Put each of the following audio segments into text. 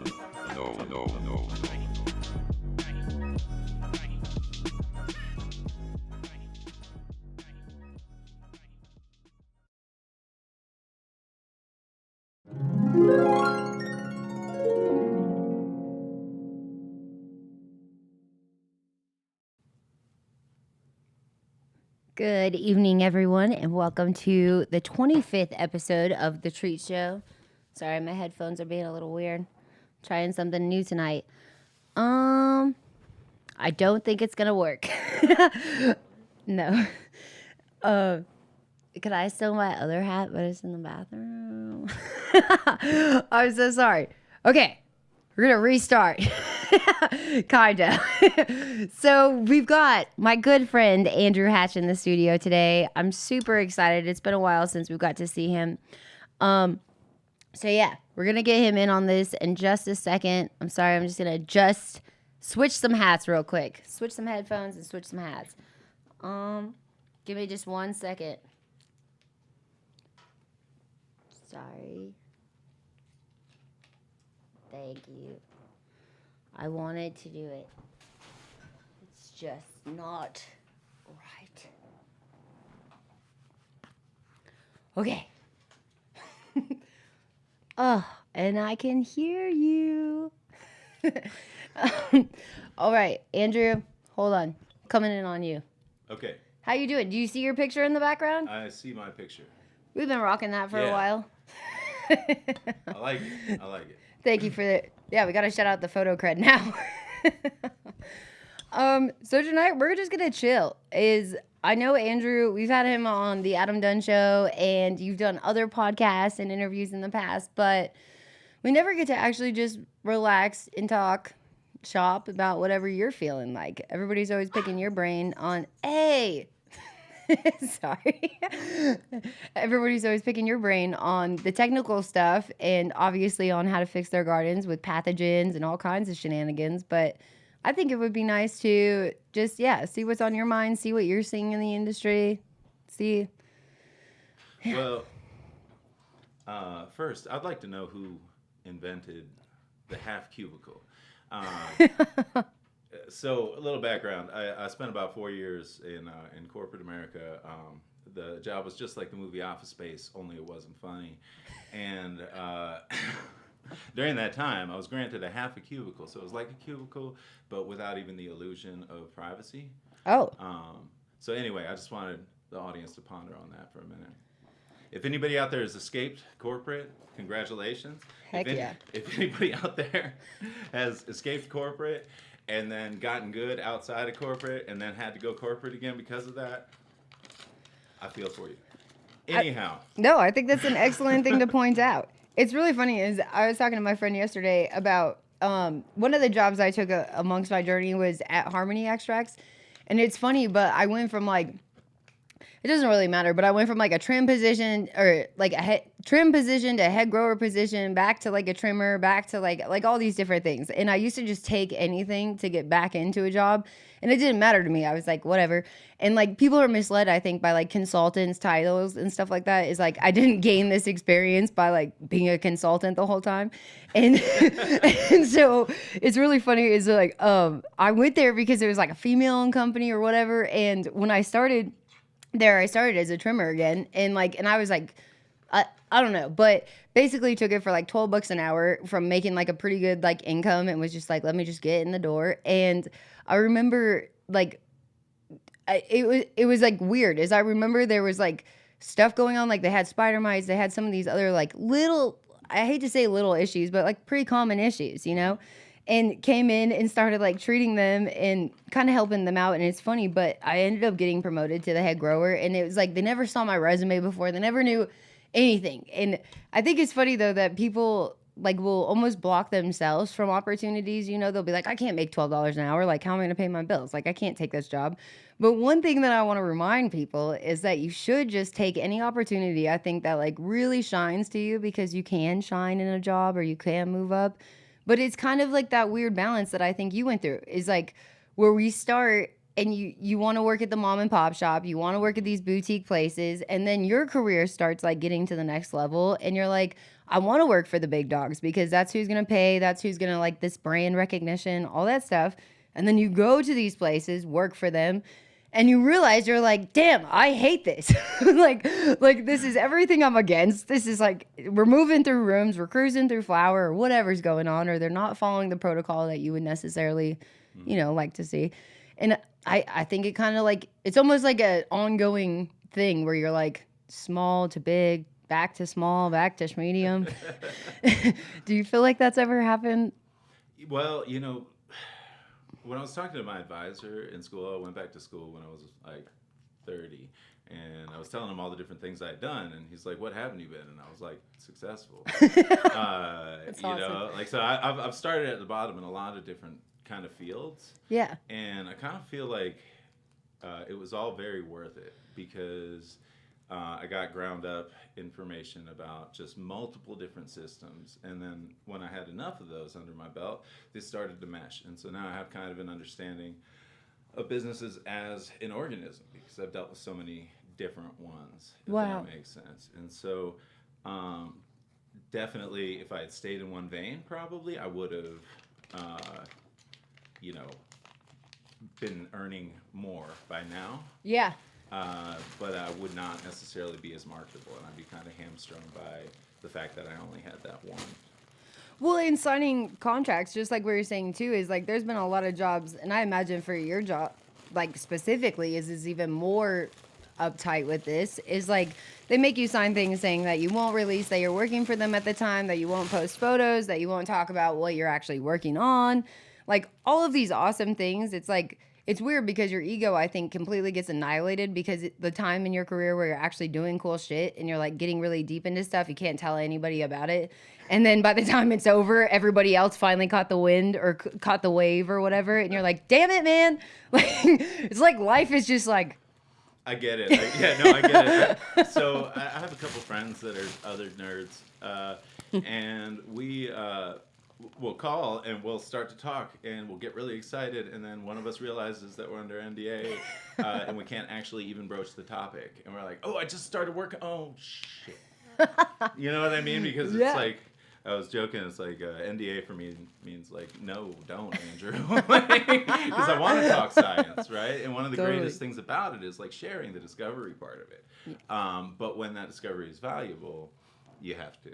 No, no, no, no. Good evening, everyone, and welcome to the 25th episode of The Treat Show. Sorry, my headphones are being a little weird. Trying something new tonight. I don't think it's gonna work. No. Could I steal my other hat, but it's in the bathroom? I'm so sorry. Okay, we're gonna restart. Kinda. So we've got my good friend Andrew Hatch in the studio today. I'm super excited. It's been a while since we got to see him. So yeah, we're gonna get him in on this in just a second. I'm sorry, I'm just gonna switch some hats real quick. Switch some headphones and switch some hats. Give me just 1 second. Sorry. Thank you. I wanted to do it. It's just not right. Okay. Oh, and I can hear you. All right, Andrew, hold on. Coming in on you. Okay, How you doing? Do you see your picture in the background? I see my picture. We've been rocking that for a Yeah. while. I like it. I like it. Thank you for the. Yeah, we got to shout out the photo cred now. So tonight we're just gonna chill. I know Andrew, we've had him on the Adam Dunn Show, and you've done other podcasts and interviews in the past, but we never get to actually just relax and talk shop about whatever you're feeling like. Everybody's always picking your brain on, hey, sorry. Everybody's always picking your brain on the technical stuff and obviously on how to fix their gardens with pathogens and all kinds of shenanigans. But I think it would be nice to just, see what's on your mind, see what you're seeing in the industry, see. Well, first, I'd like to know who invented the half cubicle. So, a little background. I spent about 4 years in corporate America. The job was just like the movie Office Space, only it wasn't funny. And during that time, I was granted a half a cubicle. So, it was like a cubicle, but without even the illusion of privacy. Oh, So anyway, I just wanted the audience to ponder on that for a minute. If anybody out there has escaped corporate, congratulations. Heck yeah. If anybody out there has escaped corporate and then gotten good outside of corporate and then had to go corporate again because of that, I feel for you. Anyhow, no, I think that's an excellent thing to point out. It's really funny is I was talking to my friend yesterday about one of the jobs I took amongst my journey was at Harmony Extracts. And it's funny, but I went from like, it doesn't really matter, but I went from like a trim position or like a trim position to a head grower position, back to like a trimmer, back to like all these different things. And I used to just take anything to get back into a job, and it didn't matter to me. I was like, whatever. And like people are misled, I think, by like consultants' titles and stuff like that. Is like I didn't gain this experience by like being a consultant the whole time, and and so it's really funny. Is like I went there because it was like a female-owned company or whatever, and when I started there, I started as a trimmer again, and I was like, I don't know, but basically took it for like $12 an hour from making like a pretty good like income, and was just like, let me just get in the door. And I remember like, it was like weird, as I remember there was like stuff going on, like they had spider mites, they had some of these other like little, I hate to say little issues, but like pretty common issues, you know? And came in and started like treating them and kind of helping them out. And it's funny, but I ended up getting promoted to the head grower, and it was like they never saw my resume before. They never knew anything. And I think it's funny though that people like will almost block themselves from opportunities. You know, they'll be like, I can't make $12 an hour. Like, how am I going to pay my bills? Like, I can't take this job. But one thing that I want to remind people is that you should just take any opportunity, I think, that like really shines to you, because you can shine in a job or you can move up. But it's kind of like that weird balance that I think you went through, is like where we start and you want to work at the mom and pop shop, you want to work at these boutique places, and then your career starts like getting to the next level, and you're like, I want to work for the big dogs because that's who's gonna pay, that's who's gonna like this brand recognition, all that stuff. And then you go to these places, work for them, and you realize you're like, damn, I hate this. like this is everything I'm against. This is like we're moving through rooms, we're cruising through flour or whatever's going on, or they're not following the protocol that you would necessarily, like to see. And I think it kind of like it's almost like an ongoing thing where you're like small to big, back to small, back to medium. Do you feel like that's ever happened? Well, when I was talking to my advisor in school, I went back to school when I was like 30, and I was telling him all the different things I had done, and he's like, "What haven't you been?" And I was like, "Successful." That's awesome. Like so, I've started at the bottom in a lot of different kind of fields, Yeah. and I kind of feel like it was all very worth it because I got ground up information about just multiple different systems. And then when I had enough of those under my belt, they started to mesh. And so now I have kind of an understanding of businesses as an organism because I've dealt with so many different ones, if Wow. that makes sense. And so definitely, if I had stayed in one vein, probably I would have, you know, been earning more by now. Yeah. But I would not necessarily be as marketable, and I'd be kind of hamstrung by the fact that I only had that one. Well, in signing contracts, just like we were saying too, is like there's been a lot of jobs, and I imagine for your job, like specifically, is even more uptight with this. Is like they make you sign things saying that you won't release that you're working for them at the time, that you won't post photos, that you won't talk about what you're actually working on, like all of these awesome things. It's like it's weird because your ego, I think, completely gets annihilated because the time in your career where you're actually doing cool shit and you're like getting really deep into stuff, you can't tell anybody about it. And then by the time it's over, everybody else finally caught the wind or caught the wave or whatever. And you're like, damn it, man. Like, it's like life is just like, I get it. I get it. So I have a couple friends that are other nerds, and we'll call and we'll start to talk and we'll get really excited, and then one of us realizes that we're under NDA, and we can't actually even broach the topic, and we're like, "Oh, I just started working. Oh shit." You know what I mean? Because it's Yeah. like I was joking. It's like NDA for me means like no, don't, Andrew, because I want to talk science, right? And one of the Totally. greatest things about it is like sharing the discovery part of it. But when that discovery is valuable, you have to,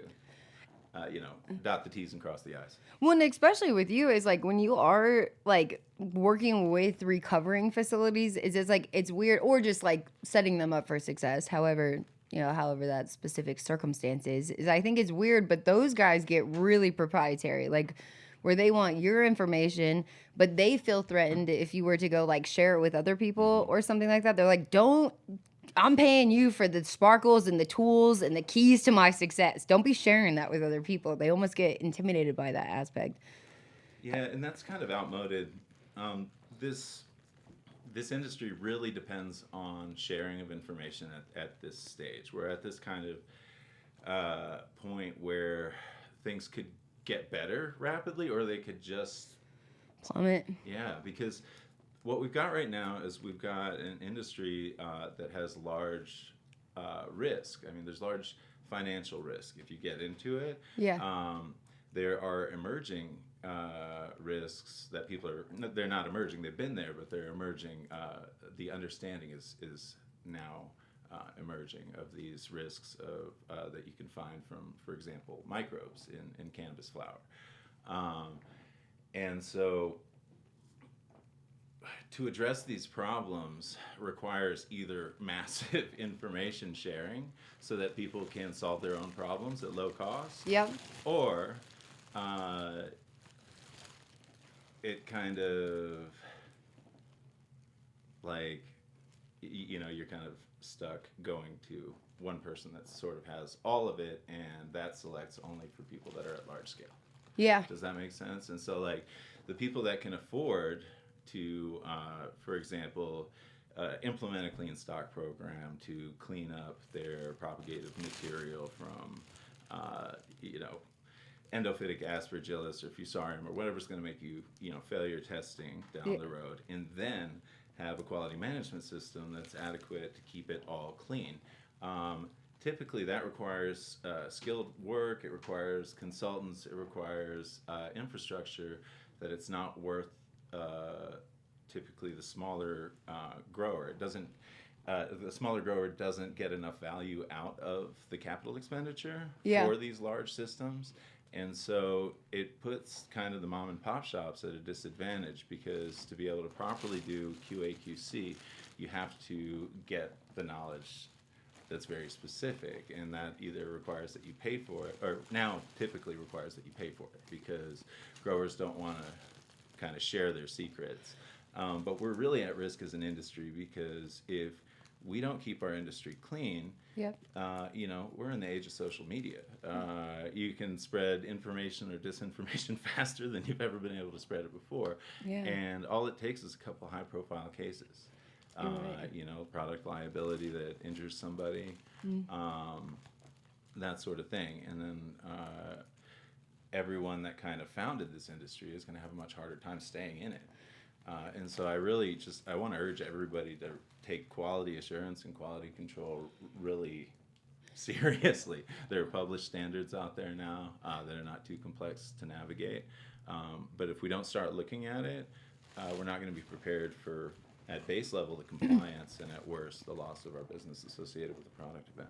dot the T's and cross the I's. well, and especially with you, is like when you are like working with recovering facilities, is it's like it's weird, or just like setting them up for success. However that specific circumstance is I think it's weird, but those guys get really proprietary, like where they want your information, but they feel threatened if you were to go like share it with other people or something like that. They're like, don't. I'm paying you for the sparkles and the tools and the keys to my success. Don't be sharing that with other people. They almost get intimidated by that aspect. Yeah, and that's kind of outmoded. This this industry really depends on sharing of information at this stage. We're at this kind of point where things could get better rapidly, or they could just Plummet. yeah, because what we've got right now is we've got an industry that has large risk. I mean, there's large financial risk if you get into it. Yeah. There are emerging risks that people are, they're not emerging, they've been there, but they're emerging. The understanding is now emerging of these risks that you can find from, for example, microbes in cannabis flower. And so to address these problems requires either massive information sharing so that people can solve their own problems at low cost, Yep. or it kind of like you're kind of stuck going to one person that sort of has all of it, and that selects only for people that are at large scale. Yeah. Does that make sense? And so like the people that can afford to for example implement a clean stock program to clean up their propagative material from endophytic aspergillus or fusarium or whatever's going to make you failure testing down Yeah. the road, and then have a quality management system that's adequate to keep it all clean. Typically, that requires skilled work, it requires consultants, it requires infrastructure that it's not worth typically the smaller grower. It doesn't. The smaller grower doesn't get enough value out of the capital expenditure Yeah. for these large systems. And so it puts kind of the mom and pop shops at a disadvantage, because to be able to properly do QA/QC, you have to get the knowledge that's very specific, and that either requires that you pay for it, or now typically requires that you pay for it, because growers don't want to kind of share their secrets. But we're really at risk as an industry, because if we don't keep our industry clean, Yep. we're in the age of social media. You can spread information or disinformation faster than you've ever been able to spread it before. Yeah. And all it takes is a couple high-profile cases. Right. Product liability that injures somebody, that sort of thing. And then everyone that kind of founded this industry is going to have a much harder time staying in it. And so I want to urge everybody to take quality assurance and quality control really seriously. There are published standards out there now that are not too complex to navigate. But if we don't start looking at it, we're not going to be prepared for, at base level, the compliance, and at worst, the loss of our business associated with the product event.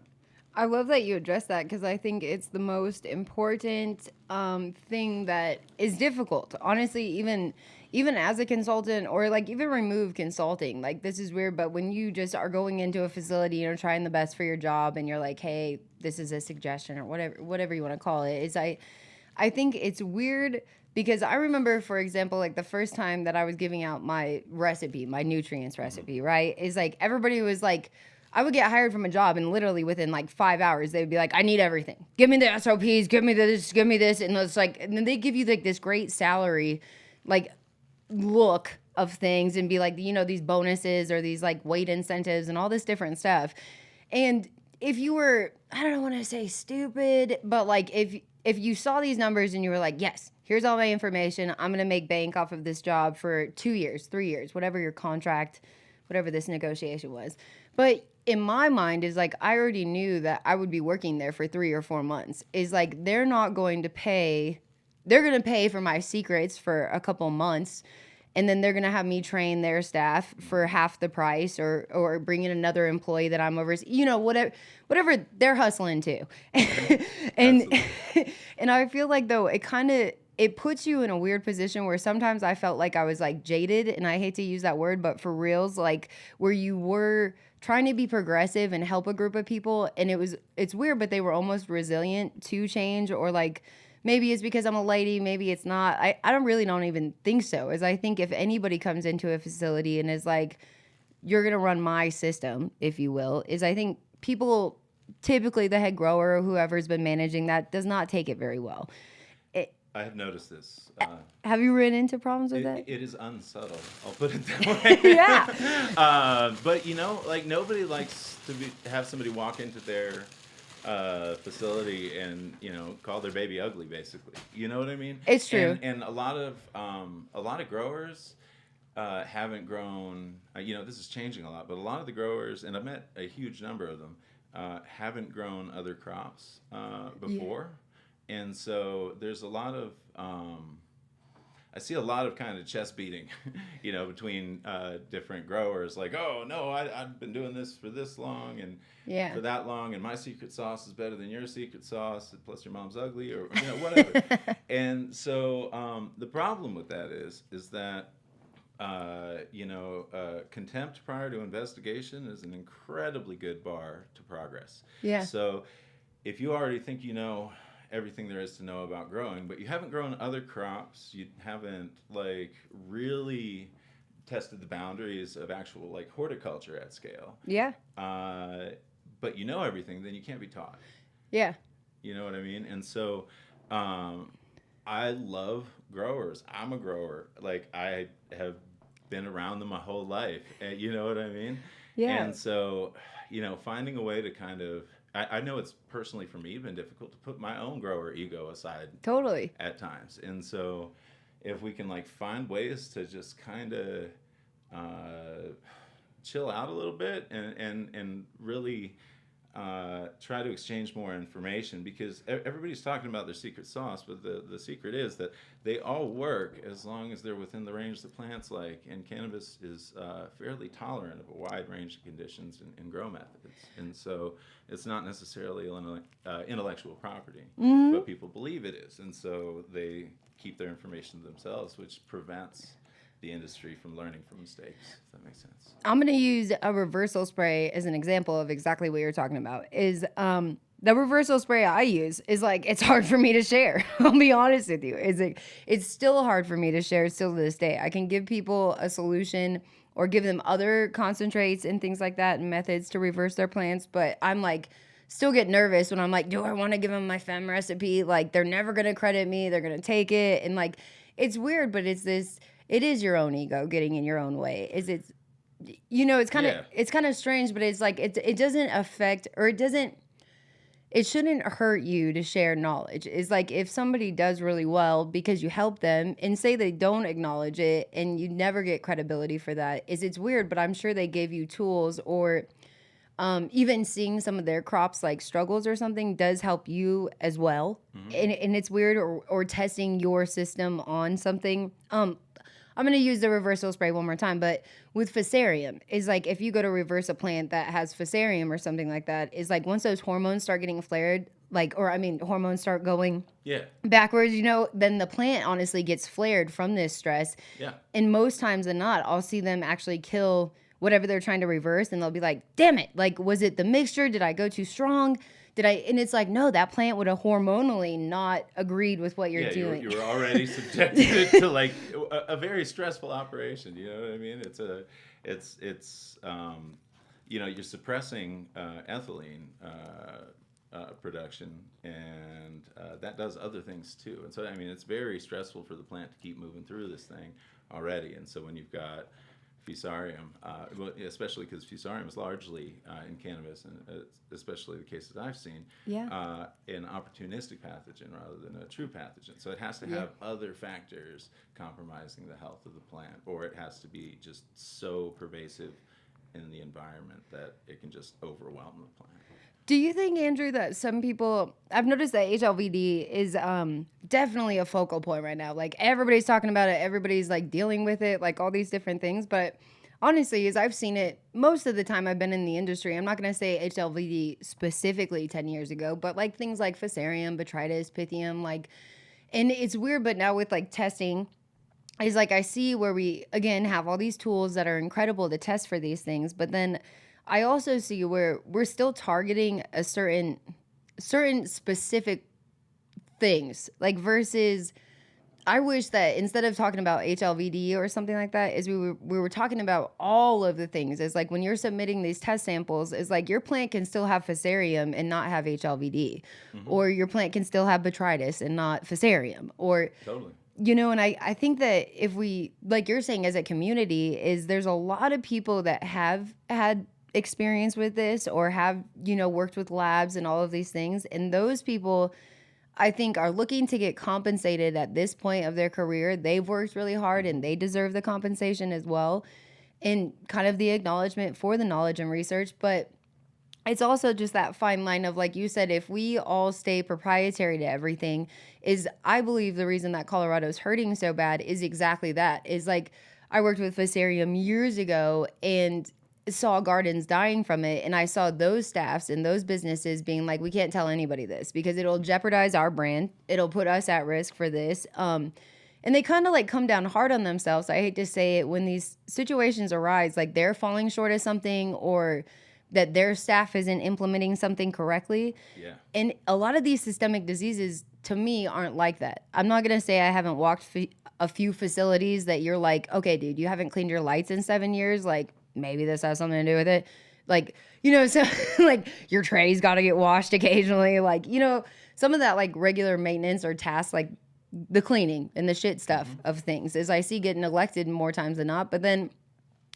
I love that you address that, because I think it's the most important thing that is difficult. Honestly, even as a consultant, or like even remove consulting, like this is weird, but when you just are going into a facility, trying the best for your job, and you're like, hey, this is a suggestion, or whatever you want to call it, is I think it's weird, because I remember, for example, like the first time that I was giving out my recipe, my nutrients recipe, right? Is like everybody was like, I would get hired from a job, and literally within like 5 hours, they would be like, I need everything. Give me the SOPs, give me this, give me this. And it's like, and then they give you like this great salary, like look of things, and be like, these bonuses or these like weight incentives and all this different stuff. And if you were, I don't want to say stupid, but like if you saw these numbers and you were like, yes, here's all my information, I'm going to make bank off of this job for 2 years, 3 years, whatever your contract, whatever this negotiation was. But in my mind is like, I already knew that I would be working there for 3 or 4 months. Is like, they're going to pay for my secrets for a couple months, and then they're going to have me train their staff for half the price, or bring in another employee that I'm over, whatever they're hustling too. and and I feel like, though, it puts you in a weird position where sometimes I felt like I was like jaded, and I hate to use that word, but for reals, like where you were trying to be progressive and help a group of people, and it's weird, but they were almost resilient to change, or like, maybe it's because I'm a lady, maybe it's not. I don't even think so. As I think if anybody comes into a facility and is like, you're going to run my system, if you will, is I think people, typically the head grower or whoever's been managing that, does not take it very well. I have noticed this. Have you run into problems with that? It is unsubtle. I'll put it that way. Yeah. But like nobody likes to have somebody walk into their facility and call their baby ugly, basically. You know what I mean? It's true. And a lot of growers haven't grown. This is changing a lot, but a lot of the growers, and I've met a huge number of them, haven't grown other crops before. Yeah. And so there's a lot of, I see a lot of kind of chest beating, between different growers. Like, oh, no, I've been doing this for this long and for that long, and my secret sauce is better than your secret sauce, plus your mom's ugly, or whatever. And so the problem with that is that, contempt prior to investigation is an incredibly good bar to progress. Yeah. So if you already think everything there is to know about growing, but you haven't grown other crops, you haven't like really tested the boundaries of actual like horticulture at scale. Yeah. But everything, then you can't be taught. Yeah. You know what I mean? And so I love growers. I'm a grower. Like, I have been around them my whole life. And you know what I mean? Yeah. And so, finding a way to kind of, I know it's personally for me been difficult to put my own grower ego aside. Totally. At times. And so if we can like find ways to just kind of chill out a little bit and really try to exchange more information, because everybody's talking about their secret sauce, but the secret is that they all work as long as they're within the range the plants like, and cannabis is fairly tolerant of a wide range of conditions and grow methods, and so it's not necessarily intellectual property, but people believe it is, and so they keep their information to themselves, which prevents the industry from learning from mistakes, if that makes sense. I'm going to use a reversal spray as an example of exactly what you're talking about. Is the reversal spray I use is like, it's hard for me to share. I'll be honest with you. It's still hard for me to share still to this day. I can give people a solution or give them other concentrates and things like that and methods to reverse their plants, but I'm like, still get nervous when I'm like, do I want to give them my fem recipe? Like, they're never going to credit me. They're going to take it. And like, it's weird, but it is your own ego getting in your own way. It's kind of strange, but it's like, it doesn't affect, or it shouldn't hurt you to share knowledge. It's like, if somebody does really well because you help them, and say they don't acknowledge it and you never get credibility for that, it's weird, but I'm sure they gave you tools, or even seeing some of their crops like struggles or something does help you as well. And it's weird, or testing your system on something. I'm going to use the reversal spray one more time, but with Fusarium, is like, if you go to reverse a plant that has Fusarium or something like that, is like, once those hormones start getting flared, hormones start going backwards, then the plant honestly gets flared from this stress. Yeah. And most times than not, I'll see them actually kill whatever they're trying to reverse, and they'll be like, damn it, like, was it the mixture? Did I go too strong? And it's like, no, that plant would have hormonally not agreed with what you're doing. You were already subjected to like a very stressful operation. You know what I mean? You're suppressing ethylene production, and that does other things too. And so, I mean, it's very stressful for the plant to keep moving through this thing already. And so when you've got Fusarium, especially because Fusarium is largely in cannabis, and especially the cases I've seen, an opportunistic pathogen rather than a true pathogen. So it has to have other factors compromising the health of the plant, or it has to be just so pervasive in the environment that it can just overwhelm the plant. Do you think, Andrew, that some people, I've noticed that HLVD is definitely a focal point right now. Like, everybody's talking about it. Everybody's like dealing with it, like all these different things. But honestly, as I've seen it, most of the time I've been in the industry, I'm not going to say HLVD specifically 10 years ago, but like things like Fusarium, Botrytis, Pythium, like, and it's weird, but now with like testing, is like, I see where we, again, have all these tools that are incredible to test for these things, but then I also see where we're still targeting a certain specific things, like, versus, I wish that instead of talking about HLVD or something like that, is we were talking about all of the things. It's like, when you're submitting these test samples, it's like, your plant can still have Fusarium and not have HLVD, or your plant can still have Botrytis and not Fusarium, or Totally. And I think that if we, like you're saying, as a community, is there's a lot of people that have had experience with this, or have, worked with labs and all of these things. And those people, I think, are looking to get compensated at this point of their career. They've worked really hard and they deserve the compensation as well, and kind of the acknowledgement for the knowledge and research. But it's also just that fine line of, like you said, if we all stay proprietary to everything, is, I believe the reason that Colorado's hurting so bad is exactly that. Is like, I worked with Fusarium years ago and saw gardens dying from it, and I saw those staffs and those businesses being like, we can't tell anybody this because it'll jeopardize our brand, it'll put us at risk for this, and they kind of like come down hard on themselves. I hate to say it, when these situations arise, like they're falling short of something, or that their staff isn't implementing something correctly. And a lot of these systemic diseases, to me, aren't like that. I'm not gonna say I haven't walked a few facilities that you're like, okay, dude, you haven't cleaned your lights in 7 years, like, maybe this has something to do with it. Like, so like, your trays got to get washed occasionally. Like, some of that like regular maintenance or tasks, like the cleaning and the shit stuff of things, is I see get neglected more times than not. But then,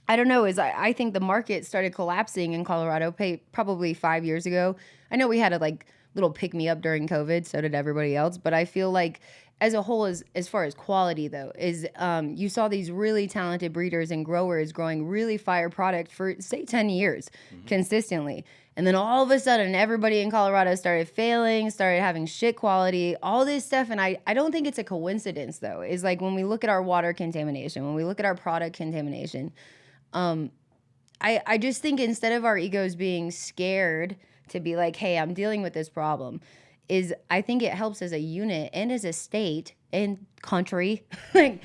I don't know, I think the market started collapsing in Colorado probably 5 years ago. I know we had a like little pick me up during COVID, so did everybody else. But I feel like as a whole, as far as quality though, is you saw these really talented breeders and growers growing really fire product for say 10 years consistently. And then all of a sudden everybody in Colorado started failing, started having shit quality, all this stuff. And I don't think it's a coincidence though. Is like when we look at our water contamination, when we look at our product contamination, I just think instead of our egos being scared to be like, hey, I'm dealing with this problem, is I think it helps as a unit and as a state and country, like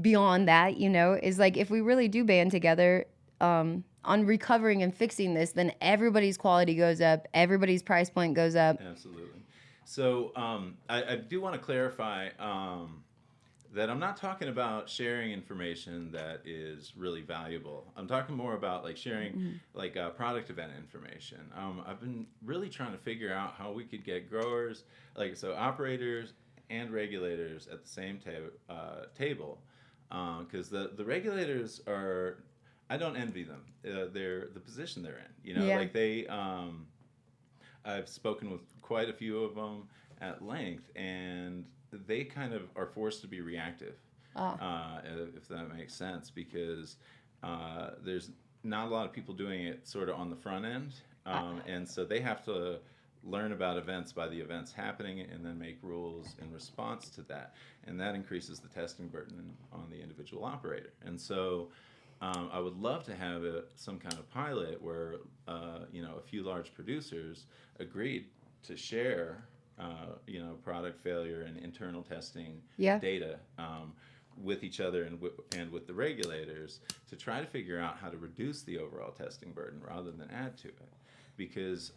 beyond that, is like if we really do band together on recovering and fixing this, then everybody's quality goes up, everybody's price point goes up. Absolutely. So I do want to clarify that I'm not talking about sharing information that is really valuable. I'm talking more about like sharing like product event information. I've been really trying to figure out how we could get growers, like so operators and regulators at the same table, because the regulators are, I don't envy them. They're the position they're in. Yeah. Like they. I've spoken with quite a few of them at length, and they kind of are forced to be reactive, if that makes sense, because there's not a lot of people doing it sort of on the front end, and so they have to learn about events by the events happening and then make rules in response to that, and that increases the testing burden on the individual operator. And so I would love to have some kind of pilot where a few large producers agreed to share product failure and internal testing data with each other and with the regulators to try to figure out how to reduce the overall testing burden rather than add to it. Because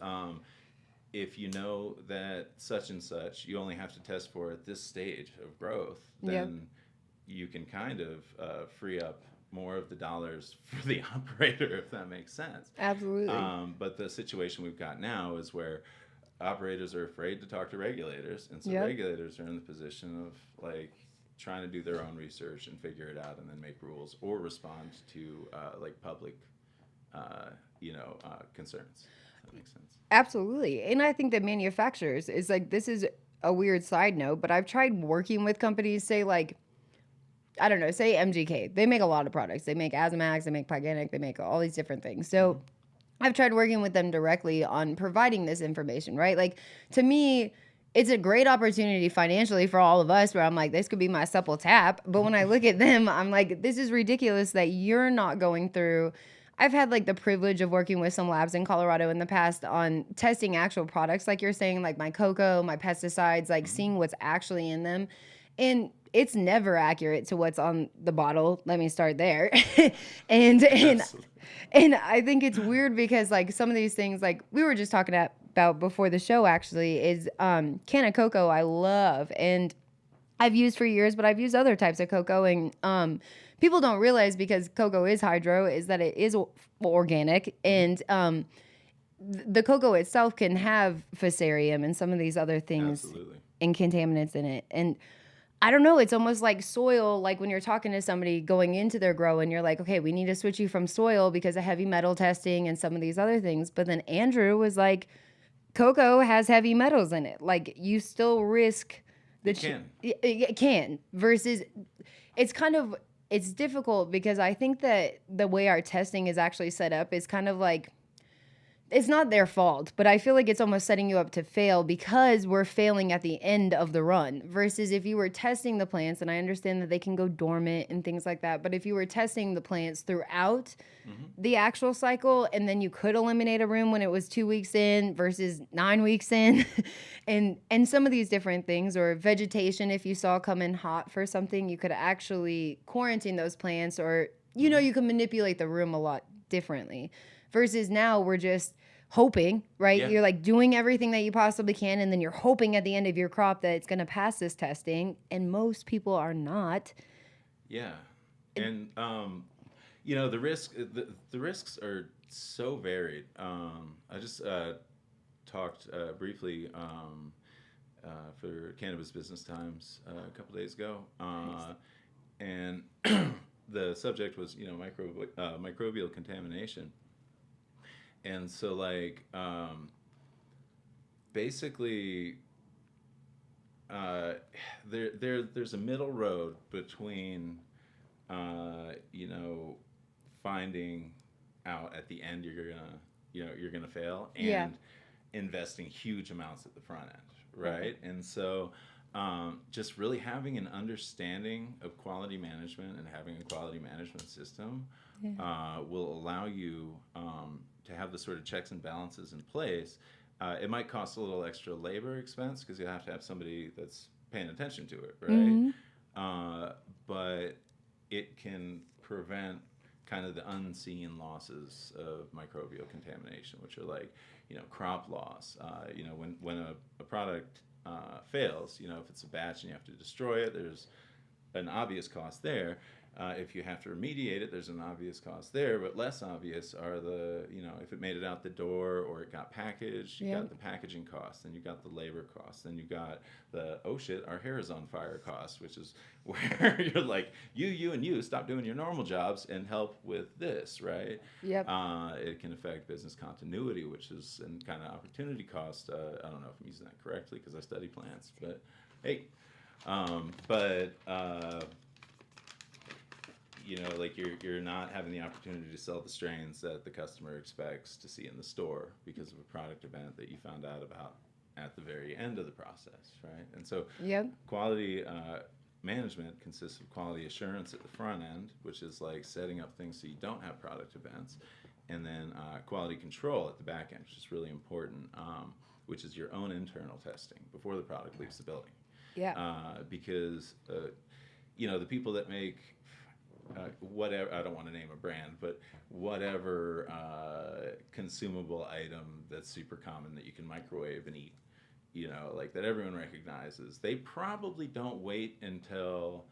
if you know that such and such you only have to test for at this stage of growth, then you can kind of free up more of the dollars for the operator, if that makes sense. Absolutely. But the situation we've got now is where operators are afraid to talk to regulators, and so regulators are in the position of like trying to do their own research and figure it out and then make rules or respond to like public concerns. If that makes sense. Absolutely. And I think that manufacturers is like, this is a weird side note, but I've tried working with companies, say like, I don't know, say MGK. They make a lot of products. They make Azamax, they make Pyganic, they make all these different things. So I've tried working with them directly on providing this information, right? Like, to me, it's a great opportunity financially for all of us where I'm like, this could be my supple tap. But when I look at them, I'm like, this is ridiculous that you're not going through. I've had like the privilege of working with some labs in Colorado in the past on testing actual products, like you're saying, like my cocoa, my pesticides, like seeing what's actually in them. And it's never accurate to what's on the bottle. Let me start there. and I think it's weird because like some of these things, like we were just talking about before the show actually, is Canna cocoa I love and I've used for years, but I've used other types of cocoa, and people don't realize, because cocoa is hydro, is that it is organic, and the cocoa itself can have fusarium and some of these other things and contaminants in it. And I don't know, it's almost like soil, like when you're talking to somebody going into their grow and you're like, okay, we need to switch you from soil because of heavy metal testing and some of these other things. But then Andrew was like, cocoa has heavy metals in it. Like, you still risk it can versus it's difficult because I think that the way our testing is actually set up is kind of like, it's not their fault, but I feel like it's almost setting you up to fail because we're failing at the end of the run. Versus if you were testing the plants, and I understand that they can go dormant and things like that, but if you were testing the plants throughout the actual cycle, and then you could eliminate a room when it was 2 weeks in versus 9 weeks in, and some of these different things, or vegetation, if you saw come in hot for something, you could actually quarantine those plants, or you could manipulate the room a lot differently. Versus now we're just hoping, right? Yeah. You're like doing everything that you possibly can, and then you're hoping at the end of your crop that it's going to pass this testing, and most people are not. Yeah, and the risks are so varied. I just talked briefly for Cannabis Business Times a couple days ago, and the subject was microbial contamination. And so, like, basically, there's a middle road between you know, finding out at the end you're gonna fail, Yeah. and investing huge amounts at the front end, right? And so just really having an understanding of quality management and having a quality management system will allow you to have the sort of checks and balances in place. It might cost a little extra labor expense because you have to have somebody that's paying attention to it, right? Hmm. But it can prevent kind of the unseen losses of microbial contamination, which are like, you know, crop loss. You know, when a product fails, you know, if it's a batch and you have to destroy it, there's an obvious cost there. If you have to remediate it, there's an obvious cost there, but less obvious are the, you know, if it made it out the door or it got packaged, you Yep. got the packaging cost, then you got the labor cost, then you got the, oh shit, our hair is on fire cost, which is where you're like, and you, stop doing your normal jobs and help with this, right? Yep. It can affect business continuity, which is, and kind of opportunity cost. I don't know if I'm using that correctly because I study plants, but hey, but you know, like you're not having the opportunity to sell the strains that the customer expects to see in the store because of a product event that you found out about at the very end of the process, right? And so Yep. quality management consists of quality assurance at the front end, which is like setting up things so you don't have product events, and then quality control at the back end, which is really important, which is your own internal testing before the product leaves the building. Yeah. Because you know, the people that make whatever, I don't want to name a brand, but whatever consumable item that's super common that you can microwave and eat, you know, like that everyone recognizes, they probably don't wait until,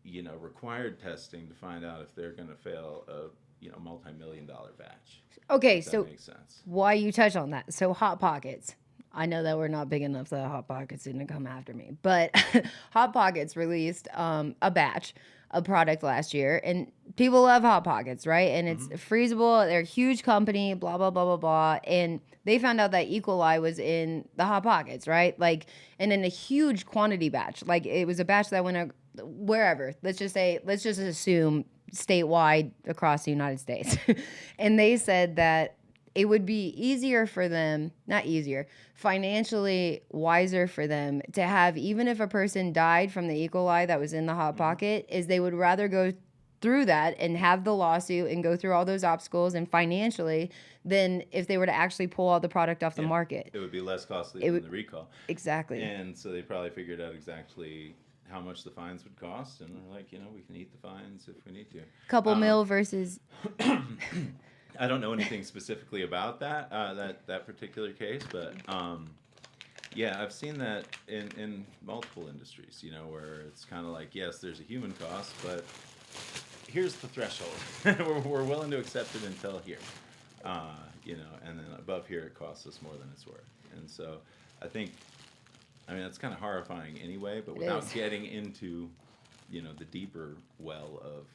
you know, required testing to find out if they're going to fail a, you know, multi-million-dollar batch. Okay, If that so makes sense. why you touch on that? So Hot Pockets. I know that we're not big enough that Hot Pockets didn't come after me, but Hot Pockets released a batch of product last year, and people love Hot Pockets, right? And it's freezable. They're a huge company, blah blah blah blah blah, and they found out that E. coli was in the Hot Pockets, right? Like, and in a huge quantity batch. Like, it was a batch that went wherever. Let's just assume statewide across the United States, and they said that it would be easier for them, not easier, financially wiser for them to have, even if a person died from the E. coli that was in the Hot Pocket, is they would rather go through that and have the lawsuit and go through all those obstacles and financially than if they were to actually pull all the product off the market. It would be less costly than the recall. Exactly. And so they probably figured out exactly how much the fines would cost, and they're like, you know, we can eat the fines if we need to. Couple mil versus. I don't know anything specifically about that particular case, but yeah, I've seen that in multiple industries. You know, where it's kind of like, yes, there's a human cost, but here's the threshold. we're willing to accept it until here. You know, and then above here, it costs us more than it's worth. And so, I mean, that's kind of horrifying anyway. But without getting into, you know, the deeper well of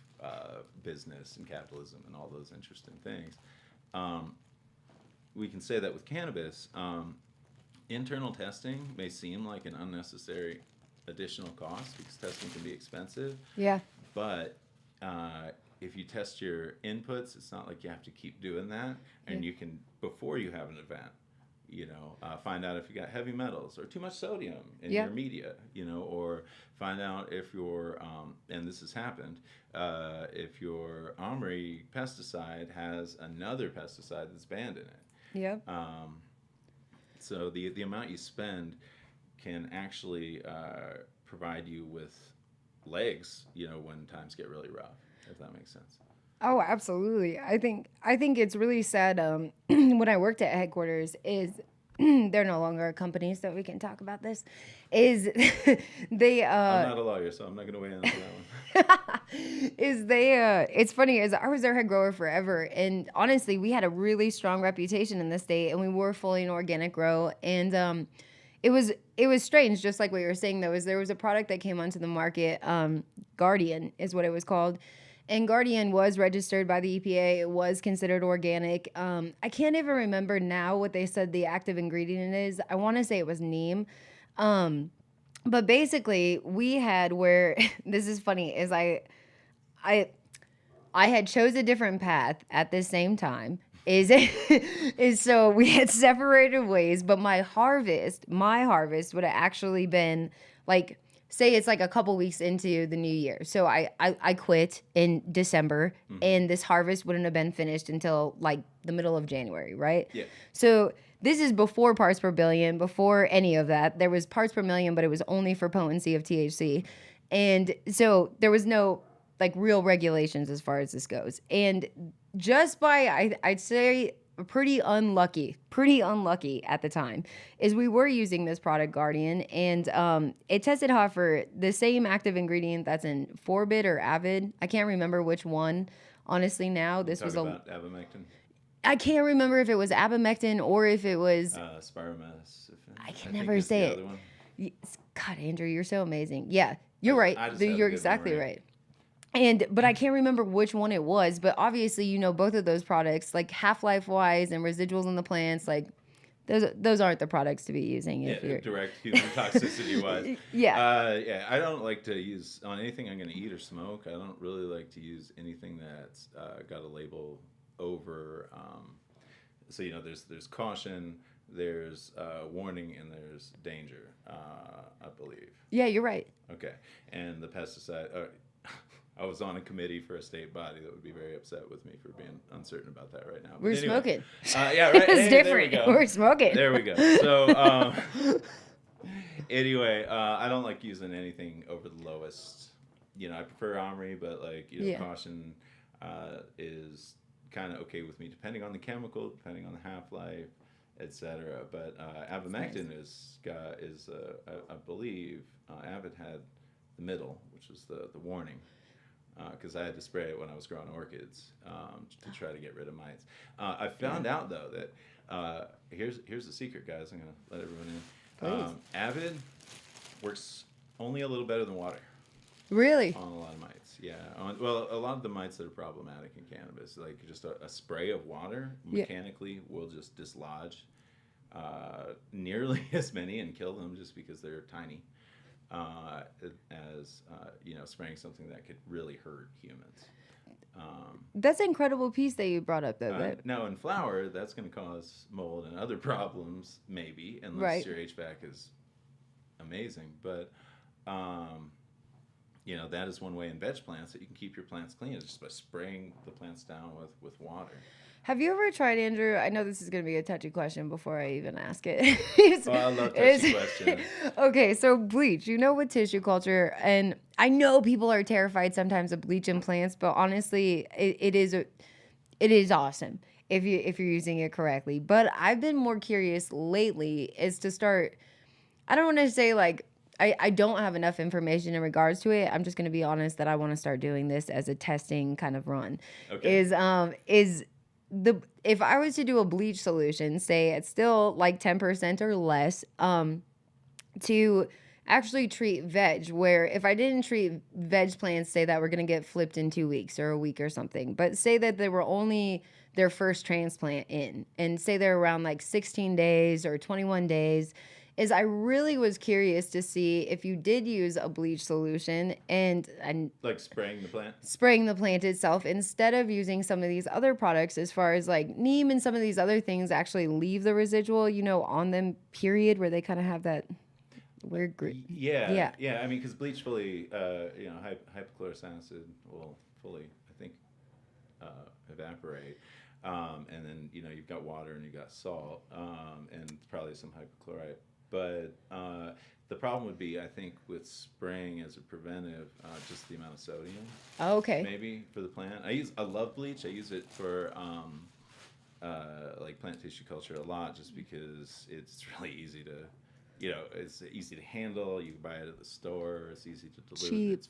business and capitalism and all those interesting things, we can say that with cannabis, internal testing may seem like an unnecessary additional cost because testing can be expensive. Yeah. But if you test your inputs, it's not like you have to keep doing that, and you can, before you have an event, you know, find out if you got heavy metals or too much sodium in your media, you know, or find out if your, and this has happened, if your Omri pesticide has another pesticide that's banned in it. Yep. So the amount you spend can actually provide you with legs, you know, when times get really rough, if that makes sense. Oh, absolutely. I think it's really sad. When I worked at headquarters, is they're no longer a company, so we can talk about this. Is they I'm not a lawyer, so I'm not going to weigh in on that one. It's funny, is I was their head grower forever, and honestly, we had a really strong reputation in the state, and we were fully an organic grow, and it was strange, just like what you were saying though, is there was a product that came onto the market, Guardian is what it was called. And Guardian was registered by the EPA. It was considered organic. I can't even remember now what they said the active ingredient is. I want to say it was neem. But basically, we had where this is funny is I I had chose a different path at the same time. Is is so we had separated ways, but my harvest would have actually been like say it's like a couple weeks into the new year. So I quit in December and this harvest wouldn't have been finished until like the middle of January, right? Yeah. So this is before parts per billion, before any of that. There was parts per million, but it was only for potency of THC. And so there was no like real regulations as far as this goes. And just by I'd say pretty unlucky at the time is we were using this product Guardian and it tested hot for the same active ingredient that's in Forbid or Avid. I can't remember which one honestly now. This was About abamectin, I can't remember if it was abamectin or if it was Spiromess. I can think never is say the it. other one. God, Andrew, you're so amazing. Yeah, you're right. I just have a You're good exactly memory. right. But I can't remember which one it was. But obviously, you know, both of those products, like half-life wise and residuals in the plants, like those aren't the products to be using if Yeah, you're direct human toxicity wise. Yeah. I don't like to use on anything I'm going to eat or smoke. I don't really like to use anything that's got a label over. So you know, there's caution, there's warning, and there's danger. I believe. Yeah, you're right. Okay, and the pesticide. I was on a committee for a state body that would be very upset with me for being uncertain about that right now. But We're anyway, smoking. Yeah, right. It's Hey, different. There we go. We're smoking. There we go. So anyway, I don't like using anything over the lowest. You know, I prefer Omri, but like Yeah. caution is kind of okay with me, depending on the chemical, depending on the half life, etc. But abamectin I believe Avid had the middle, which was the warning. Because I had to spray it when I was growing orchids to try to get rid of mites. I found out though that here's the secret, guys. I'm gonna let everyone in. Please. Avid works only a little better than water Really? on a lot of mites. Yeah. Well, a lot of the mites that are problematic in cannabis, like just a spray of water Yeah. mechanically will just dislodge nearly as many and kill them just because they're tiny. As spraying something that could really hurt humans. That's an incredible piece that you brought up, though. Now in flower, that's going to cause mold and other problems, maybe, unless Right. your HVAC is amazing. But that is one way in veg plants that you can keep your plants clean, is just by spraying the plants down with water. Have you ever tried, Andrew? I know this is going to be a touchy question before I even ask it. Oh, I love touchy questions. Okay, so bleach, with tissue culture, and I know people are terrified sometimes of bleach in plants, but honestly, it is awesome if you're using it correctly. But I've been more curious lately is to start. I don't want to say like I don't have enough information in regards to it. I'm just going to be honest that I want to start doing this as a testing kind of run. Okay. If I was to do a bleach solution, say it's still like 10% or less, to actually treat veg, where if I didn't treat veg plants, say that we're going to get flipped in 2 weeks or a week or something, but say that they were only their first transplant in, and say they're around like 16 days or 21 days, is I really was curious to see if you did use a bleach solution and Like spraying the plant? spraying the plant itself instead of using some of these other products, as far as like neem and some of these other things actually leave the residual, on them, period, where they kind of have that weird Yeah. I mean, because bleach fully, hypochlorous acid will fully, I think, evaporate. And then, you've got water and you've got salt, and probably some hypochlorite. But the problem would be, I think, with spraying as a preventive, just the amount of sodium. Oh, okay. Maybe for the plant. I love bleach. I use it for like plant tissue culture a lot, just because it's really easy to, it's easy to handle. You can buy it at the store. It's easy to dilute. Cheap.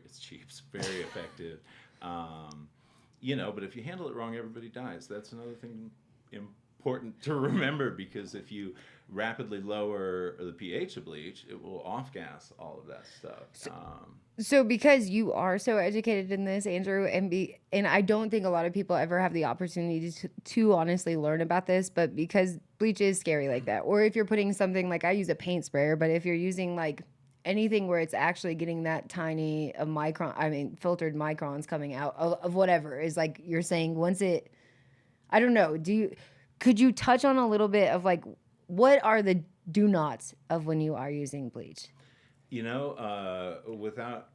It's cheap. It's very effective. But if you handle it wrong, everybody dies. That's another thing important to remember, because if you rapidly lower the pH of bleach, it will off-gas all of that stuff. So because you are so educated in this, Andrew, and I don't think a lot of people ever have the opportunity to honestly learn about this, but because bleach is scary like that, or if you're putting something like, I use a paint sprayer, but if you're using like anything where it's actually getting that tiny a micron, I mean, filtered microns coming out of whatever is like you're saying once it, I don't know. Could you touch on a little bit of like, what are the do nots of when you are using bleach? Without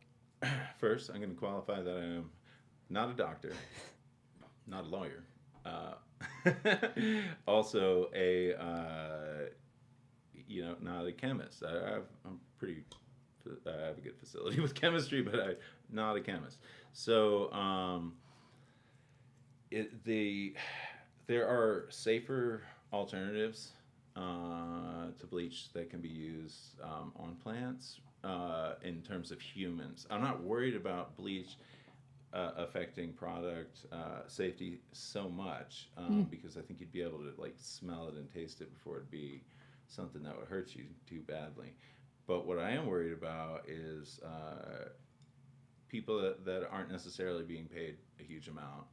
first, I'm going to qualify that I am not a doctor, not a lawyer. Also, not a chemist. I have a good facility with chemistry, but I'm not a chemist. So, there are safer alternatives to bleach that can be used on plants in terms of humans. I'm not worried about bleach affecting product safety so much because I think you'd be able to like smell it and taste it before it'd be something that would hurt you too badly. But what I am worried about is people that aren't necessarily being paid a huge amount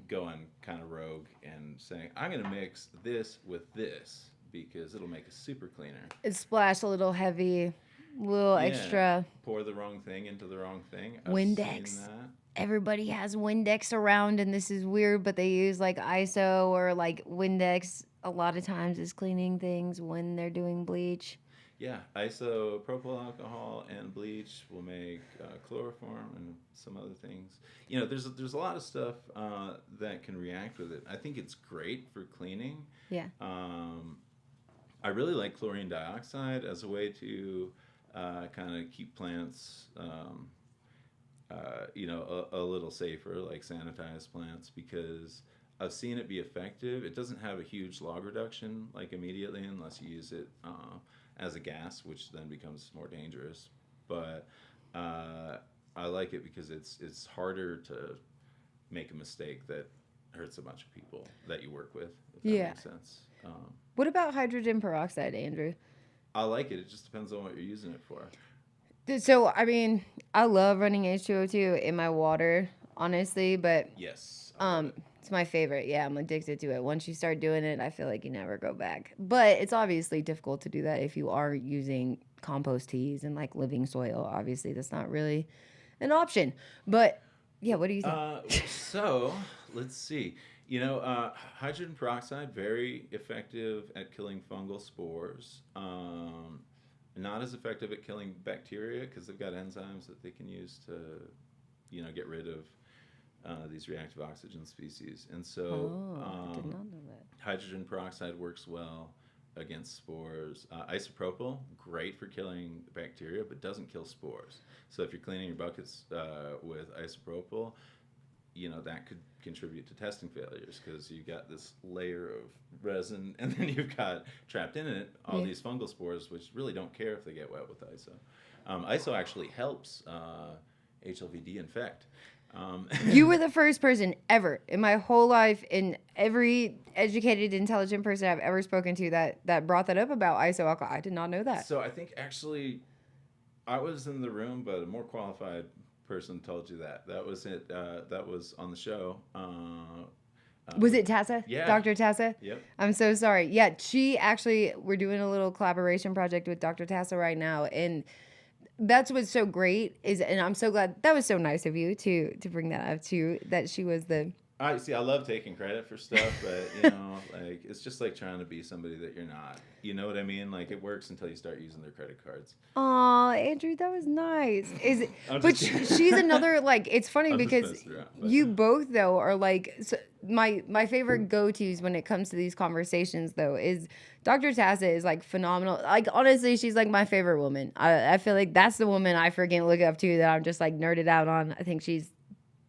going kind of rogue and saying, I'm going to mix this with this because it'll make a super cleaner. It splashed a little heavy, little extra. Pour the wrong thing into the wrong thing. I've Windex. seen that. Everybody has Windex around, and this is weird, but they use like ISO or like Windex a lot of times is cleaning things when they're doing bleach. Yeah, isopropyl alcohol and bleach will make chloroform and some other things. There's a lot of stuff that can react with it. I think it's great for cleaning. Yeah. I really like chlorine dioxide as a way to kind of keep plants, a little safer, like sanitize plants, because I've seen it be effective. It doesn't have a huge log reduction like immediately unless you use it as a gas, which then becomes more dangerous. But I like it because it's harder to make a mistake that hurts a bunch of people that you work with, if that makes sense. What about hydrogen peroxide, Andrew? I like it. It just depends on what you're using it for. So, I mean, I love running H2O2 in my water, honestly, but Yes. it's my favorite. Yeah, I'm addicted to it. Once you start doing it, I feel like you never go back. But it's obviously difficult to do that if you are using compost teas and like living soil. Obviously, that's not really an option. But yeah, what do you think? So let's see. Hydrogen peroxide, very effective at killing fungal spores. Not as effective at killing bacteria because they've got enzymes that they can use to, get rid of these reactive oxygen species. And so I did not know that. hydrogen peroxide works well against spores. Isopropyl, great for killing bacteria, but doesn't kill spores. So if you're cleaning your buckets with isopropyl, that could contribute to testing failures because you've got this layer of resin and then you've got trapped in it all these fungal spores, which really don't care if they get wet with ISO. ISO actually helps HLV de-infect. You were the first person ever in my whole life, in every educated, intelligent person I've ever spoken to that brought that up about ISO alcohol. I did not know that. So I think actually I was in the room, but a more qualified person told you that. That was it. That was on the show. Was it Tessa? Yeah. Dr. Tessa? Yep. I'm so sorry. Yeah, we're doing a little collaboration project with Dr. Tessa right now, and that's what's so great and I'm so glad that was so nice of you to bring that up too, that she was the. I love taking credit for stuff, but like it's just like trying to be somebody that you're not. You know what I mean? Like it works until you start using their credit cards. Aw, Andrew, that was nice. She's another like. It's funny because you both though are like my favorite go-tos when it comes to these conversations though is Dr. Tassa is like phenomenal. Like honestly, she's like my favorite woman. I feel like that's the woman I freaking look up to that I'm just like nerded out on. I think she's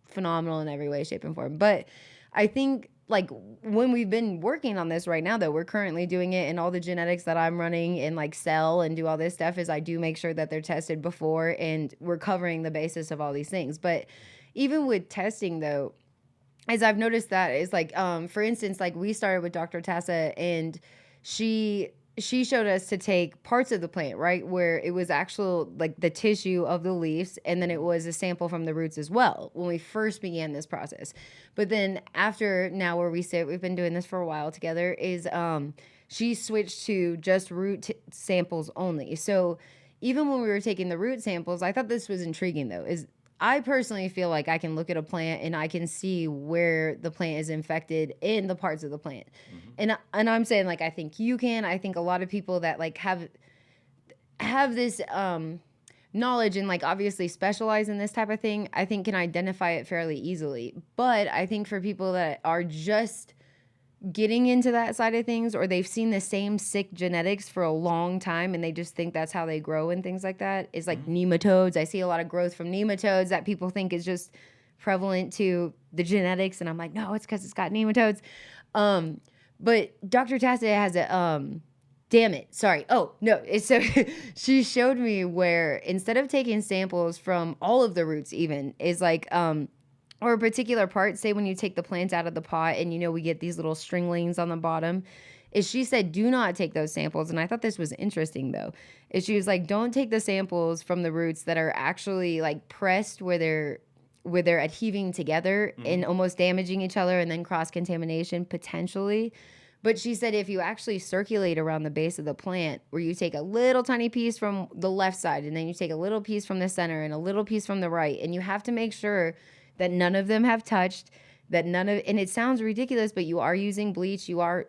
phenomenal in every way, shape, and form. But I think like when we've been working on this right now though, we're currently doing it, and all the genetics that I'm running and like sell and do all this stuff is I do make sure that they're tested before, and we're covering the basis of all these things. But even with testing though, as I've noticed that is like for instance, like we started with Dr. Tassa, and she showed us to take parts of the plant, right, where it was actual like the tissue of the leaves, and then it was a sample from the roots as well when we first began this process. But then after now where we sit, we've been doing this for a while together, is she switched to just samples only. So even when we were taking the root samples, I thought this was intriguing though. Is I personally feel like I can look at a plant and I can see where the plant is infected in the parts of the plant. And I'm saying like I think you can. I think a lot of people that like have this knowledge and like obviously specialize in this type of thing, I think can identify it fairly easily. But I think for people that are just getting into that side of things, or they've seen the same sick genetics for a long time and they just think that's how they grow and things like that, is like nematodes. I see a lot of growth from nematodes that people think is just prevalent to the genetics, and I'm like, no, it's because it's got nematodes. But Dr. Tasta has a damn it. Sorry. Oh, no. So she showed me where instead of taking samples from all of the roots even, is like, or a particular part, say when you take the plant out of the pot and, you know, we get these little stringlings on the bottom, is she said, do not take those samples. And I thought this was interesting though, is she was like, don't take the samples from the roots that are actually like pressed where they're adhering together and almost damaging each other and then cross-contamination potentially. But she said if you actually circulate around the base of the plant, where you take a little tiny piece from the left side and then you take a little piece from the center and a little piece from the right, and you have to make sure that none of them have touched, and it sounds ridiculous, but you are using bleach, you are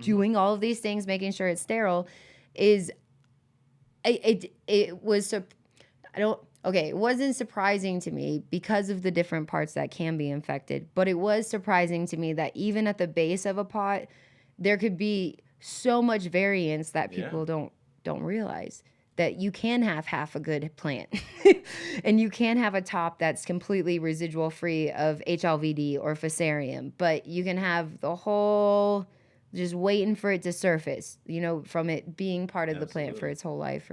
doing all of these things, making sure it's sterile, it wasn't surprising to me because of the different parts that can be infected, but it was surprising to me that even at the base of a pot, there could be so much variance that people don't realize that you can have half a good plant and you can have a top that's completely residual free of HLVD or Fusarium, but you can have the whole just waiting for it to surface, you know, from it being part of the plant for its whole life.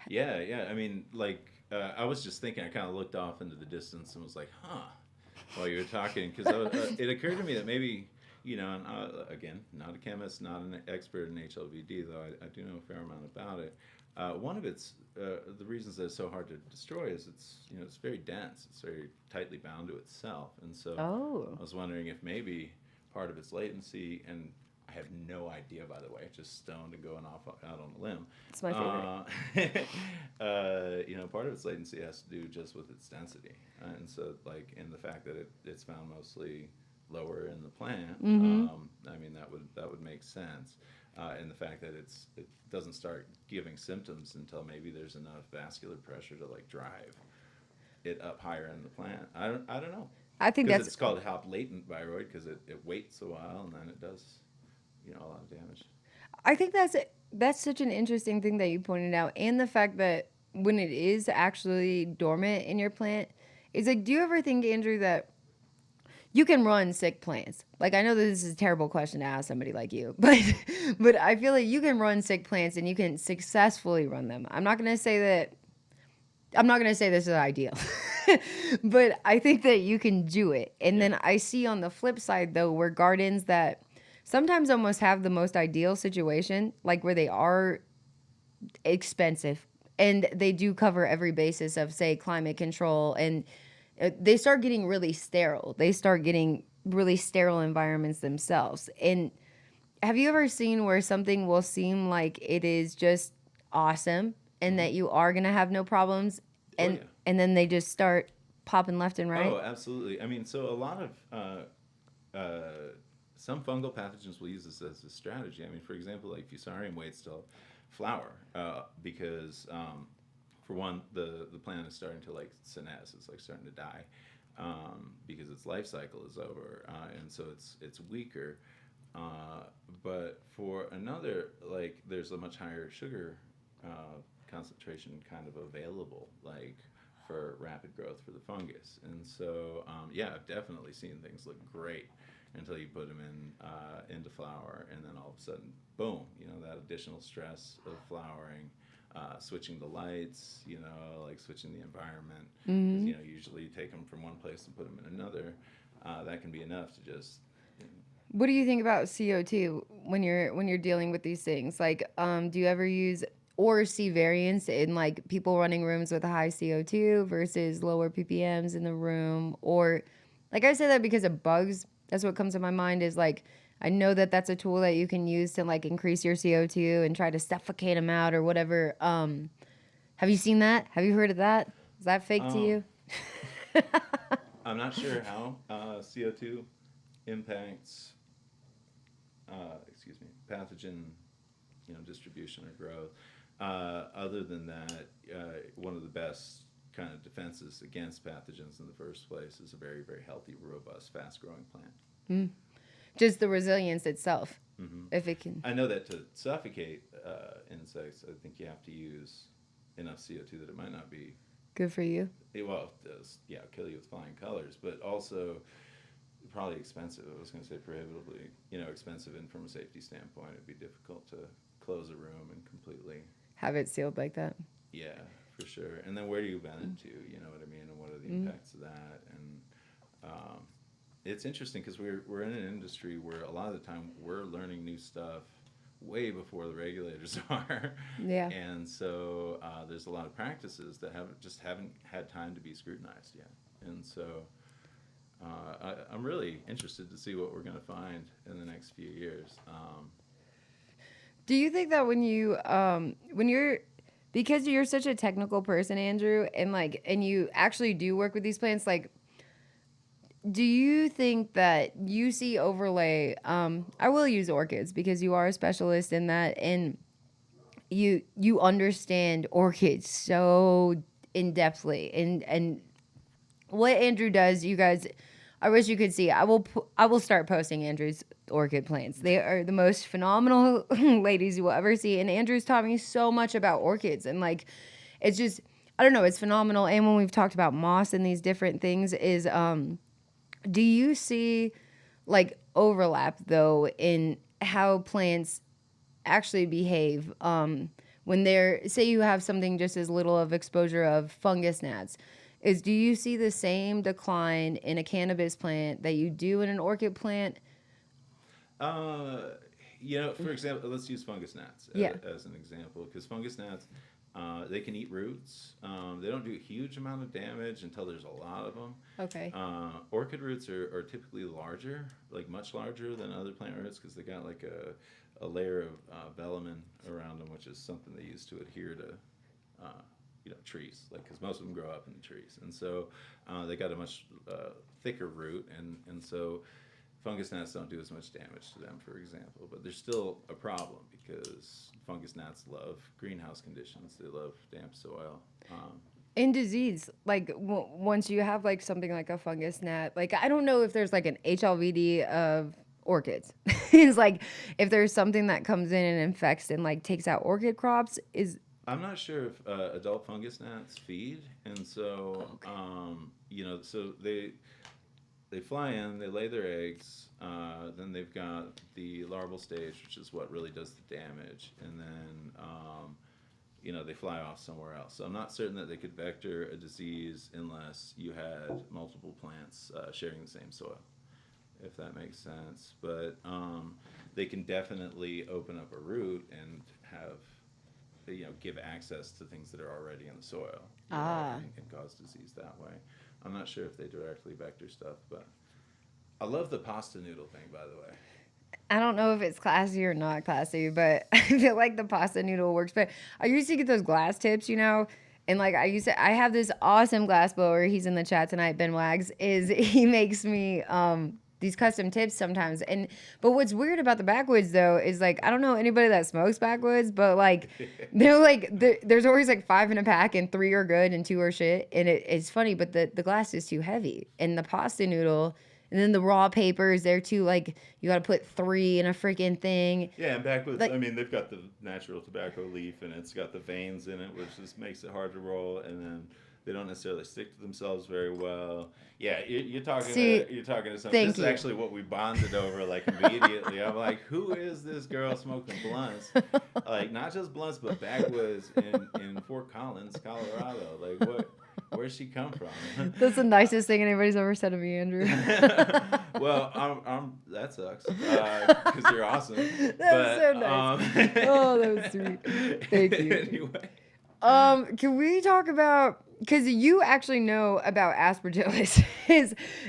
Yeah. I mean, like, I was just thinking, I kind of looked off into the distance and was like, while you were talking, because it occurred to me that maybe, you know, and again, not a chemist, not an expert in HLVD, though I do know a fair amount about it. One of its the reasons that it's so hard to destroy is it's very dense. It's very tightly bound to itself, and so I was wondering if maybe part of its latency, and I have no idea, by the way, just stoned and going off out on a limb. It's my favorite. Part of its latency has to do just with its density, and so like in the fact that it's found mostly lower in the plant. I mean that would make sense. And the fact that it doesn't start giving symptoms until maybe there's enough vascular pressure to like drive it up higher in the plant. I don't know. I think that's it's called hop latent viroid because it waits a while and then it does a lot of damage. I think that's such an interesting thing that you pointed out, and the fact that when it is actually dormant in your plant, it's like, do you ever think, Andrew, that you can run sick plants? Like, I know that this is a terrible question to ask somebody like you, but I feel like you can run sick plants and you can successfully run them. I'm not going to say this is ideal, but I think that you can do it. And then I see on the flip side, though, where gardens that sometimes almost have the most ideal situation, like where they are expensive and they do cover every basis of, say, climate control, and they start getting really sterile. They start getting really sterile environments themselves. And have you ever seen where something will seem like it is just awesome and that you are going to have no problems, and then they just start popping left and right? Oh, absolutely. I mean, so a lot of some fungal pathogens will use this as a strategy. I mean, for example, like Fusarium waits till flower because for one, the plant is starting to like senesce. It's like starting to die because its life cycle is over, and so it's weaker. But for another, like there's a much higher sugar concentration kind of available, like for rapid growth for the fungus. And so I've definitely seen things look great until you put them into flower, and then all of a sudden, boom! That additional stress of flowering. Switching the lights, like switching the environment. Because, usually you take them from one place and put them in another. That can be enough to just. What do you think about CO2 when you're dealing with these things? Like, do you ever use or see variance in like people running rooms with a high CO2 versus lower ppms in the room? Or, like, I say that because of bugs. That's what comes to my mind is like, I know that that's a tool that you can use to like increase your CO2 and try to suffocate them out or whatever. Have you seen that? Have you heard of that? Is that fake to Um, you? I'm not sure how CO2 impacts, pathogen, distribution or growth. Other than that, one of the best kind of defenses against pathogens in the first place is a very, very healthy, robust, fast-growing plant. Just the resilience itself, Hmm. if it can. I know that to suffocate insects, I think you have to use enough CO2 that it might not be. Good for you. It does, yeah, kill you with flying colors, but also probably expensive. I was going to say prohibitively, expensive, and from a safety standpoint, it'd be difficult to close a room and completely. Have it sealed like that. Yeah, for sure. And then where do you vent it to? You know what I mean? And what are the impacts of that? And it's interesting because we're in an industry where a lot of the time we're learning new stuff way before the regulators are. Yeah. And so there's a lot of practices that haven't had time to be scrutinized yet. And so I'm really interested to see what we're going to find in the next few years. Do you think that when you're because you're such a technical person, Andrew, and you actually do work with these plants, like, do you think that you see overlay? I will use orchids because you are a specialist in that, and you understand orchids so in depthly, and what Andrew does, you guys, I wish you could see. I will start posting Andrew's orchid plants. They are the most phenomenal ladies you will ever see, and Andrew's taught me so much about orchids, and like, it's just, I don't know, it's phenomenal. And when we've talked about moss and these different things, is do you see like overlap though in how plants actually behave when they're, say you have something just as little of exposure of fungus gnats? Do you see the same decline in a cannabis plant that you do in an orchid plant? For example, let's use fungus gnats as an example, because fungus gnats, they can eat roots. They don't do a huge amount of damage until there's a lot of them. Okay. Orchid roots are typically larger, like much larger than other plant roots, because they got like a layer of velamen around them, which is something they use to adhere to trees, like, because most of them grow up in the trees, and so they got a much thicker root, and so fungus gnats don't do as much damage to them, for example. But there's still a problem because fungus gnats love greenhouse conditions. They love damp soil. In disease, like once you have like something like a fungus gnat, like I don't know if there's like an HLVD of orchids. It's like if there's something that comes in and infects and like takes out orchid crops, is I'm not sure if adult fungus gnats feed, and so so they fly in, they lay their eggs, then they've got the larval stage, which is what really does the damage, and then they fly off somewhere else. So I'm not certain that they could vector a disease unless you had multiple plants sharing the same soil, if that makes sense. But they can definitely open up a root and have give access to things that are already in the soil, and cause disease that way. I'm not sure if they directly vector stuff, but I love the pasta noodle thing, by the way. I don't know if it's classy or not classy, but I feel like the pasta noodle works. But I used to get those glass tips, and like I have this awesome glass blower. He's in the chat tonight. Ben Wags he makes me these custom tips sometimes. But what's weird about the backwoods though is like, I don't know anybody that smokes backwoods, but like they're like there's always like 5 in a pack and 3 are good and 2 are shit. And it's funny, but the glass is too heavy, and the pasta noodle. And then the raw papers, they're too, like, you got to put 3 in a freaking thing. Yeah, and backwoods, like, I mean, they've got the natural tobacco leaf, and it's got the veins in it, which just makes it hard to roll, and then they don't necessarily stick to themselves very well. Yeah, you're talking to something. This is actually what we bonded over, like, immediately. I'm like, who is this girl smoking blunts? Like, not just blunts, but backwoods in Fort Collins, Colorado. Like, what? Where's she come from? That's the nicest thing anybody's ever said to me, Andrew. Well, that sucks because you're awesome. That's so nice. Oh, that was sweet. Thank you. Anyway. Can we talk about, because you actually know about aspergillus,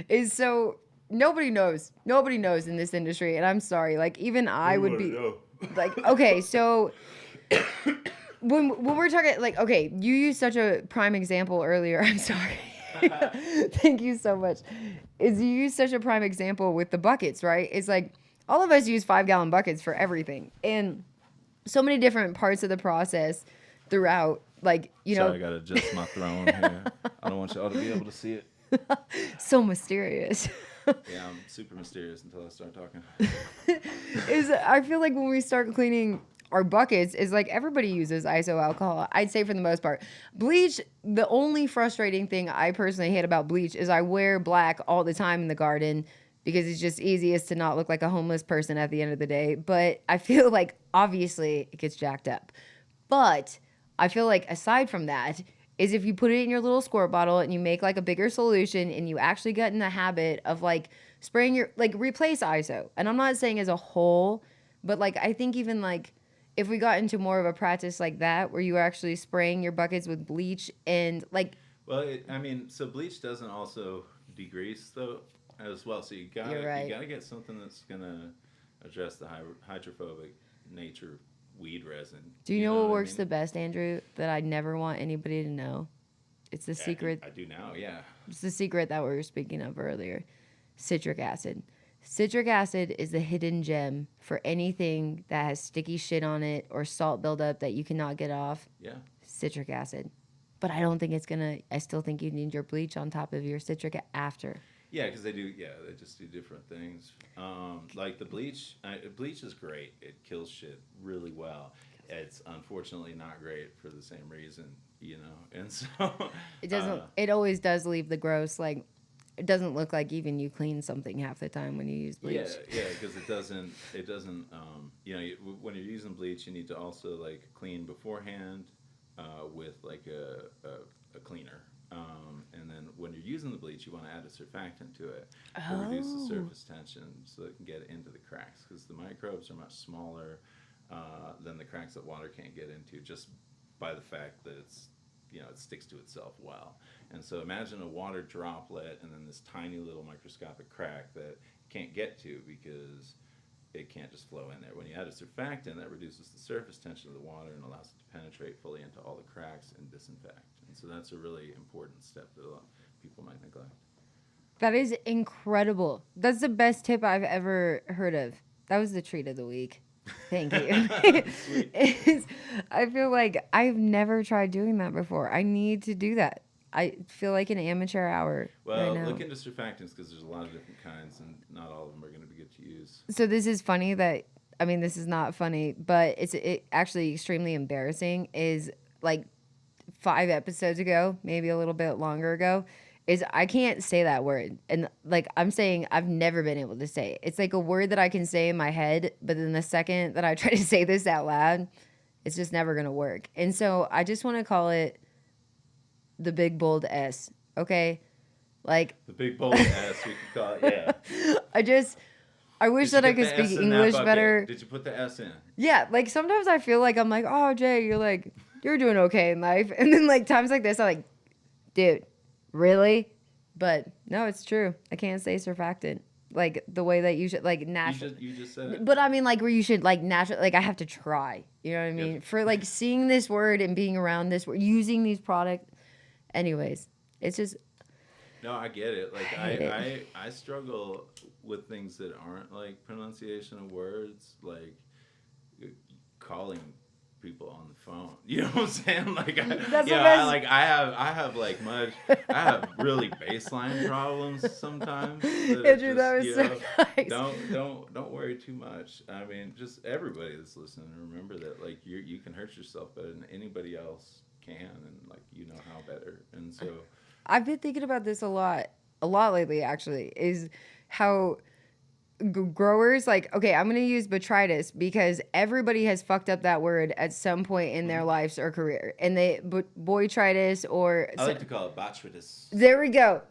is so nobody knows. Nobody knows in this industry, and I'm sorry. Like even I would be like, okay, so when we're talking like, okay, you used such a prime example earlier. I'm sorry. Thank you so much. Is you use such a prime example with the buckets, right? It's like all of us use 5-gallon buckets for everything, and so many different parts of the process throughout. Like Sorry, I gotta adjust my throne here. I don't want y'all to be able to see it. so mysterious. Yeah, I'm super mysterious until I start talking. I feel like when we start cleaning our buckets, is like everybody uses iso alcohol. I'd say for the most part. Bleach, the only frustrating thing I personally hate about bleach is I wear black all the time in the garden because it's just easiest to not look like a homeless person at the end of the day. But I feel like obviously it gets jacked up. But I feel like aside from that, is if you put it in your little squirt bottle and you make like a bigger solution and you actually get in the habit of like spraying your, like replace ISO. And I'm not saying as a whole, but like I think even like if we got into more of a practice like that where you were actually spraying your buckets with bleach and like. Well, so bleach doesn't also degrease though as well. So you gotta get something that's gonna address the hydrophobic nature weed resin. Do you know what works the best, Andrew? That I never want anybody to know. It's the secret. I do now, yeah. It's the secret that we were speaking of earlier. Citric acid. Citric acid is the hidden gem for anything that has sticky shit on it or salt buildup that you cannot get off. Yeah. Citric acid. But I don't think it's gonna. I still think you need your bleach on top of your citric after. Yeah, because they just do different things. Like the bleach, bleach is great. It kills shit really well. It's unfortunately not great for the same reason, and so. It doesn't, it always does leave the gross, like, it doesn't look like even you clean something half the time when you use bleach. Yeah, because it doesn't, when you're using bleach, you need to also, like, clean beforehand with, like, a cleaner. And then when you're using the bleach, you want to add a surfactant to it to reduce the surface tension so it can get into the cracks because the microbes are much smaller than the cracks that water can't get into just by the fact that it sticks to itself well. And so imagine a water droplet and then this tiny little microscopic crack that you can't get to because it can't just flow in there. When you add a surfactant, that reduces the surface tension of the water and allows it to penetrate fully into all the cracks and disinfect. And so that's a really important step that a lot of people might neglect. That is incredible. That's the best tip I've ever heard of. That was the treat of the week. Thank you. I feel like I've never tried doing that before. I need to do that. I feel like an amateur hour. Well, right now. Look into surfactants because there's a lot of different kinds, and not all of them are going to be good to use. So this is funny that, I mean, this is not funny, but it's actually extremely embarrassing. Is like 5 episodes ago, maybe a little bit longer ago, is I can't say that word. And like I'm saying, I've never been able to say it. It's like a word that I can say in my head, but then the second that I try to say this out loud, it's just never going to work. And so I just want to call it the big bold S, okay? Like the big bold S, we could call it, yeah. I wish that I could speak English better. Did you put the S in? Yeah, like sometimes I feel like I'm like, oh, Jay, you're doing okay in life. And then like times like this, I'm like, dude, really? But no, it's true. I can't say surfactant. Like the way that you should, like naturally. You just said it. But I mean, like where you should like naturally, like I have to try. You know what I mean? Yep. For like seeing this word and being around this word, using these products. Anyways, it's just. No, I get it. Like I struggle with things that aren't like pronunciation of words, like calling people on the phone. You know what I'm saying? Like I have really baseline problems sometimes. Andrew, that was so nice. Don't worry too much. I mean, just everybody that's listening, remember that like you can hurt yourself better than anybody else can, and like how better. And so I've been thinking about this a lot lately. Actually, is how growers like, okay, I'm going to use botrytis because everybody has fucked up that word at some point in their lives or career. And boytritis or... I like to call it botrytis. There we go.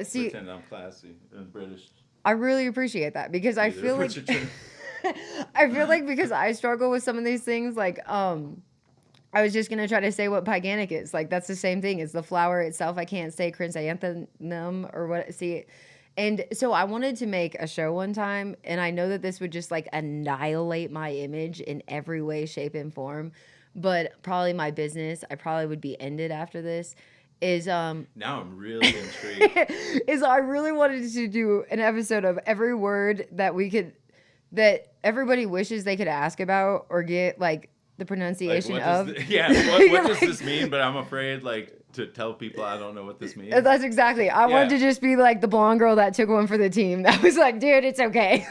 See, pretend I'm classy and British. I really appreciate that because I feel like... I feel like because I struggle with some of these things, like, I was just going to try to say what pyganic is. Like, that's the same thing. It's the flower itself. I can't say chrysanthemum or what... See, And so I wanted to make a show one time, and I know that this would just like annihilate my image in every way, shape, and form. But probably my business, I probably would be ended after this. Is Now I'm really intrigued. is I really wanted to do an episode of every word that everybody wishes they could ask about or get like the Like, pronunciation what of. does what does Like- this mean? But I'm afraid like to tell people I don't know what this means. That's exactly. I wanted Yeah. to just be like the blonde girl that took one for the team. That was like, dude, it's okay.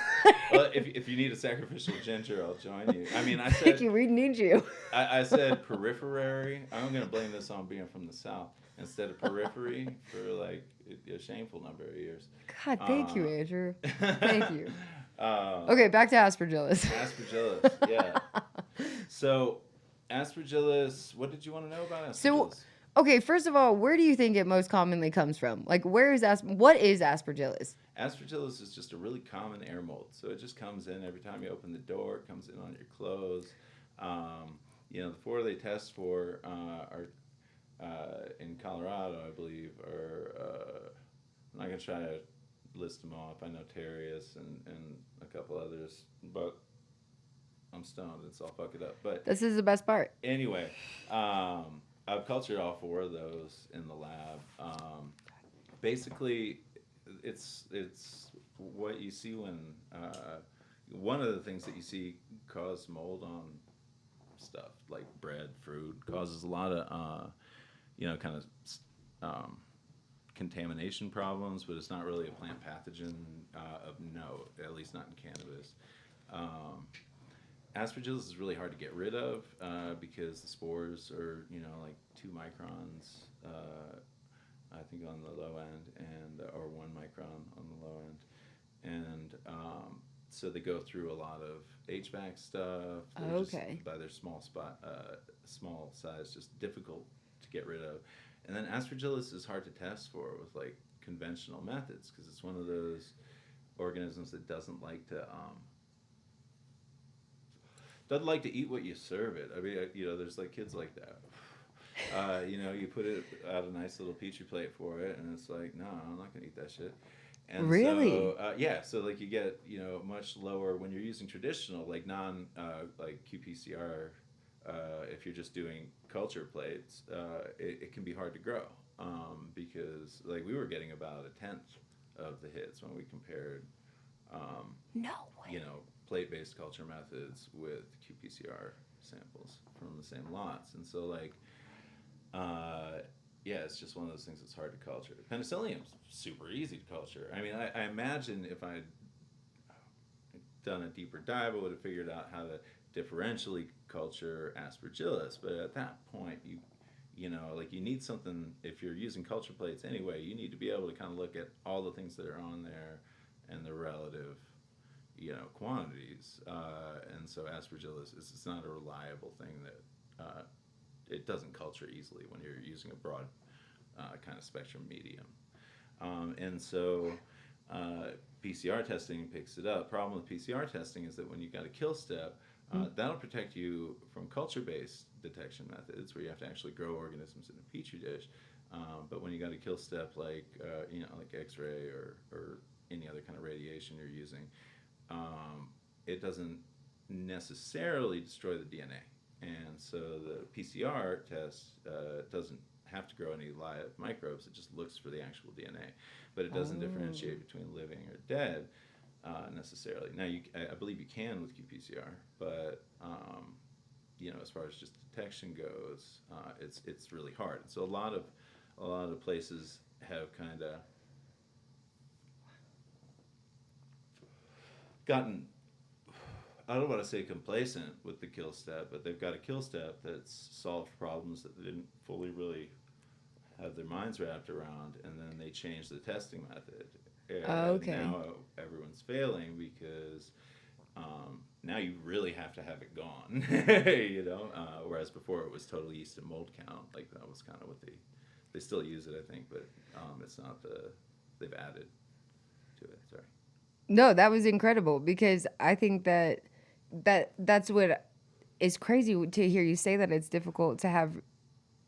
Well, if you need a sacrificial ginger, I'll join you. I mean, I Thank said you. We need you. I said periphery. I'm gonna blame this on being from the South instead of periphery for like a shameful number of years. God, thank you, Andrew. Thank you. Um, Okay, back to aspergillus. Aspergillus, yeah. So, aspergillus. What did you want to know about aspergillus? So, okay, first of all, where do you think it most commonly comes from? Like, what is aspergillus? Aspergillus is just a really common air mold. So it just comes in every time you open the door. It comes in on your clothes. The four they test for are in Colorado, I believe, or I'm not going to try to list them off. I know Terrius and a couple others, but I'm stoned and so I'll fuck it up. But This is the best part. anyway, I've cultured all four of those in the lab. Basically, it's what you see when one of the things that you see cause mold on stuff like bread, fruit, causes a lot of kind of contamination problems, but it's not really a plant pathogen of note, at least not in cannabis. Aspergillus is really hard to get rid of because the spores are, like 2 microns, I think on the low end, or 1 micron on the low end, and so they go through a lot of HVAC stuff. They're Okay. just, by their small size, just difficult to get rid of. And then aspergillus is hard to test for with like conventional methods because it's one of those organisms that doesn't like to eat what you serve it. I mean, there's like kids like that. You put it out a nice little petri plate for it, and it's like, no, I'm not gonna eat that shit. And Really? So, so like you get much lower when you're using traditional like like qPCR. If you're just doing culture plates, it can be hard to grow because like we were getting about 1/10 of the hits when we compared. No way. Plate-based culture methods with qPCR samples from the same lots. And so, like, it's just one of those things that's hard to culture. Penicillium's super easy to culture. I mean, I imagine if I'd done a deeper dive, I would have figured out how to differentially culture aspergillus. But at that point, you need something, if you're using culture plates anyway, you need to be able to kind of look at all the things that are on there and the relative quantities, and so aspergillus it's not a reliable thing that it doesn't culture easily when you're using a broad kind of spectrum medium, and so PCR testing picks it up. Problem with PCR testing is that when you got a kill step, that'll protect you from culture-based detection methods where you have to actually grow organisms in a petri dish, but when you got a kill step like like X-ray or any other kind of radiation you're using, it doesn't necessarily destroy the DNA. And so the PCR test doesn't have to grow any live microbes. It just looks for the actual DNA. But it doesn't differentiate between living or dead necessarily. Now, I believe you can with qPCR, but as far as just detection goes, it's really hard. So a lot of places have kind of gotten, I don't want to say complacent with the kill step, but they've got a kill step that's solved problems that they didn't fully really have their minds wrapped around, and then they changed the testing method. Okay. And now everyone's failing because now you really have to have it gone, whereas before it was totally yeast and mold count. Like that was kind of what they still use it, I think, but it's not they've added to it. Sorry. No, that was incredible because I think that's what is crazy to hear you say that it's difficult to have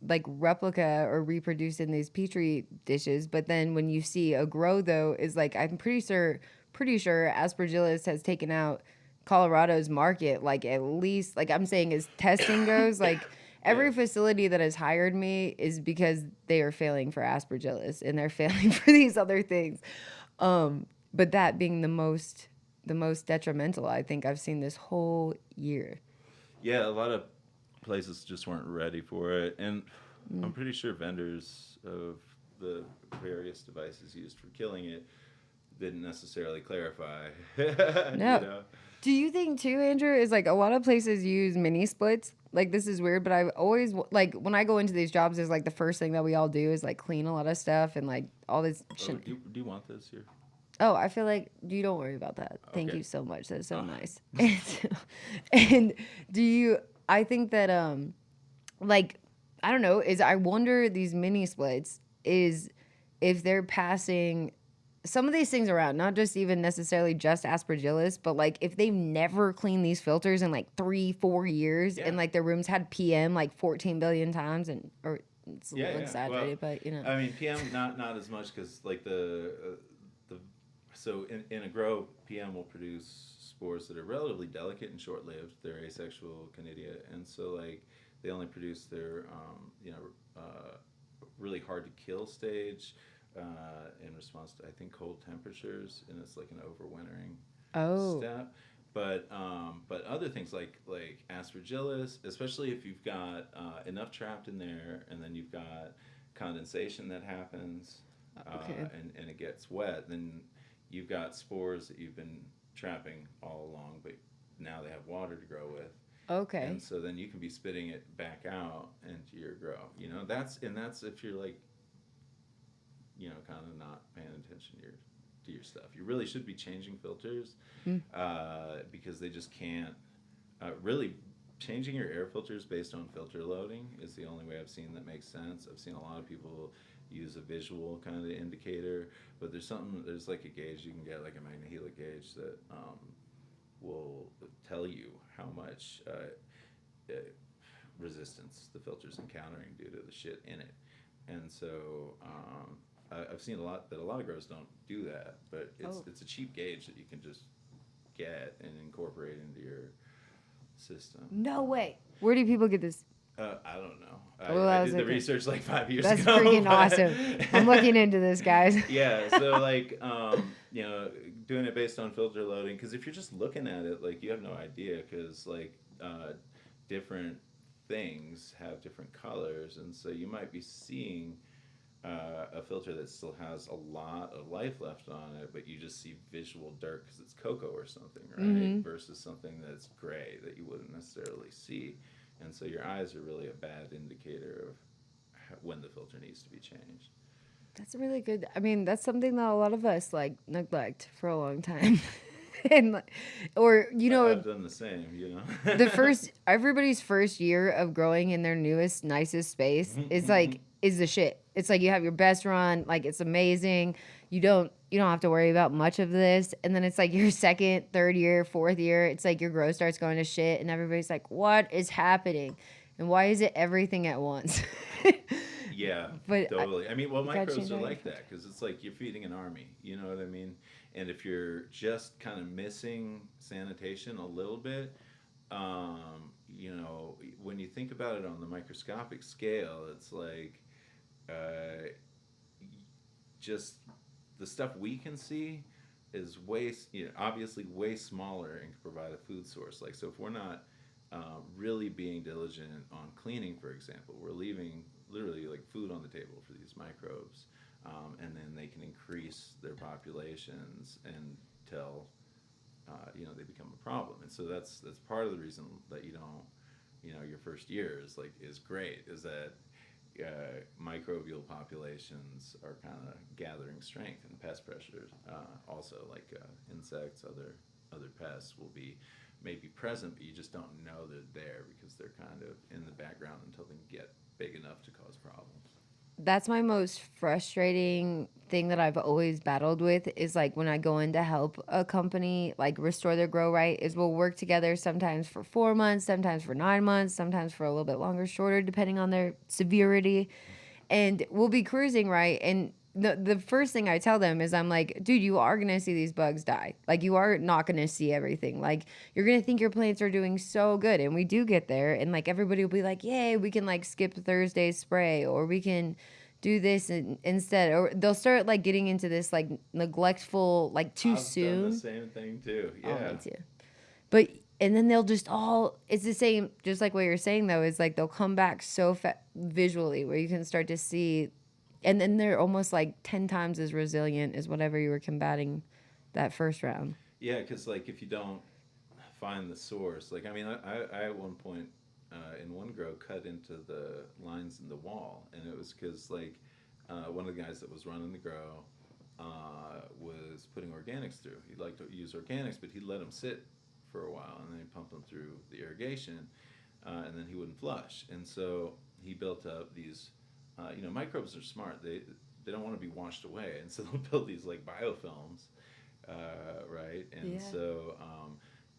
like replica or reproduced in these petri dishes. But then when you see a grow though, is like I'm pretty sure Aspergillus has taken out Colorado's market. Like at least like I'm saying as testing goes, like every Yeah. facility that has hired me is because they are failing for Aspergillus and they're failing for these other things. But that being the most detrimental I think I've seen this whole year. Yeah, a lot of places just weren't ready for it, and I'm pretty sure vendors of the various devices used for killing it didn't necessarily clarify. No. Do you think too, Andrew, is like a lot of places use mini splits? Like this is weird, but I always like when I go into these jobs is like the first thing that we all do is like clean a lot of stuff and like all this Oh, shit. do you want this here? Oh, I feel like you don't worry about that. Thank Okay. you so much. That's so Oh. nice. And do you I think that like I don't know, is I wonder these mini splits is if they're passing some of these things around, not just even necessarily just Aspergillus, but like if they've never cleaned these filters in like 3-4 years Yeah. and like their rooms had PM like 14 billion times and or it's a Yeah, little yeah. exaggerated, Well, but you know. I mean, PM not as much because like the so in a grow, PM will produce spores that are relatively delicate and short lived. They're asexual conidia, and so like they only produce their really hard to kill stage in response to I think cold temperatures, and it's like an overwintering Oh. step. But other things like aspergillus, especially if you've got enough trapped in there, and then you've got condensation that happens, Okay. and it gets wet, then you've got spores that you've been trapping all along, but now they have water to grow with, Okay. and so then you can be spitting it back out into your grow. You know, that's if you're like, you know, kind of not paying attention to your stuff. You really should be changing filters because they just can't really. Changing your air filters based on filter loading is the only way I've seen that makes sense. I've seen a lot of people use a visual kind of indicator, but there's like a gauge you can get, like a magnehelic gauge that will tell you how much resistance the filter's encountering due to the shit in it. And so I've seen a lot of grows don't do that, but it's a cheap gauge that you can just get and incorporate into your system. No way. Where do people get this? I don't know. Well, I that did was the okay. research like 5 years That's ago. freaking but- awesome. I'm looking into this, guys. Yeah, so like you know, doing it based on filter loading, because if you're just looking at it, like you have no idea, because like different things have different colors, and so you might be seeing a filter that still has a lot of life left on it, but you just see visual dirt because it's cocoa or something, right? Versus something that's gray that you wouldn't necessarily see, and so your eyes are really a bad indicator of when the filter needs to be changed. That's really good. I mean, that's something that a lot of us like neglect for a long time. And like, or you know, I've done the same, you know. everybody's first year of growing in their newest, nicest space is like is the shit. It's like you have your best run, like it's amazing. You don't have to worry about much of this. And then it's like your second, third year, fourth year, it's like your growth starts going to shit and everybody's like, what is happening? And why is it everything at once? Yeah, But totally. I mean, well, gotta change microbes are how you like that because it's like you're feeding an army. You know what I mean? And if you're just kind of missing sanitation a little bit, you know, when you think about it on the microscopic scale, it's like just the stuff we can see is obviously way smaller and can provide a food source. Like, so if we're not really being diligent on cleaning, for example, we're leaving literally like food on the table for these microbes, and then they can increase their populations until they become a problem. And so that's part of the reason that you don't, your first year is great, is that microbial populations are kind of gathering strength, and pest pressures also, like insects, other pests will be maybe present, but you just don't know they're there because they're kind of in the background until they get big enough to cause problems. that's my most frustrating thing that I've always battled with is like when I go in to help a company like restore their grow right is we'll work together sometimes for 4 months, sometimes for 9 months, sometimes for a little bit longer, shorter, depending on their severity. And we'll be cruising right. And the first thing I tell them is I'm like, dude, you are gonna see these bugs die. Like you are not gonna see everything. Like you're gonna think your plants are doing so good. And we do get there and like everybody will be like, yay, we can like skip Thursday's spray or we can do this instead. Or they'll start like getting into this like neglectful, like too I've soon. done the same thing too. Oh, Yeah. me too. But and then they'll just all it's the same just like what you're saying though is like they'll come back so visually where you can start to see and then they're almost like 10 times as resilient as whatever you were combating that first round. Yeah, because like if you don't find the source, like I mean, I at one point in one grow cut into the lines in the wall, and it was because like one of the guys that was running the grow was putting organics through. He'd like to use organics, but he'd let them sit for a while, and then he'd pump them through the irrigation, and then he wouldn't flush, and so he built up these. Microbes are smart. They don't want to be washed away, and so they'll build these like biofilms, right? And Yeah. so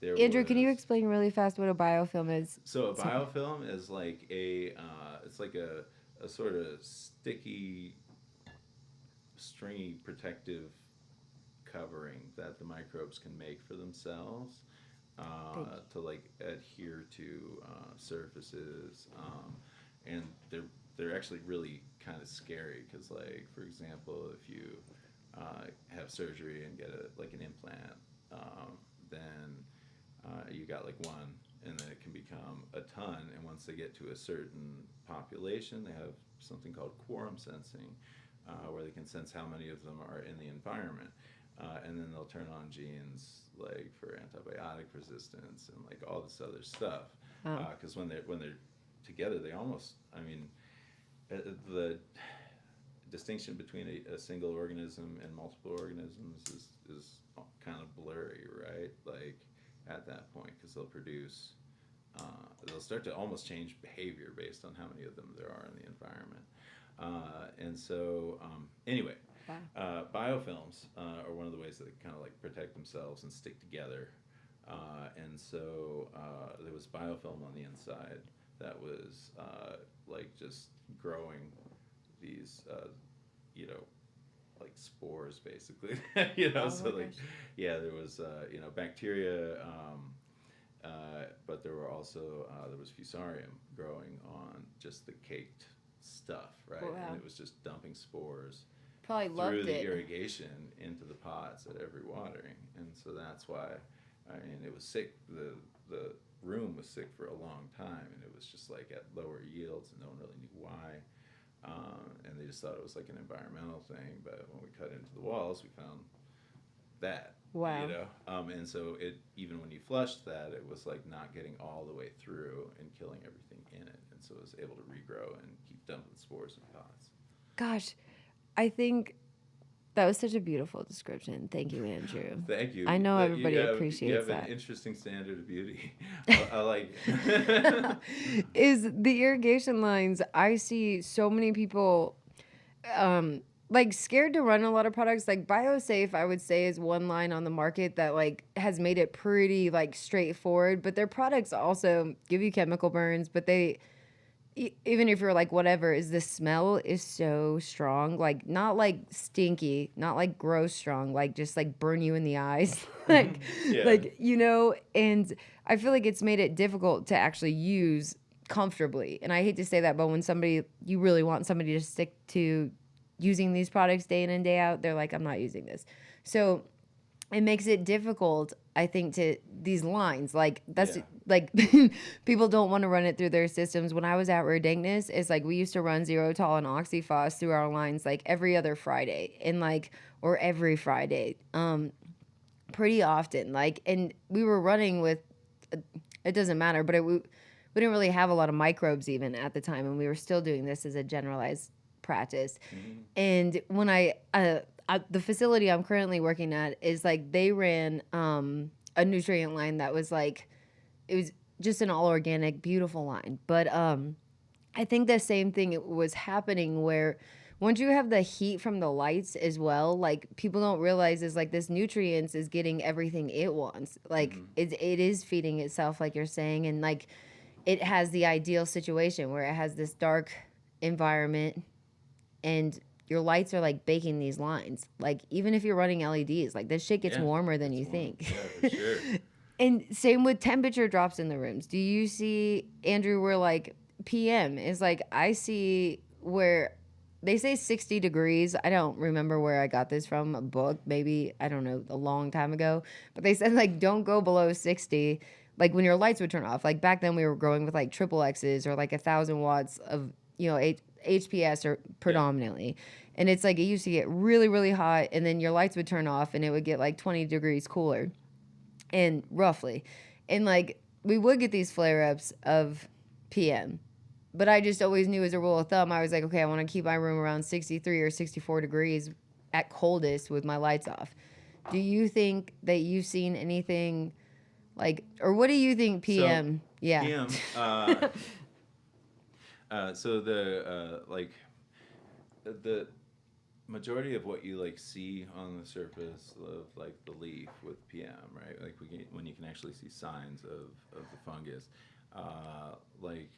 there Andrew, can you was- explain really fast what a biofilm is? So a biofilm is like it's like a sort of sticky, stringy protective covering that the microbes can make for themselves to like adhere to surfaces, and they're actually really kind of scary because like for example if you have surgery and get like an implant, then you got like one, and then it can become a ton. And once they get to a certain population, they have something called quorum sensing, where they can sense how many of them are in the environment. And then they'll turn on genes like for antibiotic resistance and like all this other stuff. Because when they're together, they almost, I mean, the distinction between a single organism and multiple organisms is kind of blurry, right? Like at that point, because they'll start to almost change behavior based on how many of them there are in the environment. And so, anyway, biofilms are one of the ways that they kind of like protect themselves and stick together. And so there was biofilm on the inside that was like just growing these, like spores basically. So like, yeah, there was bacteria, but there were also there was fusarium growing on just the caked stuff, right? Wow. And it was just dumping spores Probably through loved the it. irrigation into the pots at every watering, and so that's why. I mean, it was sick. The room was sick for a long time, and it was just like at lower yields, and no one really knew why. And they just thought it was like an environmental thing. But when we cut into the walls, we found that. Wow. And so even when you flushed that, it was like not getting all the way through and killing everything in it, and so it was able to regrow and keep dumping spores in pots. Gosh, I think that was such a beautiful description. Thank you, Andrew. Thank you. I know But everybody appreciates you have that. an interesting standard of beauty. I like it. Is the irrigation lines. I see so many people like scared to run a lot of products. Like BioSafe, I would say, is one line on the market that like has made it pretty like straightforward, but their products also give you chemical burns, but they even if you're like whatever, is the smell is so strong, like not like stinky, not like gross strong, like just like burn you in the eyes. like Yeah. and I feel like it's made it difficult to actually use comfortably. And I hate to say that, but when you really want somebody to stick to using these products day in and day out, they're like, I'm not using this. So it makes it difficult, I think, to these lines. Like that's Yeah. like people don't want to run it through their systems. When I was at Radignus, it's like we used to run Zerotol and Oxyphos through our lines like every other Friday or every Friday, pretty often. Like, and we were running with, it doesn't matter, but we didn't really have a lot of microbes even at the time, and we were still doing this as a generalized practice. And when the facility I'm currently working at is like they ran a nutrient line that was like it was just an all organic, beautiful line. But I think the same thing was happening where once you have the heat from the lights as well, like people don't realize is like this nutrients is getting everything it wants. Like it is feeding itself, like you're saying, and like it has the ideal situation where it has this dark environment and your lights are like baking these lines. Like even if you're running LEDs, like this shit gets Yeah, warmer than it's you warm. think. Yeah, for sure. And same with temperature drops in the rooms. Do you see, Andrew, where like PM is like, I see where they say 60 degrees. I don't remember where I got this from, a book, maybe, I don't know, a long time ago. But they said like, don't go below 60. Like when your lights would turn off. Like back then we were growing with like triple X's or like 1,000 watts of, HPS or predominantly. And it's like, it used to get really, really hot and then your lights would turn off and it would get like 20 degrees cooler and roughly. And like we would get these flare ups of PM. But I just always knew as a rule of thumb, I was like, okay, I want to keep my room around 63 or 64 degrees at coldest with my lights off. Do you think that you've seen anything like, or what do you think PM? Yeah. PM. So the majority of what you like see on the surface of like the leaf with PM, right? Like when you can actually see signs of the fungus, like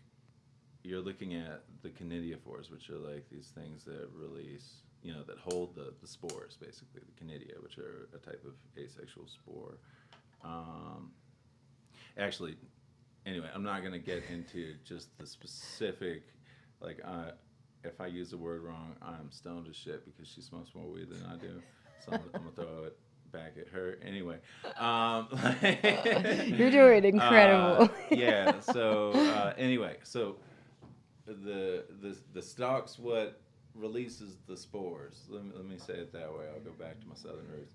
you're looking at the conidiaphores, which are like these things that release, that hold the spores, basically the conidia, which are a type of asexual spore. Actually, anyway, I'm not gonna get into just the specific, like, if I use the word wrong, I'm stoned as shit because she smokes more weed than I do. So I'm gonna throw it back at her. Anyway, You're doing incredible. yeah. So anyway, so the stalk's what releases the spores. Let me say it that way. I'll go back to my southern roots.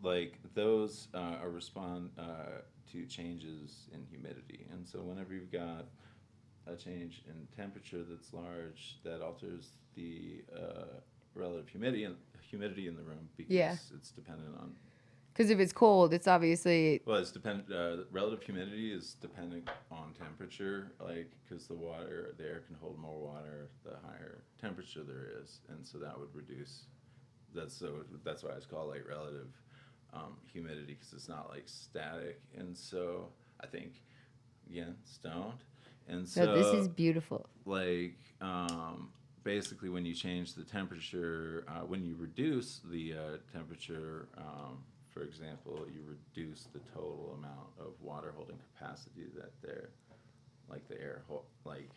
Like those respond to changes in humidity, and so whenever you've got a change in temperature that's large, that alters the relative humidity in the room because it's dependent on. Because if it's cold, it's obviously. Well, it's dependent. Relative humidity is dependent on temperature, like because the air can hold more water the higher temperature there is, and so that would reduce. That's why it's called like relative humidity, because it's not like static. And so I think, again, stoned. And so No, this is beautiful. like basically when you change the temperature, when you reduce the temperature, for example, you reduce the total amount of water holding capacity that the air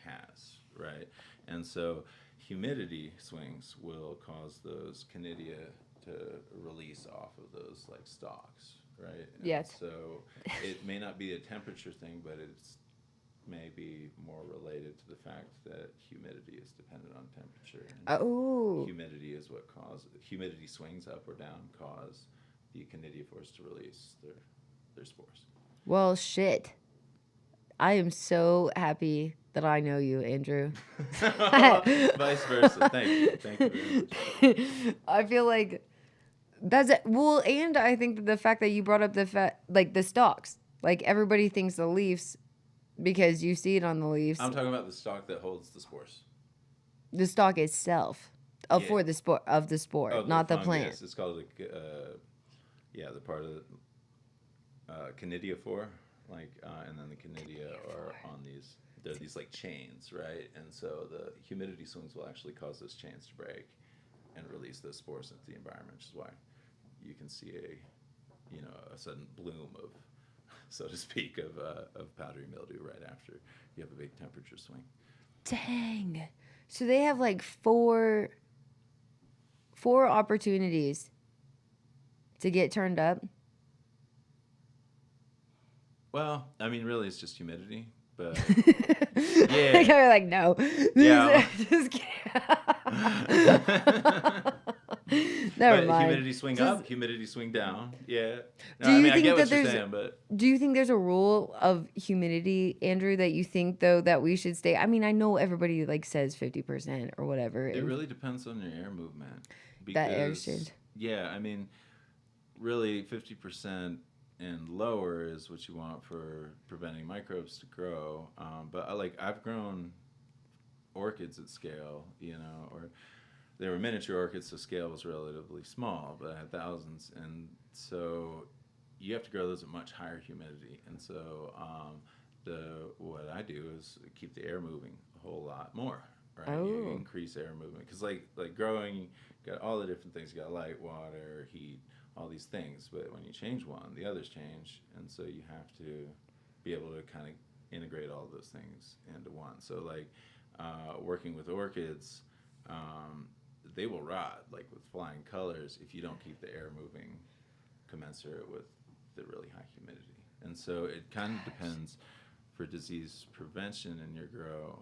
has, right? And so humidity swings will cause those conidia to release off of those like stalks, right? And Yes. so it may not be a temperature thing, but it's maybe more related to the fact that humidity is dependent on temperature. And humidity is what humidity swings up or down cause the conidiophores to release their spores. Well, shit. I am so happy that I know you, Andrew. Vice versa. Thank you very much. I feel like that's it. Well, and I think that the fact that you brought up like the stalks, like everybody thinks the leaves because you see it on the leaves. I'm talking about the stalk that holds the spores. The stalk itself, for the spore of the spore, not the plant. Yes, it's called the part of the conidiophore, and then the conidia are on these. They're these like chains, right? And so the humidity swings will actually cause those chains to break and release those spores into the environment, which is why you can see a sudden bloom of, so to speak, of powdery mildew right after you have a big temperature swing. Dang. So they have like four opportunities to get turned up. Well, I mean, really, it's just humidity, but yeah. You're like, no. Yeah. Just kidding. Never mind. Humidity swing up, humidity swing down. Yeah. No, Do you I think get that what you're there's? saying, but Do you think there's a rule of humidity, Andrew, that you think though that we should stay? I mean, I know everybody like says 50% or whatever. it really depends on your air movement. That air exchange. Yeah, I mean, really, 50% and lower is what you want for preventing microbes to grow. But I've grown orchids at scale, or they were miniature orchids, so scale was relatively small, but I had thousands, and so you have to grow those at much higher humidity. And so the what I do is keep the air moving a whole lot more, right? You Oh. increase air movement because like growing, you got all the different things. You got light, water, heat, all these things. But when you change one, the others change, and so you have to be able to kind of integrate all those things into one. So working with orchids, um, they will rot like with flying colors if you don't keep the air moving commensurate with the really high humidity. And so it kind of depends for disease prevention in your grow.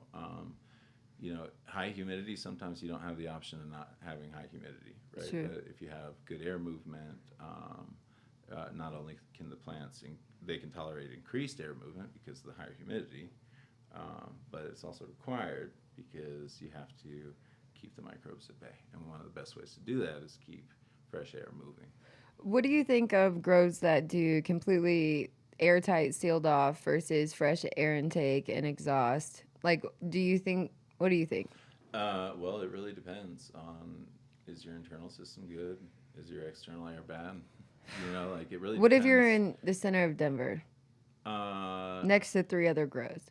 High humidity, sometimes you don't have the option of not having high humidity, right? Sure. But if you have good air movement, not only can the plants, they can tolerate increased air movement because of the higher humidity, but it's also required because you have to keep the microbes at bay. And one of the best ways to do that is keep fresh air moving. What do you think of grows that do completely airtight, sealed off versus fresh air intake and exhaust? Like, what do you think? Well, it really depends on, is your internal system good? Is your external air bad? It really What if depends. you're in the center of Denver Uh, next to three other grows?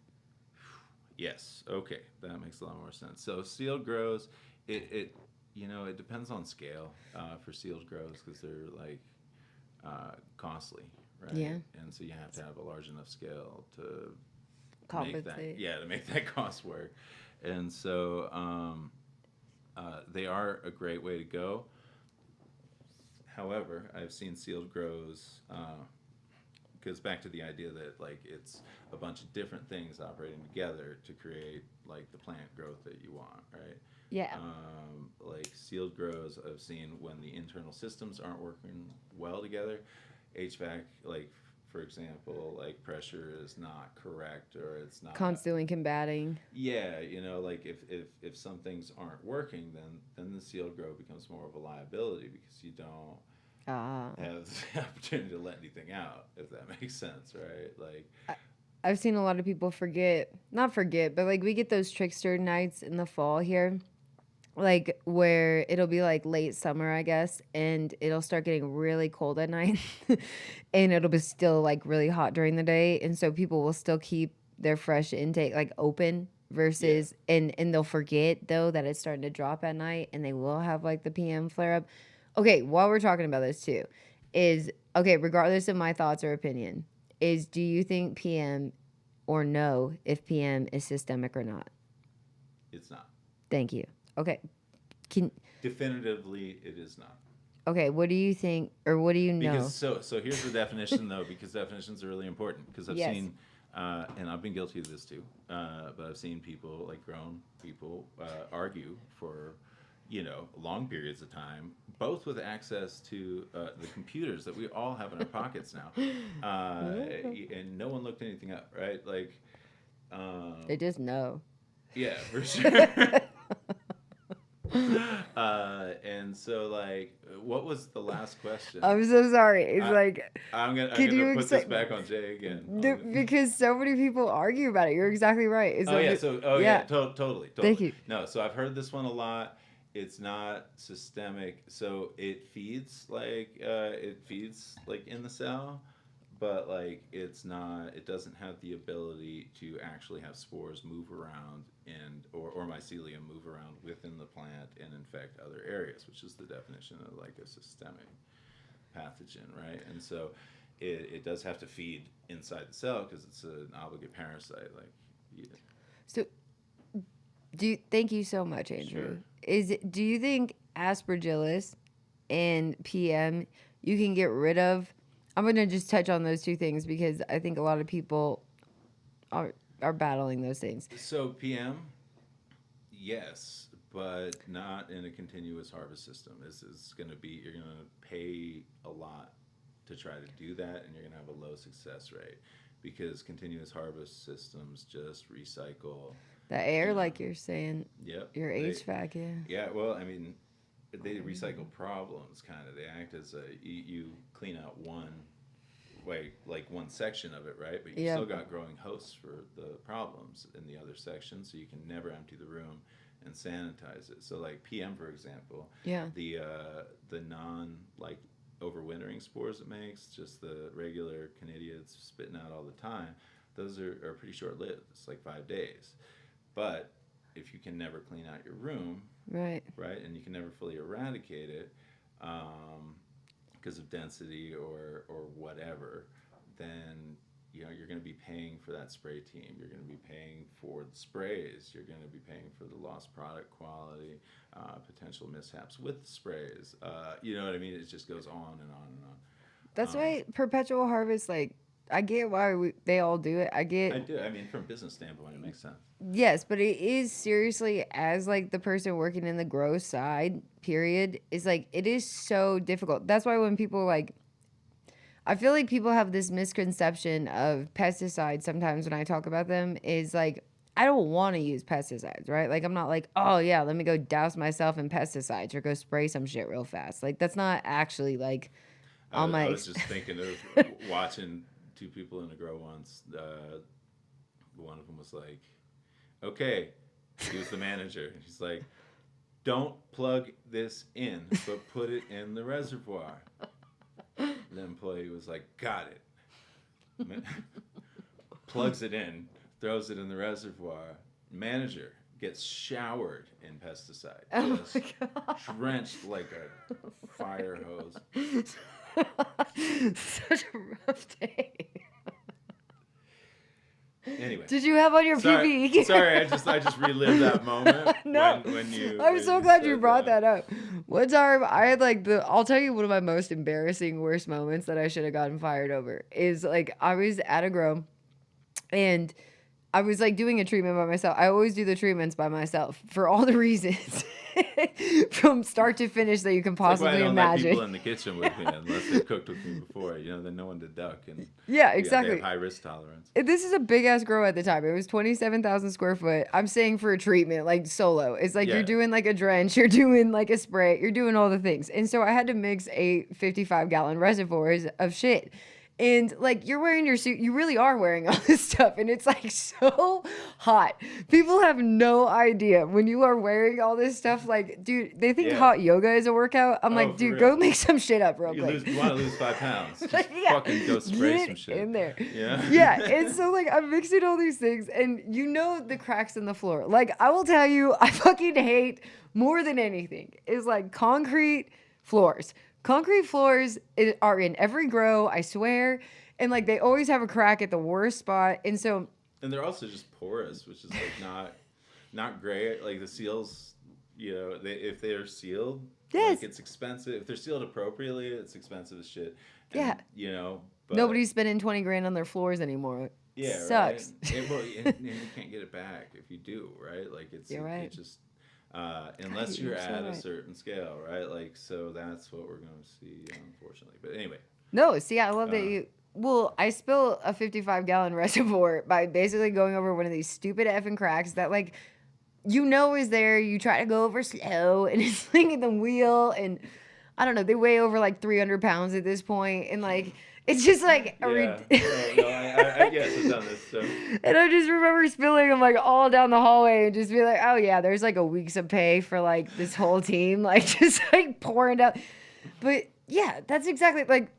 yes. Okay, that makes a lot more sense. So sealed grows, it depends on scale for sealed grows because they're costly, right? Yeah. And so you have to have a large enough scale to Compensate. to make that cost work. And so they are a great way to go. However, I've seen sealed grows goes back to the idea that it's a bunch of different things operating together to create the plant growth that you want, right? Yeah. Sealed grows, I've seen when the internal systems aren't working well together. HVAC, for example, pressure is not correct or it's not Constantly combating. Yeah, if some things aren't working, then the sealed grow becomes more of a liability because you don't have the opportunity to let anything out, if that makes sense, right? I've seen a lot of people not forget, but we get those trickster nights in the fall here, where it'll be late summer, I guess, and it'll start getting really cold at night, and it'll be still really hot during the day, and so people will still keep their fresh intake open versus and they'll forget though that it's starting to drop at night, and they will have the PM flare up. Okay, while we're talking about this too, is okay, regardless of my thoughts or opinion, is do you think PM or no if PM is systemic or not? It's not. Thank you. Okay. Definitively, it is not. Okay, what do you think or what do you know? Because so here's the definition though, because definitions are really important. Because I've Yes. seen, and I've been guilty of this too, but I've seen people, grown people, argue for, long periods of time, both with access to the computers that we all have in our pockets now, and no one looked anything up, right? They just know. Yeah, for sure. And so, what was the last question? I'm so sorry. It's I'm Could gonna you put this back on Jay again. because so many people argue about it. You're exactly right. It's Totally. Thank you. No, so I've heard this one a lot. It's not systemic, so it feeds in the cell, but it's not. It doesn't have the ability to actually have spores move around or mycelium move around within the plant and infect other areas, which is the definition of a systemic pathogen, right? And so it does have to feed inside the cell because it's an obligate parasite. So thank you so much, Andrew. Sure. Do you think aspergillus and PM you can get rid of? I'm gonna just touch on those two things because I think a lot of people are battling those things. So PM, yes, but not in a continuous harvest system. This is going to be, you're going to pay a lot to try to do that, and you're going to have a low success rate because continuous harvest systems just recycle The air, like you're saying, Yep. your HVAC, yeah. Yeah, well, I mean, they recycle problems, kind of. They act as you clean out one like one section of it, right? But you Yeah. still got growing hosts for the problems in the other section, so you can never empty the room and sanitize it. So like PM, for example, Yeah. the non like overwintering spores it makes, just the regular candidiates spitting out all the time, those are pretty short lived. It's like 5 days. But if you can never clean out your room, Right. right, and you can never fully eradicate it because of density or whatever, then you're going to be paying for that spray team. You're going to be paying for the sprays. You're going to be paying for the lost product quality, potential mishaps with sprays. You know what I mean? It just goes on and on and on. That's why perpetual harvest, like, I get why they all do it. I get, do. I mean, from a business standpoint, it makes sense. yes, but it is seriously, as like the person working in the grow side, period, is like, it is so difficult. That's why when people like, I feel like people have this misconception of pesticides sometimes when I talk about them, is like, I don't want to use pesticides, right? Like, I'm not like, oh yeah, let me go douse myself in pesticides or go spray some shit real fast. Like, that's not actually like on my. I was just thinking of watching two people in a grow once. One of them was like, okay, he was the manager. He's like, don't plug this in, but put it in the reservoir. The employee was like, got it. Plugs it in, throws it in the reservoir. Manager gets showered in pesticide. Oh Just my God. drenched like a fire hose. Such a rough day. Anyway. Did you have on your PPE gear? Sorry, I just relived that moment. No, when you. I'm when so glad you said brought that up. One time, I had like I'll tell you one of my most embarrassing, worst moments that I should have gotten fired over is like I was at a grow and I was like doing a treatment by myself. I always do the treatments by myself for all the reasons from start to finish that you can possibly I don't let people imagine. in the kitchen with me unless they've cooked with me before. Then no one to duck and Yeah, they exactly. have high risk tolerance. This is a big ass grow at the time. It was 27,000 square foot. I'm saying for a treatment, like solo. It's like Yeah. you're doing like a drench, you're doing like a spray, you're doing all the things. And so I had to mix 55-gallon reservoirs of shit. And like you're wearing your suit, you really are wearing all this stuff, and it's like so hot. People have no idea when you are wearing all this stuff. Like, dude, they think Yeah. hot yoga is a workout. I'm Oh, like, for dude, real. go make some shit up real You quick. want to lose 5 pounds. Just Yeah. fucking go spray Get some shit. in there. Yeah. Yeah, and so like I'm mixing all these things, and the cracks in the floor. Like I will tell you, I fucking hate more than anything is like concrete floors. Concrete floors are in every grow, I swear, and like they always have a crack at the worst spot, and so. And they're also just porous, which is like not great. Like the seals, if they're sealed, Yes. like it's expensive. If they're sealed appropriately, it's expensive as shit. Yeah. But Nobody's spending 20 grand on their floors anymore. yeah, Sucks. Right? And you can't get it back if you do, right? Like You're right. it just unless you're you're so at a right. certain scale, right? Like so that's what we're going to see, unfortunately. But anyway, No, see, I love that you. Well, I spill a 55-gallon reservoir by basically going over one of these stupid effing cracks that, like, is there. You try to go over slow, and it's slinging the wheel, and I don't know. They weigh over like 300 pounds at this point, and like it's just like I guess I've done this. So. And I just remember spilling them like all down the hallway and just be like, oh yeah, there's like a week's of pay for like this whole team, like just like pouring down. But yeah, that's exactly like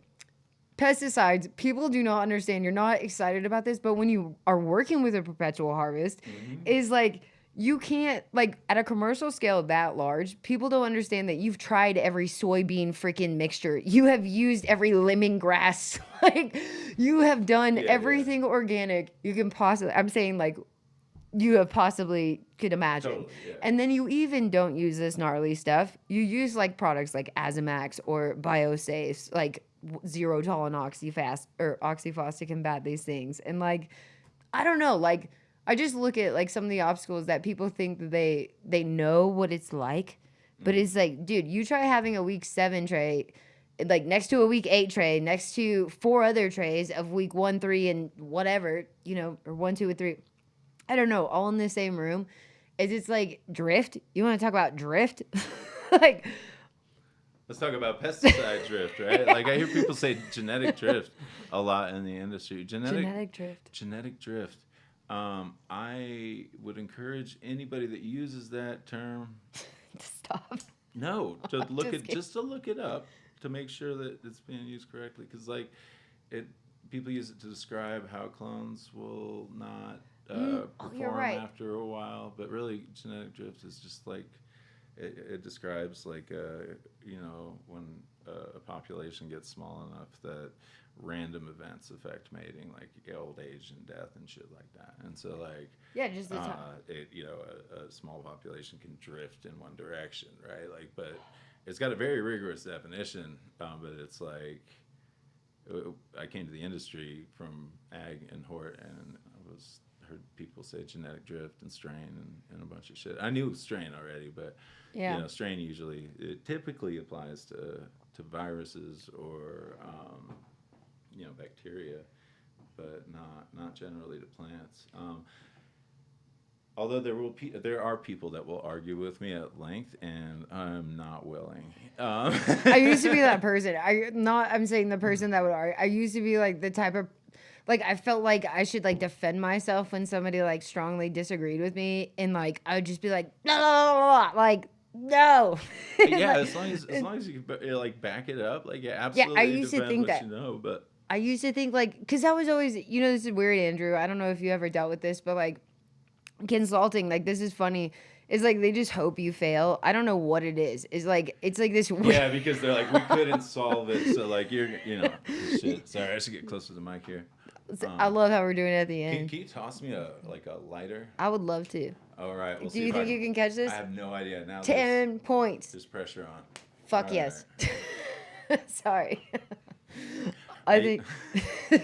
pesticides. People do not understand. You're not excited about this, but when you are working with a perpetual harvest, is like you can't like at a commercial scale that large. People don't understand that you've tried every soybean freaking mixture. You have used every lemongrass. Like you have done everything organic you can possibly. I'm saying like you have possibly could imagine. Totally, yeah. And then you even don't use this gnarly stuff. You use like products like Azamax or BioSafe, like zero tolon oxyfast to combat these things. And like, I don't know, like I just look at like some of the obstacles that people think that they know what it's like, but it's like, dude, you try having a week 7 tray, like next to a week 8 tray, next to 4 other trays of week 1, 3, and whatever, or 1, 2, and 3. I don't know, all in the same room. It's like drift. You want to talk about drift? Like Let's talk about pesticide drift, right? Like I hear people say genetic drift a lot in the industry. Genetic drift. Genetic drift. I would encourage anybody that uses that term. Stop. No, to look Just at kidding. just to look it up to make sure that it's being used correctly. Because like it, people use it to describe how clones will not you're perform right. after a while. But really, genetic drift is just like it describes like when a population gets small enough that random events affect mating, like old age and death and shit like that. And so like Yeah, just the time. a small population can drift in one direction, right? Like, but it's got a very rigorous definition. But it's like I came to the industry from ag and hort, and heard people say genetic drift and strain and a bunch of shit. I knew strain already, but Yeah. strain it typically applies to viruses or bacteria, but not generally to plants. Although there are people that will argue with me at length, and I'm not willing. I used to be that person. I'm saying the person that would argue. I used to be like the type of, like, I felt like I should like defend myself when somebody like strongly disagreed with me, and like I would just be like, blah, blah, blah, blah, like, no. Yeah, Like, as long as you can like back it up, like yeah, absolutely. I used to defend think what that. you know, but I used to think like, because I was always, this is weird, Andrew. I don't know if you ever dealt with this, but like consulting, like this is funny. It's like they just hope you fail. I don't know what it is. It's like this weird. yeah, because they're like we couldn't solve it, so like shit. Sorry, I should get closer to the mic here. I love how we're doing it at the end. Can you toss me a lighter? I would love to. All right. We'll Do you think you can catch this? I have no idea. Now 10 points. there's pressure on. Fuck All yes. right. Sorry. I think.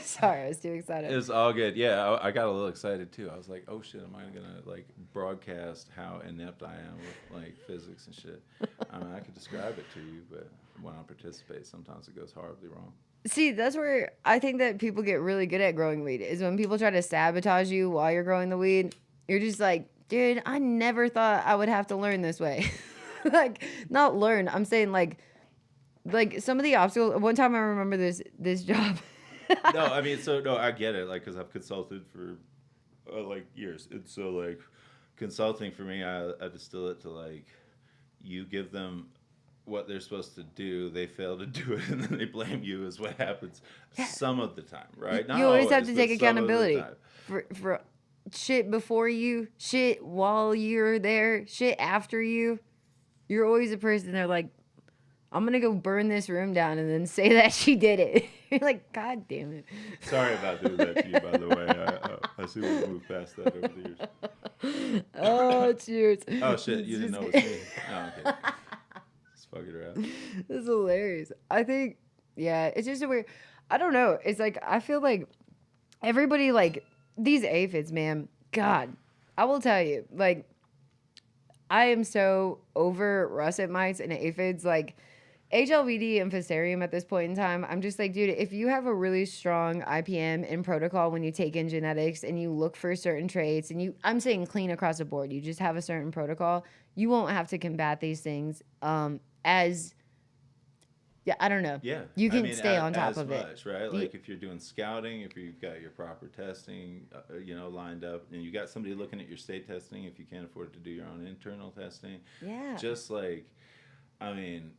Sorry, I was too excited. It's all good. Yeah, I got a little excited too. I was like, oh shit, am I gonna like broadcast how inept I am with like physics and shit? I mean, I could describe it to you, but when I participate, sometimes it goes horribly wrong. See, that's where I think that people get really good at growing weed is when people try to sabotage you while you're growing the weed. You're just like, dude, I never thought I would have to learn this way. Like, not learn. I'm saying like some of the obstacles. One time I remember this job. No, I mean, I get it, like, because I've consulted for like years, and so like consulting for me, I distill it to like you give them what they're supposed to do, they fail to do it, and then they blame you is what happens some of the time, right? Not You always have to but take some of the accountability time. for shit before you, shit while you're there, shit after you. You're always a person they're like, I'm gonna go burn this room down and then say that she did it. You're like, God damn it. Sorry about doing that to you, by the way. I see we've moved past that over the years. Oh, cheers. Oh shit, you didn't know it was me. No, okay. Just fucking around. This is hilarious. I think, yeah, it's just a weird. I don't know. It's like I feel like everybody like these aphids, man. God, I will tell you, like, I am so over russet mites and aphids. Like, HLVD and Fusarium at this point in time, I'm just like, dude, if you have a really strong IPM and protocol when you take in genetics and you look for certain traits and I'm saying clean across the board, you just have a certain protocol, you won't have to combat these things I don't know. Yeah. You can stay on top as of much, it. right? Like if you're doing scouting, if you've got your proper testing, lined up, and you got somebody looking at your state testing, if you can't afford to do your own internal testing. Yeah. Just like, I mean,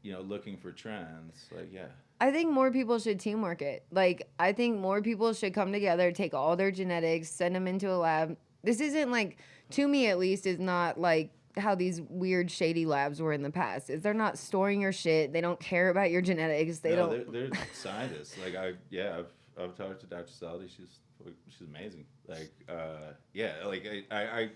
looking for trends, like, yeah. I think more people should teamwork it. Like, I think more people should come together, take all their genetics, send them into a lab. This isn't like, to me at least, is not like how these weird shady labs were in the past. They're not storing your shit. They don't care about your genetics. They're scientists. Like I've talked to Dr. Saldi. She's amazing. Like I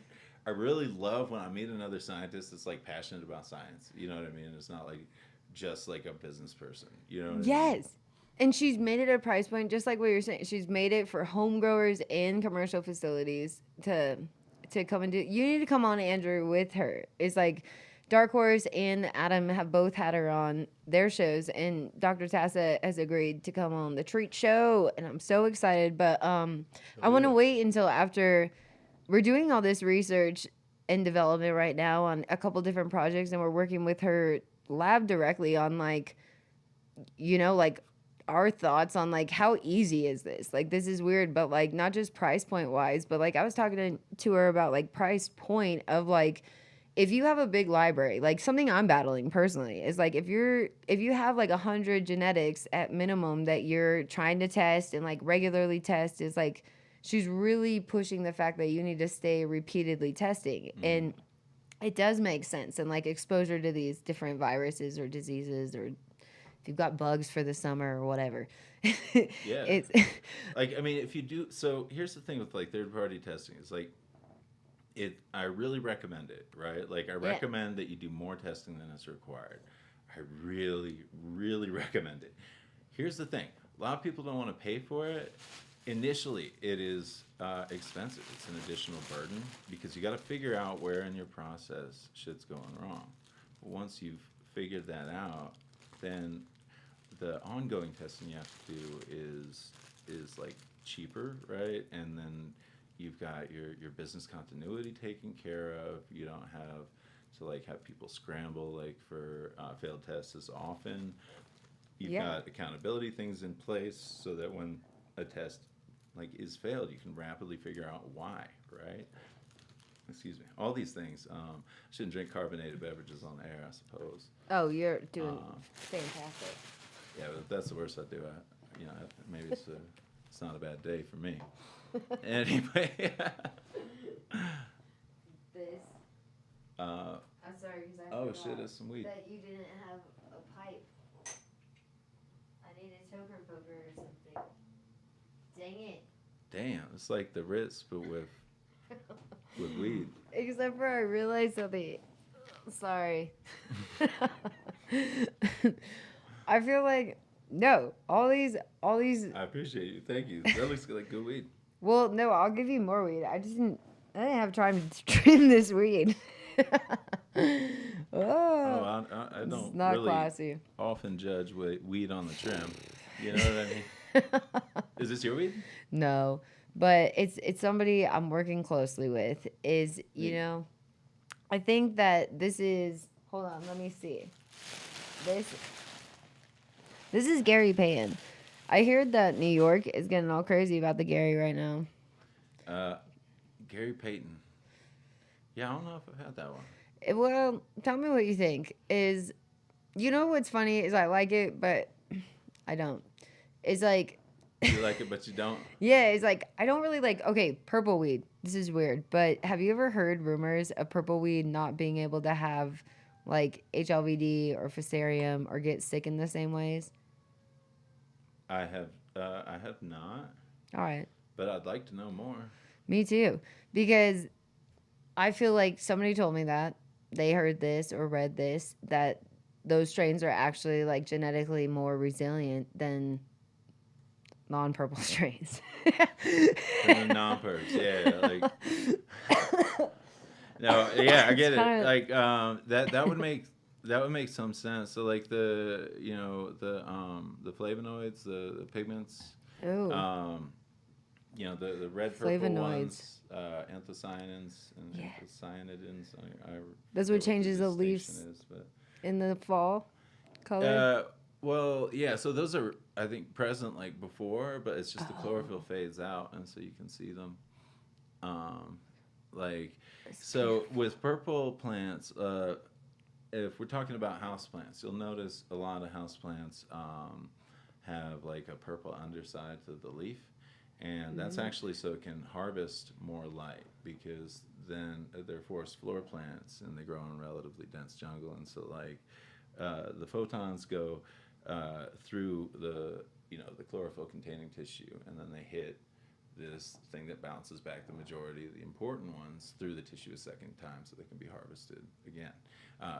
really love when I meet another scientist that's like passionate about science. You know what I mean? It's not like just like a business person. You know what I mean? Yes. And she's made it a price point, just like what you're saying. She's made it for home growers and commercial facilities to come and do. You need to come on, Andrew, with her. It's like Dark Horse and Adam have both had her on their shows, and Dr. Tassa has agreed to come on the Treat Show, and I'm so excited. But I want to wait until after we're doing all this research and development right now on a couple different projects, and we're working with her lab directly on like, like our thoughts on like how easy is this? Like this is weird, but like not just price point wise, but like I was talking to her about like price point of like if you have a big library, like something I'm battling personally is like if you have like 100 genetics at minimum that you're trying to test and like regularly test is like she's really pushing the fact that you need to stay repeatedly testing. And it does make sense. And like exposure to these different viruses or diseases or if you've got bugs for the summer or whatever. Yeah. It's Like, I mean, if you do, so here's the thing with like third party testing. It's like, I really recommend it, right? Like, I recommend that you do more testing than is required. I really, really recommend it. Here's the thing a lot of people don't want to pay for it. Initially, it is expensive. It's an additional burden because you got to figure out where in your process shit's going wrong. But once you've figured that out, then the ongoing testing you have to do is like cheaper, right? And then you've got your business continuity taken care of. You don't have to like have people scramble like for failed tests as often. You've got accountability things in place so that when a test like is failed, you can rapidly figure out why, right? Excuse me. All these things. Shouldn't drink carbonated beverages on air, I suppose. oh, you're doing fantastic. Yeah, but if that's the worst I do, maybe it's not a bad day for me. Anyway, This. uh, I'm sorry because I oh forgot shit, that's some weed. that you didn't have a pipe. I need a toker poker or something. Dang it. Damn, it's like the Ritz, but with weed. Except for I realized something. Sorry. I feel like no, all these. I appreciate you. Thank you. That looks like good weed. Well, no, I'll give you more weed. I didn't have time to trim this weed. Oh, I It's don't not really classy. often judge weed on the trim. You know what I mean? Is this your weed? No, but it's somebody I'm working closely with. Is Neat. I think that this is. Hold on, let me see. This is Gary Payton. I heard that New York is getting all crazy about the Gary right now. Gary Payton. Yeah, I don't know if I've had that one. Well, tell me what you think. What's funny is I like it, but I don't. It's like, You like it, but you don't. yeah, it's like I don't really like. Okay, purple weed. This is weird, but have you ever heard rumors of purple weed not being able to have like HLVD or Fusarium or get sick in the same ways? I have not, All right. but I'd like to know more. Me too. Because I feel like somebody told me that they heard this or read this that those strains are actually like genetically more resilient than non-purple strains. From the non-perps, yeah, like no, yeah, I get it. kinda- Like that would make some sense. So like the the flavonoids, the pigments, Ooh. the red purple Flavonoids. ones, anthocyanins and Yeah. anthocyanidins. That's what changes the leaves is, but in the fall color. well, yeah. So those are I think present like before, but it's just the Oh. chlorophyll fades out, and so you can see them. Like so with purple plants, if we're talking about house plants, you'll notice a lot of house plants have like a purple underside to the leaf, and that's actually so it can harvest more light because then they're forest floor plants and they grow in relatively dense jungle, and so like the photons go through the the chlorophyll containing tissue, and then they hit this thing that bounces back the majority of the important ones through the tissue a second time so they can be harvested again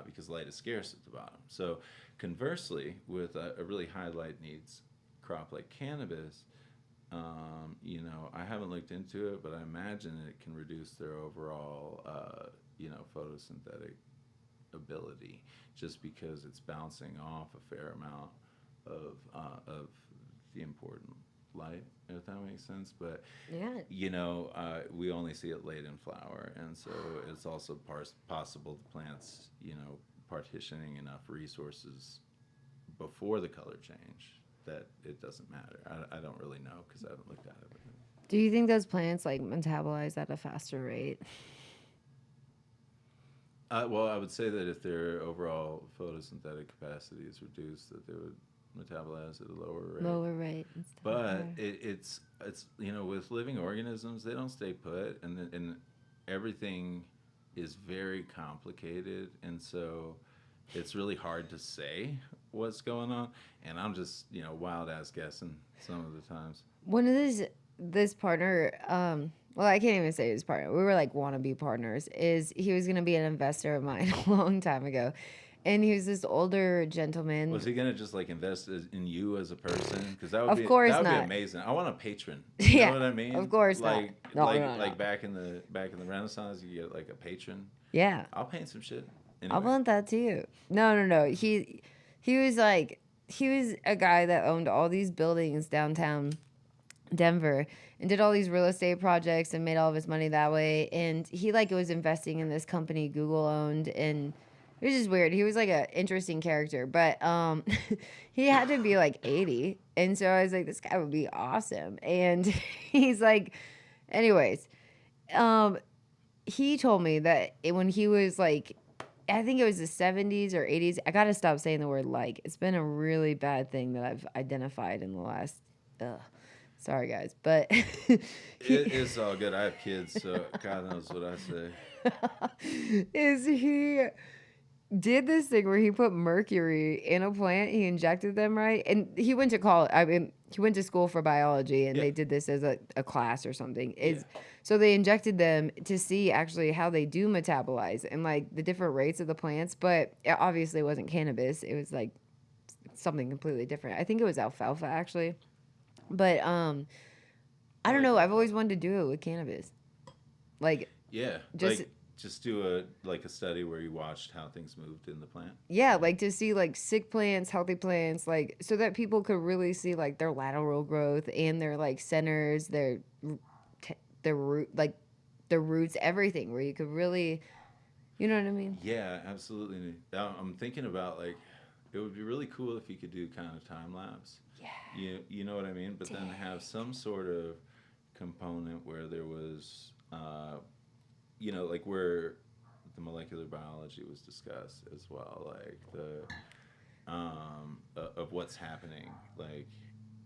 because light is scarce at the bottom. So conversely, with a really high light needs crop like cannabis, I haven't looked into it, but I imagine it can reduce their overall photosynthetic ability just because it's bouncing off a fair amount of the important light, if that makes sense. But Yeah. we only see it late in flower, and so it's also possible the plants partitioning enough resources before the color change that it doesn't matter. I don't really know because I haven't looked at it. Do you think those plants like metabolize at a faster rate? Well, I would say that if their overall photosynthetic capacity is reduced, that they would metabolize at a lower rate. Lower rate. And stuff. But Okay. it's with living organisms, they don't stay put, and everything is very complicated, and so it's really hard to say what's going on. And I'm just wild ass guessing some of the times. One of this partner, well, I can't even say his partner. We were like wannabe partners. Is he was gonna be an investor of mine a long time ago, and he was this older gentleman. Was he gonna just like invest in you as a person? Because that would Of be course that would be not. amazing. I want a patron. You Yeah, know what I mean? of course not. like No, like no, no. like back in the Renaissance, you get like a patron. Yeah, I'll paint some shit. I Anyway. want that too. No. He was like he was a guy that owned all these buildings downtown Denver and did all these real estate projects and made all of his money that way. And he like was investing in this company Google owned, and it was just weird. He was like an interesting character, but he had to be like 80, and so I was like, this guy would be awesome. And he's like, anyways, he told me that when he was like, I think it was the 70s or 80s. I gotta stop saying the word like. It's been a really bad thing that I've identified in the last. Sorry, guys, but It's all good. I have kids, so God knows what I say. is he did this thing where he put mercury in a plant. He injected them, right? And he went to college. I mean, he went to school for biology, and Yeah. they did this as a class or something. Is Yeah. So they injected them to see actually how they do metabolize and like the different rates of the plants. But it obviously wasn't cannabis. It was like something completely different. I think it was alfalfa actually. But I don't know. I've always wanted to do it with cannabis. Like, Yeah, Just- just do a study where you watched how things moved in the plant. yeah, like to see like sick plants, healthy plants, like so that people could really see like their lateral growth and their like centers, their root, like their roots, everything. Where you could really, you know what I mean? Yeah, absolutely. Now, I'm thinking about like it would be really cool if you could do kind of time lapse. Yeah. You know what I mean? But then have some sort of component where there was like where the molecular biology was discussed as well, like the of what's happening, like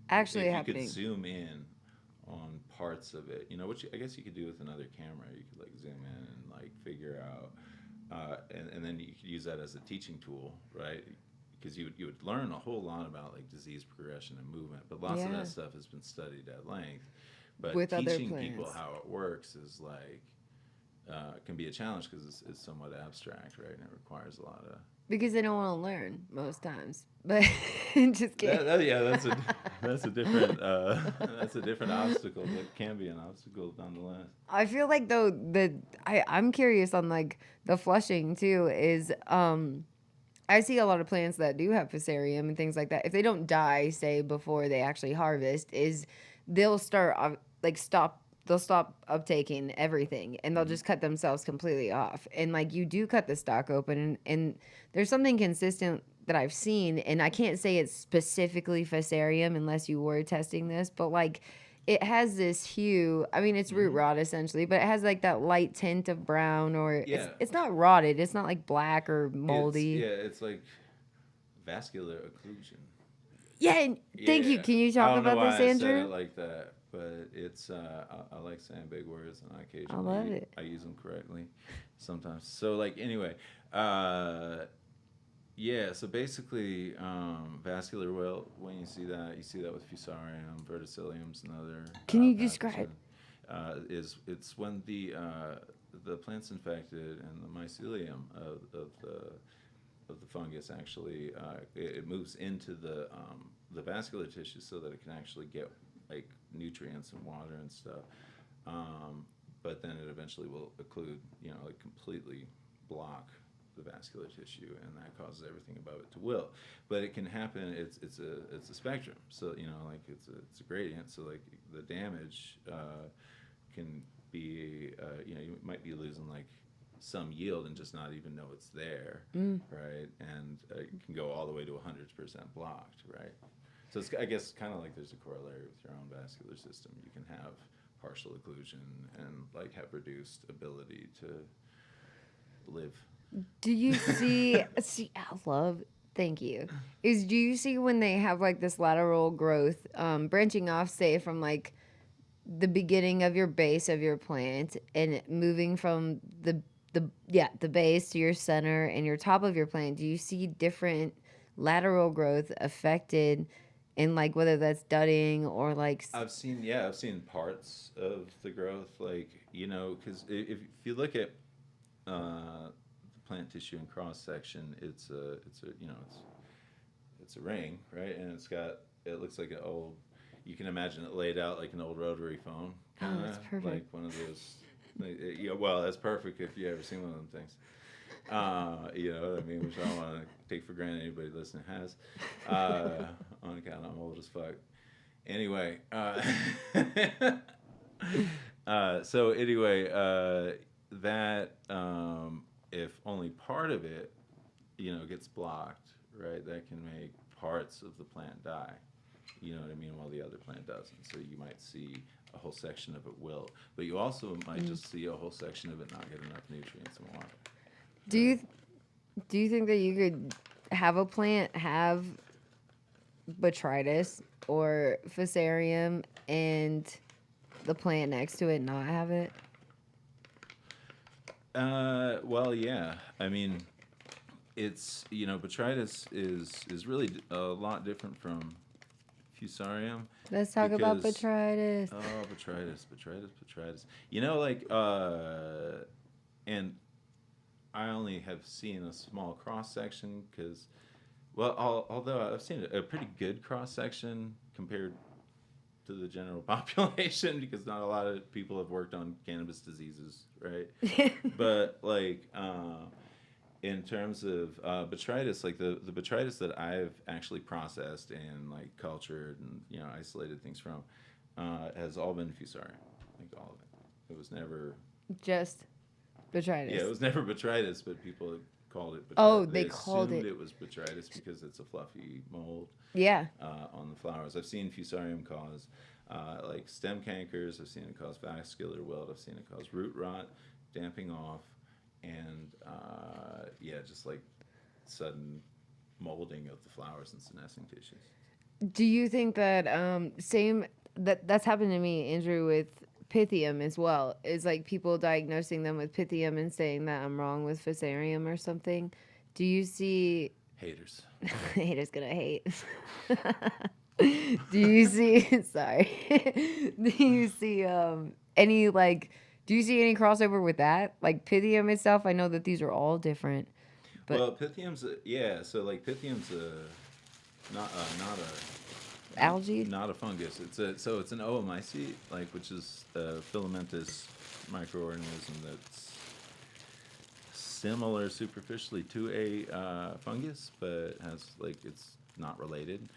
Actually if happening. you could zoom in on parts of it, which I guess you could do with another camera. You could like zoom in and like figure out, and then you could use that as a teaching tool, right? Because you would learn a whole lot about like disease progression and movement, but lots of Yeah. that stuff has been studied at length. But With other teaching people plants. how it works is like can be a challenge because it's somewhat abstract, right? And it requires a lot of Because they don't want to learn most times. But just kidding. that's a different that's a different obstacle, but can be an obstacle nonetheless. I feel like though I'm curious on like the flushing too is I see a lot of plants that do have fusarium and things like that. If they don't die, say before they actually harvest, is they'll start they'll stop uptaking everything and they'll just cut themselves completely off. And like you do cut the stalk open and there's something consistent that I've seen, and I can't say it's specifically fusarium unless you were testing this, but like it has this hue. I mean, it's root rot essentially, but it has like that light tint of brown, or Yeah. it's not rotted. It's not like black or moldy. It's like vascular occlusion. Yeah, and thank you. Yeah. Can you I talk don't know about why this, I said Andrew? it like that, but it's I like saying big words, and I occasionally I love it. I use them correctly sometimes. So like anyway, yeah. So basically, vascular. Well, when you see that with Fusarium, verticilliums, and other. Can you pathogens, describe? It's when the plant's infected and the mycelium of the fungus actually it moves into the vascular tissue so that it can actually get like nutrients and water and stuff. But then it eventually will occlude, like completely block the vascular tissue, and that causes everything above it to wilt. But it can happen. It's a spectrum. So like it's a gradient. So like the damage can be you might be losing like some yield and just not even know it's there, right? And it can go all the way to 100% blocked, right? So it's, I guess, kind of like there's a corollary with your own vascular system. You can have partial occlusion and like have reduced ability to live. Do you see? See, I love. Thank you. Do you see when they have like this lateral growth, branching off, say from like the beginning of your base of your plant and moving from the base to your center and your top of your plant? Do you see different lateral growth affected in like whether that's dudding or like? I've seen parts of the growth, like, because if you look at the plant tissue and cross section, it's a ring, right? And it looks like an old, you can imagine it laid out like an old rotary phone, Oh, that's perfect. like one of those. Yeah, well, that's perfect if you ever seen one of them things. You know what I mean? Which I don't want to take for granted anybody listening has. On account I'm old as fuck. Anyway, so anyway, that if only part of it, gets blocked, right? That can make parts of the plant die. You know what I mean? While the other plant doesn't. So you might see a whole section of it will, but you also might just see a whole section of it not get enough nutrients and water. Do you think that you could have a plant have botrytis or fusarium and the plant next to it not have it? Well, yeah. I mean, it's, botrytis is really a lot different from fusarium. Let's talk about because- botrytis. Oh, botrytis. And I only have seen a small cross section because, well, although I've seen a pretty good cross section compared to the general population, because not a lot of people have worked on cannabis diseases, right? But like, in terms of botrytis, like the botrytis that I've actually processed and like cultured and isolated things from, has all been fusarium, like all of it. It was never Just botrytis. Yeah, it was never botrytis, but people had called it botrytis. Oh, they called assumed it. it was botrytis because it's a fluffy mold Yeah. on the flowers. I've seen fusarium cause like stem cankers. I've seen it cause vascular wilt. I've seen it cause root rot, damping off, and just like sudden molding of the flowers and senescing tissues. Do you think that that's happened to me, Andrew, with Pythium as well? Is like people diagnosing them with Pythium and saying that I'm wrong with Fusarium or something. Do you see Haters. haters gonna hate? Do you see sorry. Do you see any like do you see any crossover with that? Like Pythium itself, I know that these are all different. But Well, Pythium's so like Pythium's not algae? not a fungus. It's an oomycete, like, which is a filamentous microorganism that's similar superficially to a fungus, but has it's not related,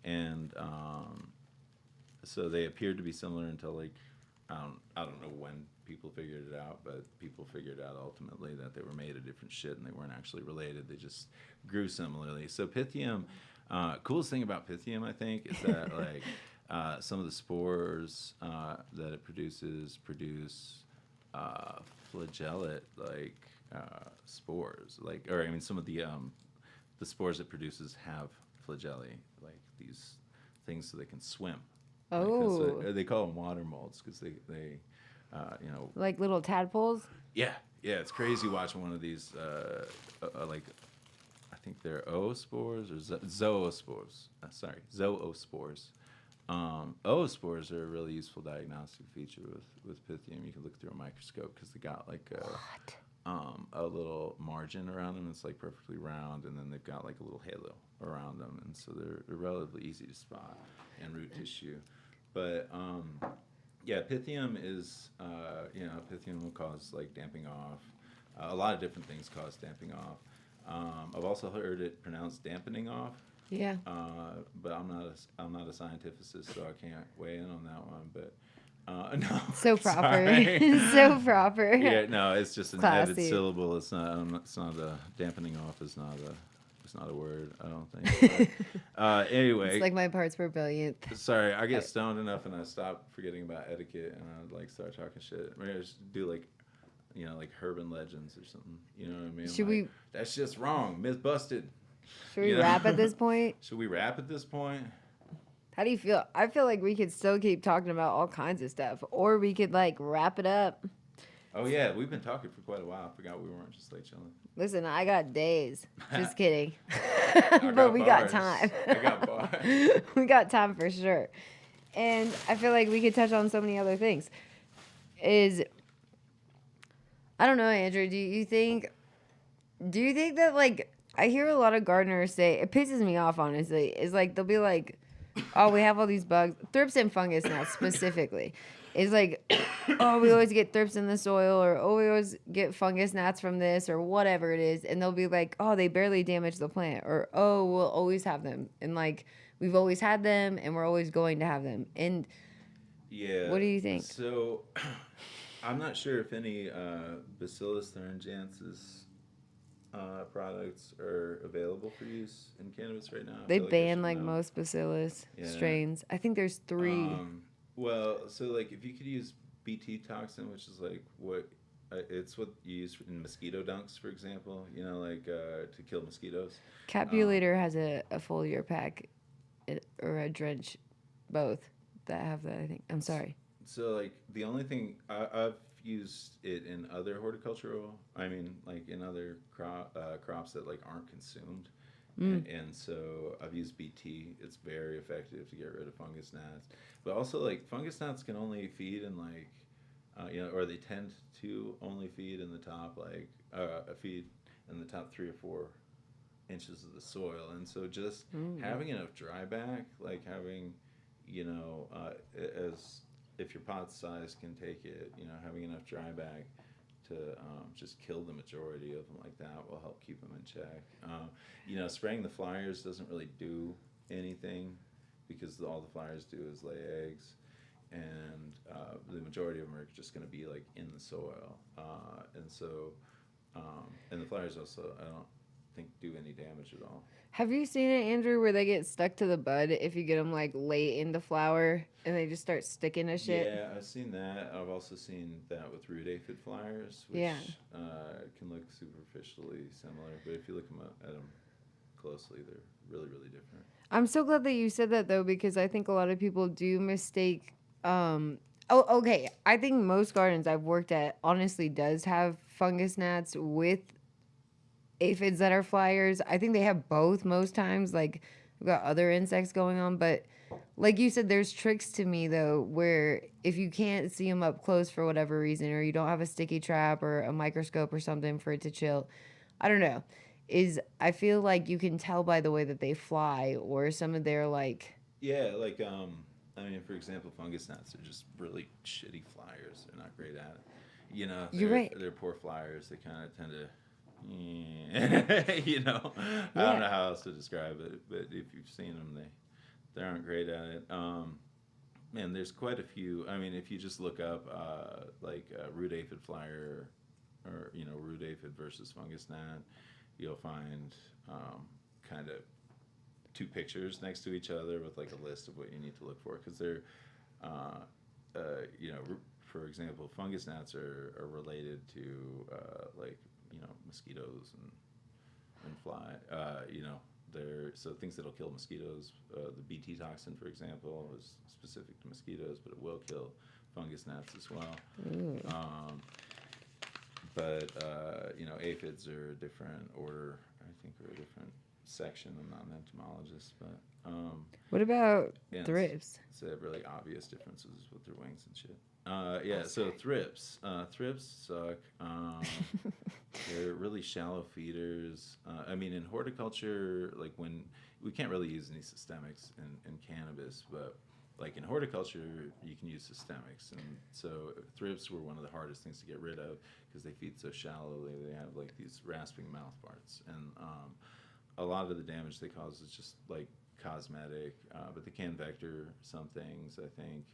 and so they appeared to be similar until like I don't know when people figured it out, but people figured out ultimately that they were made of different shit and they weren't actually related. They just grew similarly. So Pythium, coolest thing about Pythium, I think, is that like some of the spores that it produce flagellate like spores, some of the spores it produces have flagellae, like these things so they can swim. Oh. They call them water molds because they Like little tadpoles? yeah, it's crazy watching one of these like I think they're oospores or zoospores. Zoospores. Oospores are a really useful diagnostic feature with Pythium. You can look through a microscope because they got like a little margin around them. It's like perfectly round, and then they've got like a little halo around them, and so they're relatively easy to spot in root tissue. But Pythium is Pythium will cause like damping off. A lot of different things cause damping off. I've also heard it pronounced dampening off. Yeah. But I'm not a scientificist, so I can't weigh in on that one. But No. So proper. Sorry. So proper. Yeah, no, it's just an added Classy. syllable. It's not. It's not a dampening off. Is not a. It's not a word. I don't think. But, anyway, It's like my parts were brilliant. sorry. I get stoned enough and I stop forgetting about etiquette and I like start talking shit. Maybe I just do like, like urban legends or something. You know what I mean? Should Like, we That's just wrong. Myth busted. should we You know? wrap at this point? Should we wrap at this point? How do you feel? I feel like we could still keep talking about all kinds of stuff, or we could like wrap it up. Oh yeah, we've been talking for quite a while. I forgot we weren't just like chilling. Listen, I got days. Just kidding. I But we got bars. time. I got bars. We got time for sure. And I feel like we could touch on so many other things. I don't know, Andrew, do you think that like I hear a lot of gardeners say it pisses me off honestly, is like they'll be like, oh, we have all these bugs, thrips and fungus gnats specifically. It's like, oh, we always get thrips in the soil, or oh, we always get fungus gnats from this, or whatever it is. And they'll be like, oh, they barely damage the plant, or oh, we'll always have them. And like, we've always had them, and we're always going to have them. And Yeah. what do you think? So, I'm not sure if any Bacillus thuringiensis products are available for use in cannabis right now. I They feel I ban should like know. most bacillus Yeah. strains. I think there's 3. Well, so like if you could use BT toxin, which is like what it's what you use in mosquito dunks, for example. Like to kill mosquitoes. Capulator has a foliar pack or a drench, both that have that. I think. I'm sorry. So like the only thing I've used it in other horticultural, like in other crops that like aren't consumed, and so I've used BT. It's very effective to get rid of fungus gnats, but also like fungus gnats can only feed in like, or they tend to only feed in the top feed in the top 3 or 4 inches of the soil, and so just having enough dryback, like having, as if your pot size can take it, having enough dryback to just kill the majority of them like that will help keep them in check. Spraying the flyers doesn't really do anything because all the flyers do is lay eggs, and the majority of them are just going to be like in the soil, and the flyers also I don't think do any damage at all. Have you seen it, Andrew, where they get stuck to the bud if you get them like late in the flower and they just start sticking to shit? Yeah, I've seen that. I've also seen that with root aphid flyers, which Yeah. can look superficially similar, but if you look at them closely, they're really, really different. I'm so glad that you said that though, because I think a lot of people do mistake. Okay. I think most gardens I've worked at honestly does have fungus gnats with aphids that are flyers. I think they have both most times. Like, we've got other insects going on, but like you said, there's tricks to me though, where if you can't see them up close for whatever reason, or you don't have a sticky trap or a microscope or something for it to chill, I don't know. I feel like you can tell by the way that they fly, or some of their like. Yeah, like for example, fungus gnats are just really shitty flyers. They're not great at it. You're right. They're poor flyers. They kind of tend to. I don't know how else to describe it, but if you've seen them, they aren't great at it. And there's quite a few. If you just look up root aphid flyer, or root aphid versus fungus gnat, you'll find kind of 2 pictures next to each other with like a list of what you need to look for, because they're for example, fungus gnats are related to mosquitoes and fly. So things that'll kill mosquitoes. The BT toxin, for example, is specific to mosquitoes, but it will kill fungus gnats as well. But aphids are a different order. I think are a different section. I'm not an entomologist, but What about yeah, thrips? It's really obvious differences with their wings and shit. So thrips. Thrips suck. They're really shallow feeders. In horticulture, like when we can't really use any systemics in cannabis, but like in horticulture, you can use systemics. And so thrips were one of the hardest things to get rid of because they feed so shallowly. They have like these rasping mouth parts. And a lot of the damage they cause is just like cosmetic, but they can vector some things, I think.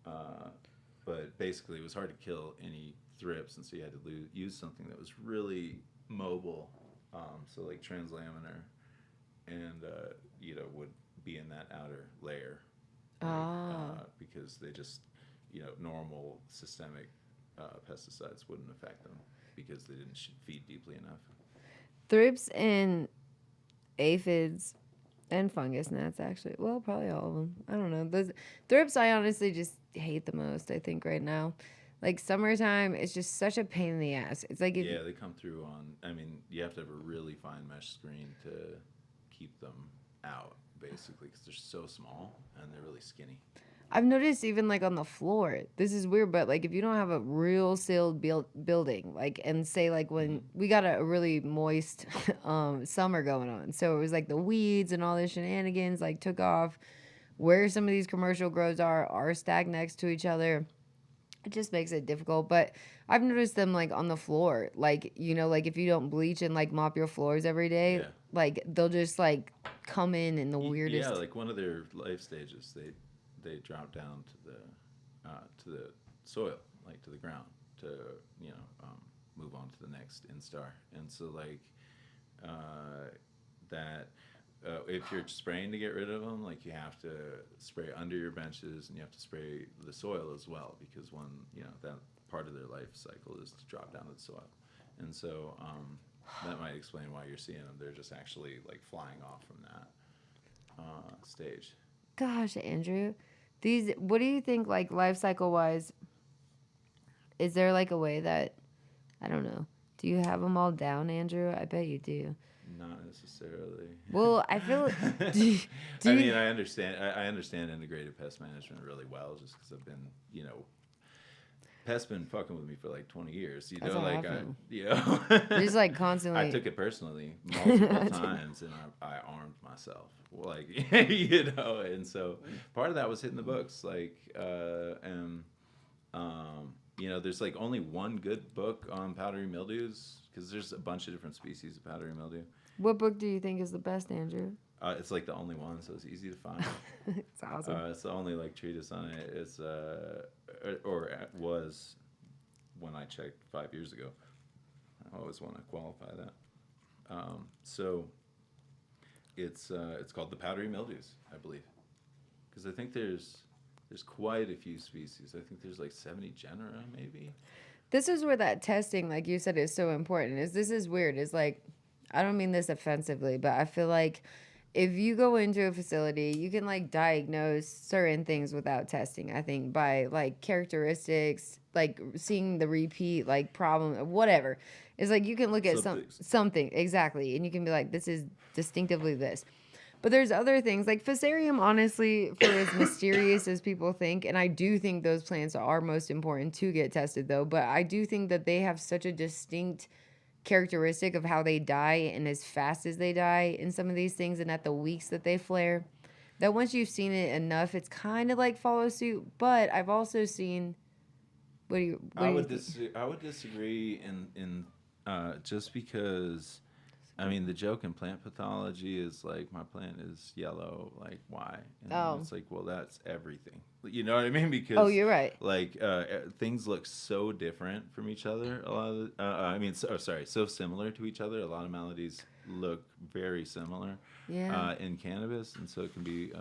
But basically, it was hard to kill any thrips, and so you had to use something that was really mobile. So like translaminar, and would be in that outer layer, right? Ah. Because they just normal systemic pesticides wouldn't affect them because they didn't feed deeply enough. Thrips and aphids and fungus gnats, actually. Well, probably all of them. I don't know. Those thrips, I honestly just hate the most, I think, right now. Like summertime, it's just such a pain in the ass. It's like if Yeah, they come through on. I mean, you have to have a really fine mesh screen to keep them out, basically, because they're so small and they're really skinny. I've noticed even like on the floor, this is weird, but like if you don't have a real sealed building, like, and say like when we got a really moist summer going on, so it was like the weeds and all the shenanigans like took off. Where some of these commercial grows are stacked next to each other. It just makes it difficult. But I've noticed them like on the floor, like like if you don't bleach and like mop your floors every day, Yeah. like they'll just like come in the weirdest. Yeah, like one of their life stages, they drop down to the soil, like to the ground, to move on to the next instar. And so like that. If you're spraying to get rid of them, like you have to spray under your benches and you have to spray the soil as well because that part of their life cycle is to drop down to the soil, and so that might explain why you're seeing them. They're just actually like flying off from that stage. Gosh, Andrew, what do you think, like life cycle wise? Is there like a way that, I don't know, do you have them all down, Andrew? I bet you do. Not necessarily. Well, I feel. I mean, I understand. I understand integrated pest management really well, just because I've been, pest's been fucking with me for like 20 years. That's Like awesome. I, Just like constantly. I took it personally multiple times, and I armed myself, like and so part of that was hitting the books, like there's like only one good book on powdery mildews because there's a bunch of different species of powdery mildew. What book do you think is the best, Andrew? It's like the only one, so it's easy to find. It's awesome. It's the only like treatise on it. It's or it was when I checked 5 years ago. I always want to qualify that. So it's called the powdery mildews, I believe, because I think there's quite a few species. I think there's like 70 genera, maybe. This is where that testing, like you said, is so important. This is weird. Is like, I don't mean this offensively, but I feel like if you go into a facility, you can like diagnose certain things without testing. I think by like characteristics, like seeing the repeat like problem, whatever. It's like you can look at something exactly, and you can be like, this is distinctively this. But there's other things like Fusarium, honestly, for as mysterious as people think, and I do think those plants are most important to get tested though, but I do think that they have such a distinct characteristic of how they die and as fast as they die in some of these things and at the weeks that they flare, that once you've seen it enough, it's kind of like follow suit. But I've also seen, I would disagree in just because, I mean, the joke in plant pathology is like, my plant is yellow, like why? And it's like, well, that's everything. You know what I mean? Because you're right. Like things look so different from each other. A lot of so similar to each other. A lot of maladies look very similar in cannabis, and so it can be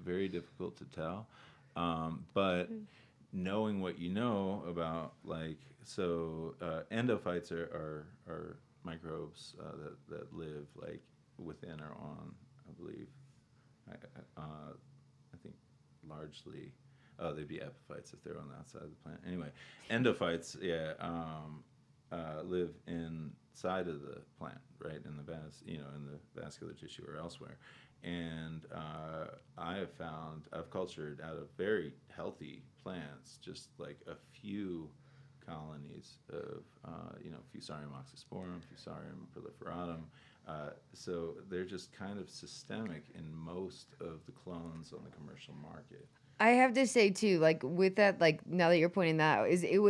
very difficult to tell. But knowing what you know about, like, so endophytes are microbes that live like within or on, I believe. I think largely, they'd be epiphytes if they're on the outside of the plant. Anyway, endophytes, live inside of the plant, right, in the vascular tissue or elsewhere. And I've cultured out of very healthy plants just like a few colonies of Fusarium oxysporum, Fusarium proliferatum. So they're just kind of systemic in most of the clones on the commercial market. I have to say too, like with that, like now that you're pointing that out,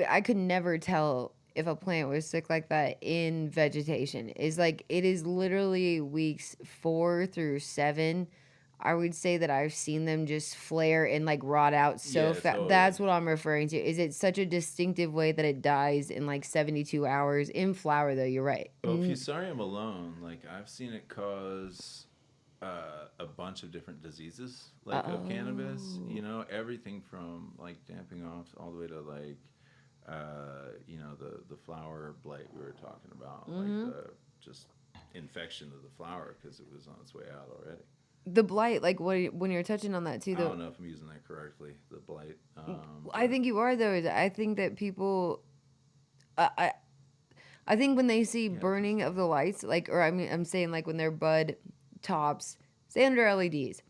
I could never tell if a plant was sick like that in vegetation. Is like it is literally weeks 4 through 7. I would say that I've seen them just flare and like rot out so Yeah, fast. totally. That's what I'm referring to. Is it such a distinctive way that it dies in like 72 hours in flower though? You're right. Well, Fusarium alone, like I've seen it cause a bunch of different diseases, like of cannabis. Oh. You know, everything from like damping off all the way to like, you know, the flower blight we were talking about, like the just infection of the flower because it was on its way out already. The blight, like when you're touching on that too, I though. don't know if I'm using that correctly, the blight. I think you are though. I think that people, I I think when they see Yeah, burning of the lights, like, or I mean, I'm saying like when their bud tops, say under LEDs,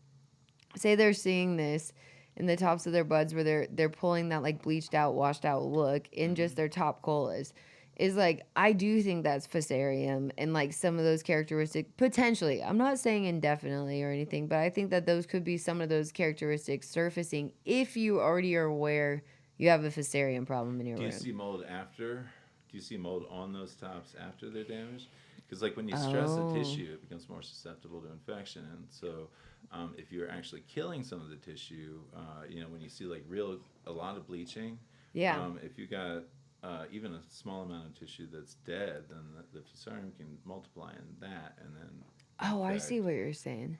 say they're seeing this in the tops of their buds where they're pulling that like bleached out, washed out look in just their top colas. Is like I do think that's fusarium and like some of those characteristics potentially. I'm not saying indefinitely or anything, but I think that those could be some of those characteristics surfacing if you already are aware you have a fusarium problem in your do you room. see mold after? Do you see mold on those tops after they're damaged? Because like when you stress the Oh. tissue, it becomes more susceptible to infection. And so, if you're actually killing some of the tissue, you know, when you see like a lot of bleaching, Yeah. if you got even a small amount of tissue that's dead, then the fusarium can multiply in that and then Oh, I see infect what you're saying.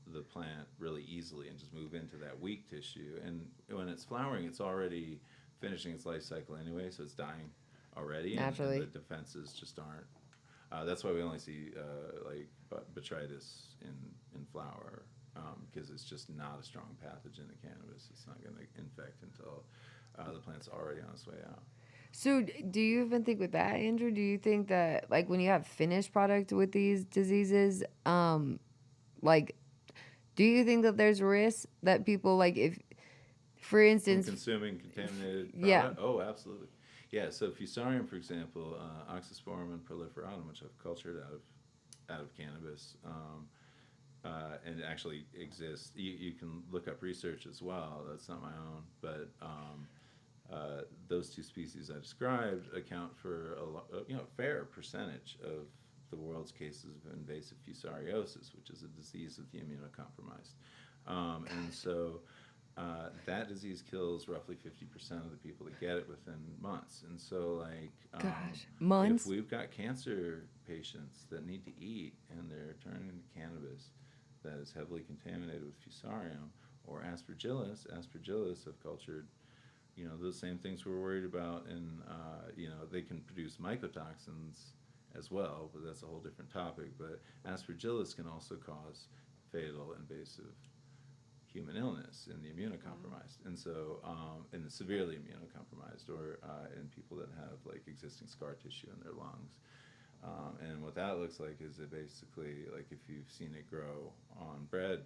the plant really easily and just move into that weak tissue. And when it's flowering, it's already finishing its life cycle anyway, so it's dying already, and Naturally. the defenses just aren't. That's why we only see like botrytis in flower because it's just not a strong pathogen in cannabis. It's not going to infect until the plant's already on its way out. So, do you even think with that, Andrew? Do you think that like when you have finished product with these diseases, like, do you think that there's risk that people like if, for From instance, consuming contaminated yeah, product? Oh, absolutely. Yeah, so Fusarium, for example, Oxysporum and proliferatum, which I've cultured out of cannabis, and it actually exists. You can look up research as well. That's not my own, but those two species I described account for a fair percentage of the world's cases of invasive fusariosis, which is a disease of the immunocompromised. And so that disease kills roughly 50% of the people that get it within months. And so, like, gosh, months. if we've got cancer patients that need to eat and they're turning to cannabis that is heavily contaminated with fusarium or aspergillus have cultured, you know, those same things we're worried about. And, you know, they can produce mycotoxins as well, but that's a whole different topic. But aspergillus can also cause fatal invasive human illness in the immunocompromised, and so in the severely immunocompromised, or in people that have like existing scar tissue in their lungs. And what that looks like is it basically like if you've seen it grow on bread,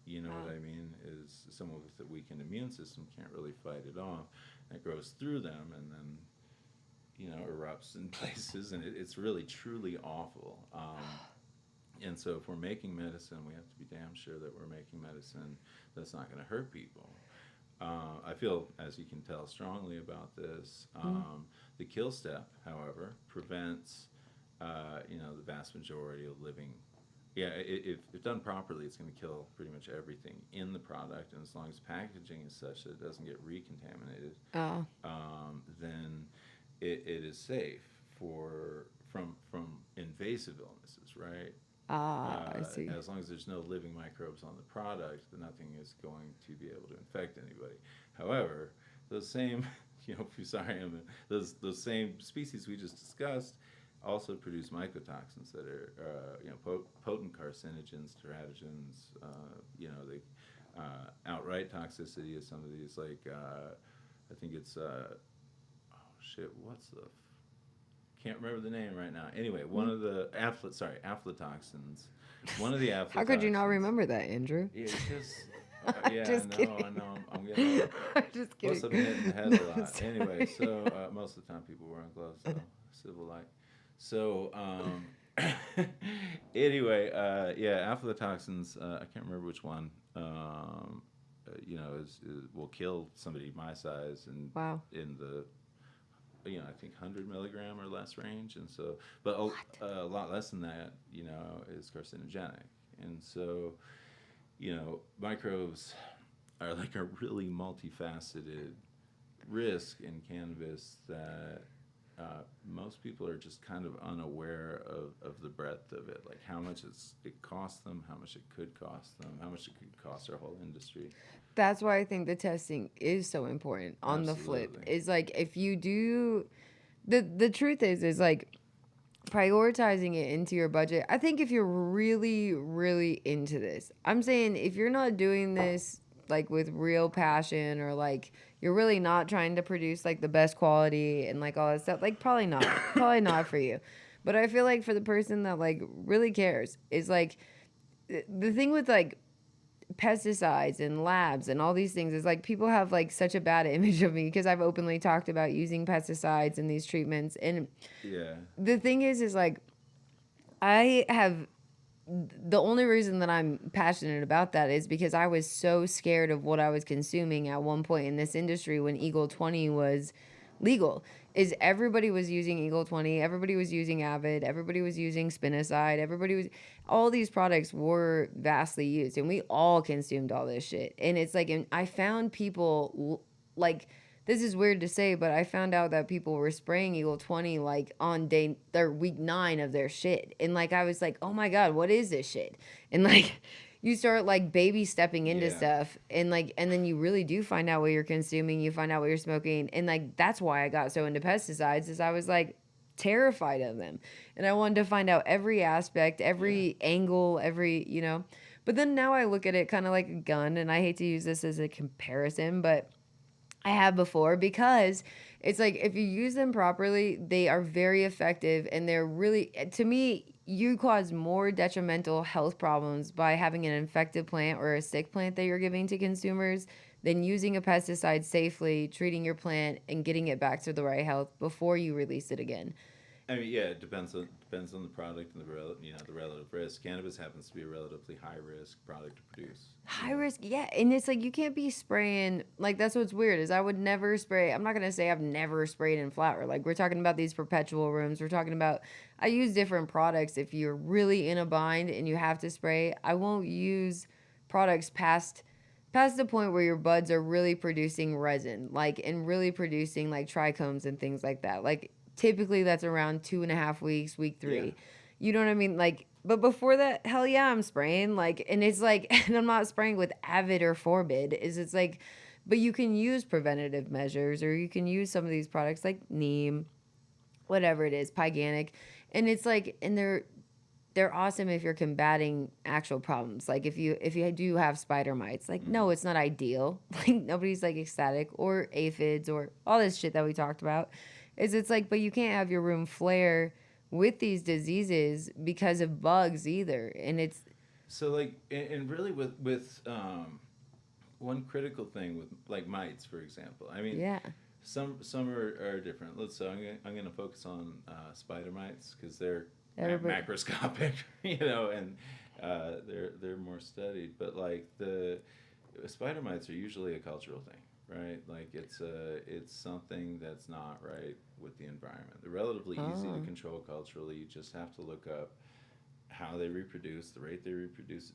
you know what I mean, is someone with a weakened immune system can't really fight it off, and it grows through them, and then you know erupts in places, and it's really truly awful. And so if we're making medicine, we have to be damn sure that we're making medicine that's not going to hurt people. I feel, as you can tell, strongly about this. The kill step, however, prevents, you know, the vast majority of living. Yeah, if done properly, it's going to kill pretty much everything in the product, and as long as packaging is such that it doesn't get recontaminated, Oh, then it is safe from invasive illnesses, right? I see. As long as there's no living microbes on the product, then nothing is going to be able to infect anybody. However, those same, you know, fusarium, those same species we just discussed, also produce mycotoxins that are, you know, potent carcinogens, teratogens. You know, the outright toxicity of some of these, like I think it's what's the can't remember the name right now. Anyway, one of the aflatoxins. One of the aflatoxins. How could you not remember that, Andrew? Yeah, because yeah, Just kidding. I know. I'm getting. I'm just kidding. Plus, I've been hitting the head a lot. Sorry. Anyway, so most of the time people wearing gloves, though, civil like. So anyway, yeah, aflatoxins. I can't remember which one. You know, will kill somebody my size and Wow. in the you know, I think 100 milligram or less range, and so, but a lot less than that, you know, is carcinogenic, and so, microbes are like a really multifaceted risk in cannabis that most people are just kind of unaware of the breadth of it, like how much it costs them, how much it could cost them, how much it could cost our whole industry. That's why I think the testing is so important on the flip. Absolutely. Is like if you do the truth is like prioritizing it into your budget. I think if you're really, really into this, I'm saying if you're not doing this like with real passion or like you're really not trying to produce like the best quality and like all that stuff, like probably not for you. But I feel like for the person that like really cares is like the thing with like pesticides and labs and all these things is like people have like such a bad image of me because I've openly talked about using pesticides and these treatments. And Yeah. the thing is like I have the only reason that I'm passionate about that is because I was so scared of what I was consuming at one point in this industry when Eagle 20 was legal. Is everybody was using Eagle 20, everybody was using Avid, everybody was using Spinoside, everybody was, all these products were vastly used and we all consumed all this shit. And it's like, and I found people like, this is weird to say, but I found out that people were spraying Eagle 20 like on their week 9 of their shit. And like, I was like, oh my God, what is this shit? And like, you start like baby stepping into stuff and like, and then you really do find out what you're consuming. You find out what you're smoking. And like, that's why I got so into pesticides is I was like terrified of them. And I wanted to find out every aspect, every angle, but then now I look at it kind of like a gun. And I hate to use this as a comparison, but I have before because it's like if you use them properly, they are very effective and they're really, to me, you cause more detrimental health problems by having an infected plant or a sick plant that you're giving to consumers than using a pesticide safely, treating your plant and getting it back to the right health before you release it again. I mean, yeah, it depends on the product and the relative risk. Cannabis happens to be a relatively high risk product to produce. High risk, yeah. And it's like you can't be spraying, like that's what's weird is I would never spray. I'm not going to say I've never sprayed in flower. Like we're talking about these perpetual rooms. We're talking about, I use different products. If you're really in a bind and you have to spray, I won't use products past the point where your buds are really producing resin, like, and really producing like trichomes and things like that. Like typically that's around 2.5 weeks, week 3. Yeah. You know what I mean? Like, but before that, hell yeah, I'm spraying. Like, and it's like, and I'm not spraying with Avid or Forbid. It's like, but you can use preventative measures or you can use some of these products like Neem, whatever it is, Pyganic. And it's like, and they're awesome if you're combating actual problems. Like if you do have spider mites, like, no, it's not ideal. Like nobody's like ecstatic, or aphids or all this shit that we talked about. It's like, but you can't have your room flare with these diseases because of bugs either. And it's so like, and really with one critical thing with like mites, for example. I mean, yeah, some are different. I'm gonna focus on spider mites because they're macroscopic, and they're more studied. But like the spider mites are usually a cultural thing. Right, like it's something that's not right with the environment. They're relatively easy to control culturally. You just have to look up how they reproduce, the rate they reproduce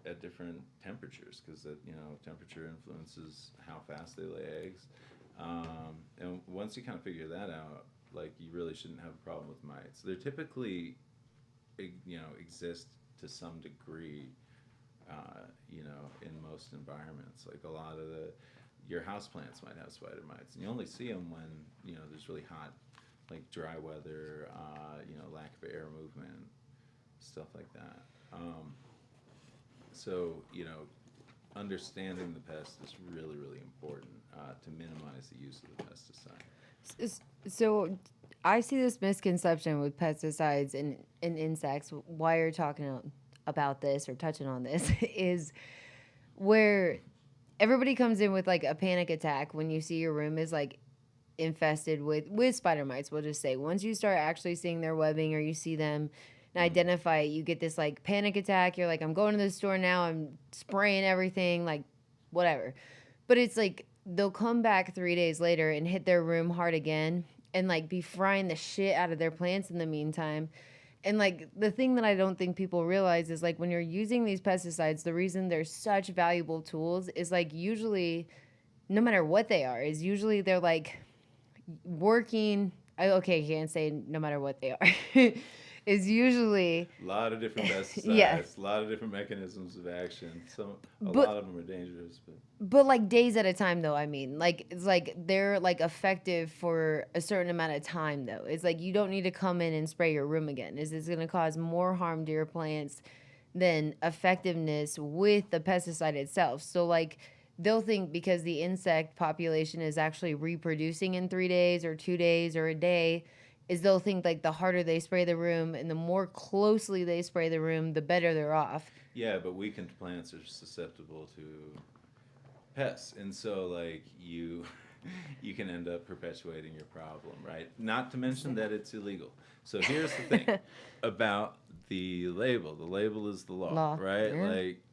at different temperatures, because temperature influences how fast they lay eggs. And once you kind of figure that out, like you really shouldn't have a problem with mites. They're typically, exist to some degree, in most environments. Like a lot of your houseplants might have spider mites, and you only see them when there's really hot, like dry weather, lack of air movement, stuff like that. So understanding the pest is really, really important to minimize the use of the pesticide. So I see this misconception with pesticides and insects. Why you're talking about this or touching on this is where everybody comes in with like a panic attack when you see your room is like infested with spider mites. We'll just say once you start actually seeing their webbing or you see them and identify it, you get this like panic attack. You're like, I'm going to the store now. I'm spraying everything, like whatever. But it's like they'll come back 3 days later and hit their room hard again and like be frying the shit out of their plants in the meantime. And like the thing that I don't think people realize is like when you're using these pesticides, the reason they're such valuable tools is like usually, no matter what they are, is usually they're like working. Okay, I can't say no matter what they are. Is usually A lot of different pesticides, Yeah. a lot of different mechanisms of action. A But- lot of them are dangerous, but But like days at a time, though. I mean, like it's like they're like effective for a certain amount of time, though. It's like you don't need to come in and spray your room again. It's going to cause more harm to your plants than effectiveness with the pesticide itself. So like they'll think because the insect population is actually reproducing in 3 days or 2 days or a day, is they'll think like the harder they spray the room and the more closely they spray the room, the better they're off. yeah, but weakened plants are susceptible to pests, and so like you can end up perpetuating your problem, right? Not to mention that it's illegal. So here's the thing about the label. The label is the law. Right? Yeah. Like,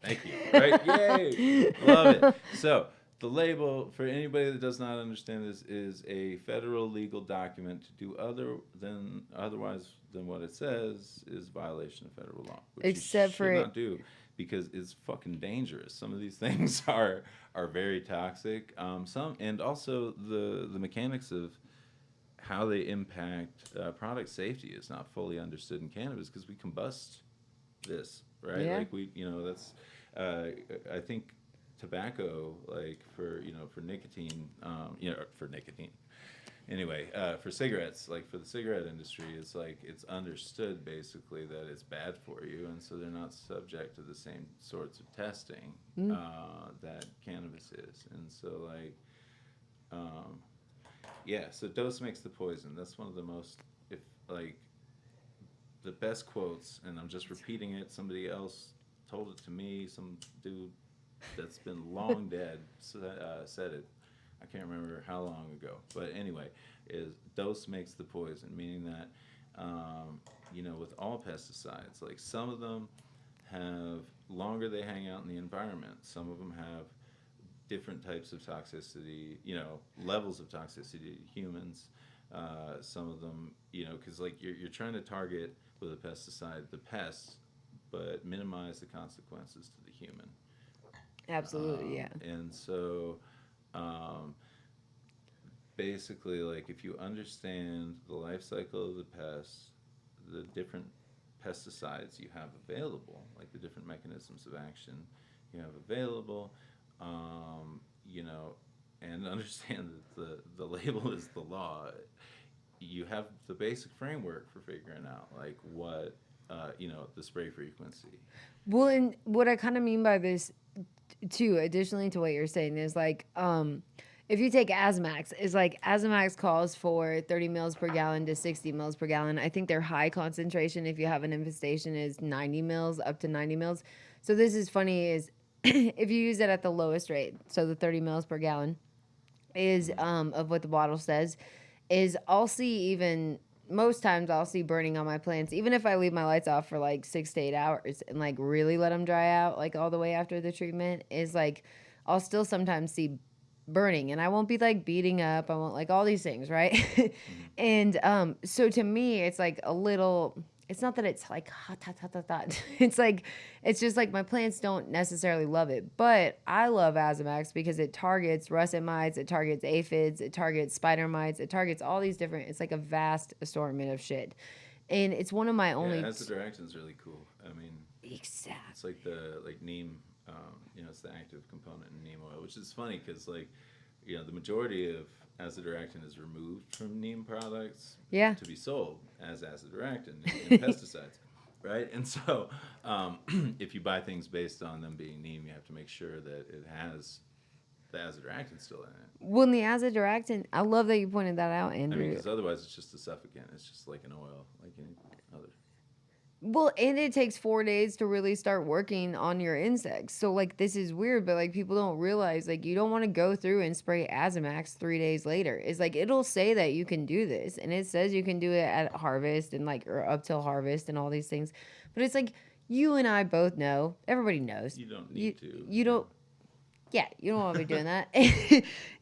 thank you. Right? Yay! Love it. So the label, for anybody that does not understand this, is a federal legal document. To do otherwise than what it says is violation of federal law, which Except you for should it- not do because it's fucking dangerous. Some of these things are very toxic. Some, and also the mechanics of how they impact product safety is not fully understood in cannabis because we combust this, right? Yeah. Like that's I think tobacco, like for nicotine, for nicotine. Anyway, for cigarettes, like for the cigarette industry, it's like it's understood basically that it's bad for you, and so they're not subject to the same sorts of testing that cannabis is, and so like, yeah. So dose makes the poison. That's one of the most, if like, the best quotes, and I'm just repeating it. Somebody else told it to me. Some dude that's been long dead said it. I can't remember how long ago, but anyway, is dose makes the poison, meaning that with all pesticides, like some of them have longer they hang out in the environment. Some of them have different types of toxicity, levels of toxicity to humans. Some of them, because like you're trying to target with a pesticide the pests, but minimize the consequences to the human. Absolutely, yeah. And so, basically, like if you understand the life cycle of the pest, the different pesticides you have available, like the different mechanisms of action you have available, and understand that the label is the law, you have the basic framework for figuring out like what, the spray frequency. Well, and what I kind of mean by this, too, additionally to what you're saying, is like, if you take Azamax, is like Azamax calls for 30 mils per gallon to 60 mils per gallon. I think their high concentration, if you have an infestation, is 90 mils, up to 90 mils. So this is funny, is if you use it at the lowest rate, so the 30 mils per gallon is of what the bottle says, is I'll see even most times I'll see burning on my plants, even if I leave my lights off for like 6 to 8 hours and like really let them dry out like all the way after the treatment, is like I'll still sometimes see burning, and I won't be like beating up, I won't like all these things, right? And so to me it's like a little, it's not that it's like hot, hot, hot, hot, hot. It's like, it's just like my plants don't necessarily love it, but I love Azamax because it targets russet mites, it targets aphids, it targets spider mites, it targets all these different, it's like a vast assortment of shit. And it's one of my only... Yeah, azadirachtin's really cool. I mean, Exactly. it's like the neem, it's the active component in neem oil, which is funny because like, the majority of azadirachtin is removed from neem products Yeah. to be sold as azadirachtin in pesticides, right? And so if you buy things based on them being neem, you have to make sure that it has the azadirachtin still in it. Well, in the azadirachtin, I love that you pointed that out, I Andrew. mean, because otherwise it's just a suffocant. It's just like an oil, like any other. Well, and it takes 4 days to really start working on your insects. So, like, this is weird, but, like, people don't realize, like, you don't want to go through and spray Azamax 3 days later. It's like, it'll say that you can do this, and it says you can do it at harvest and, like, or up till harvest and all these things. But it's like, you and I both know, everybody knows. You don't need to. You don't, yeah, you don't want to be doing that.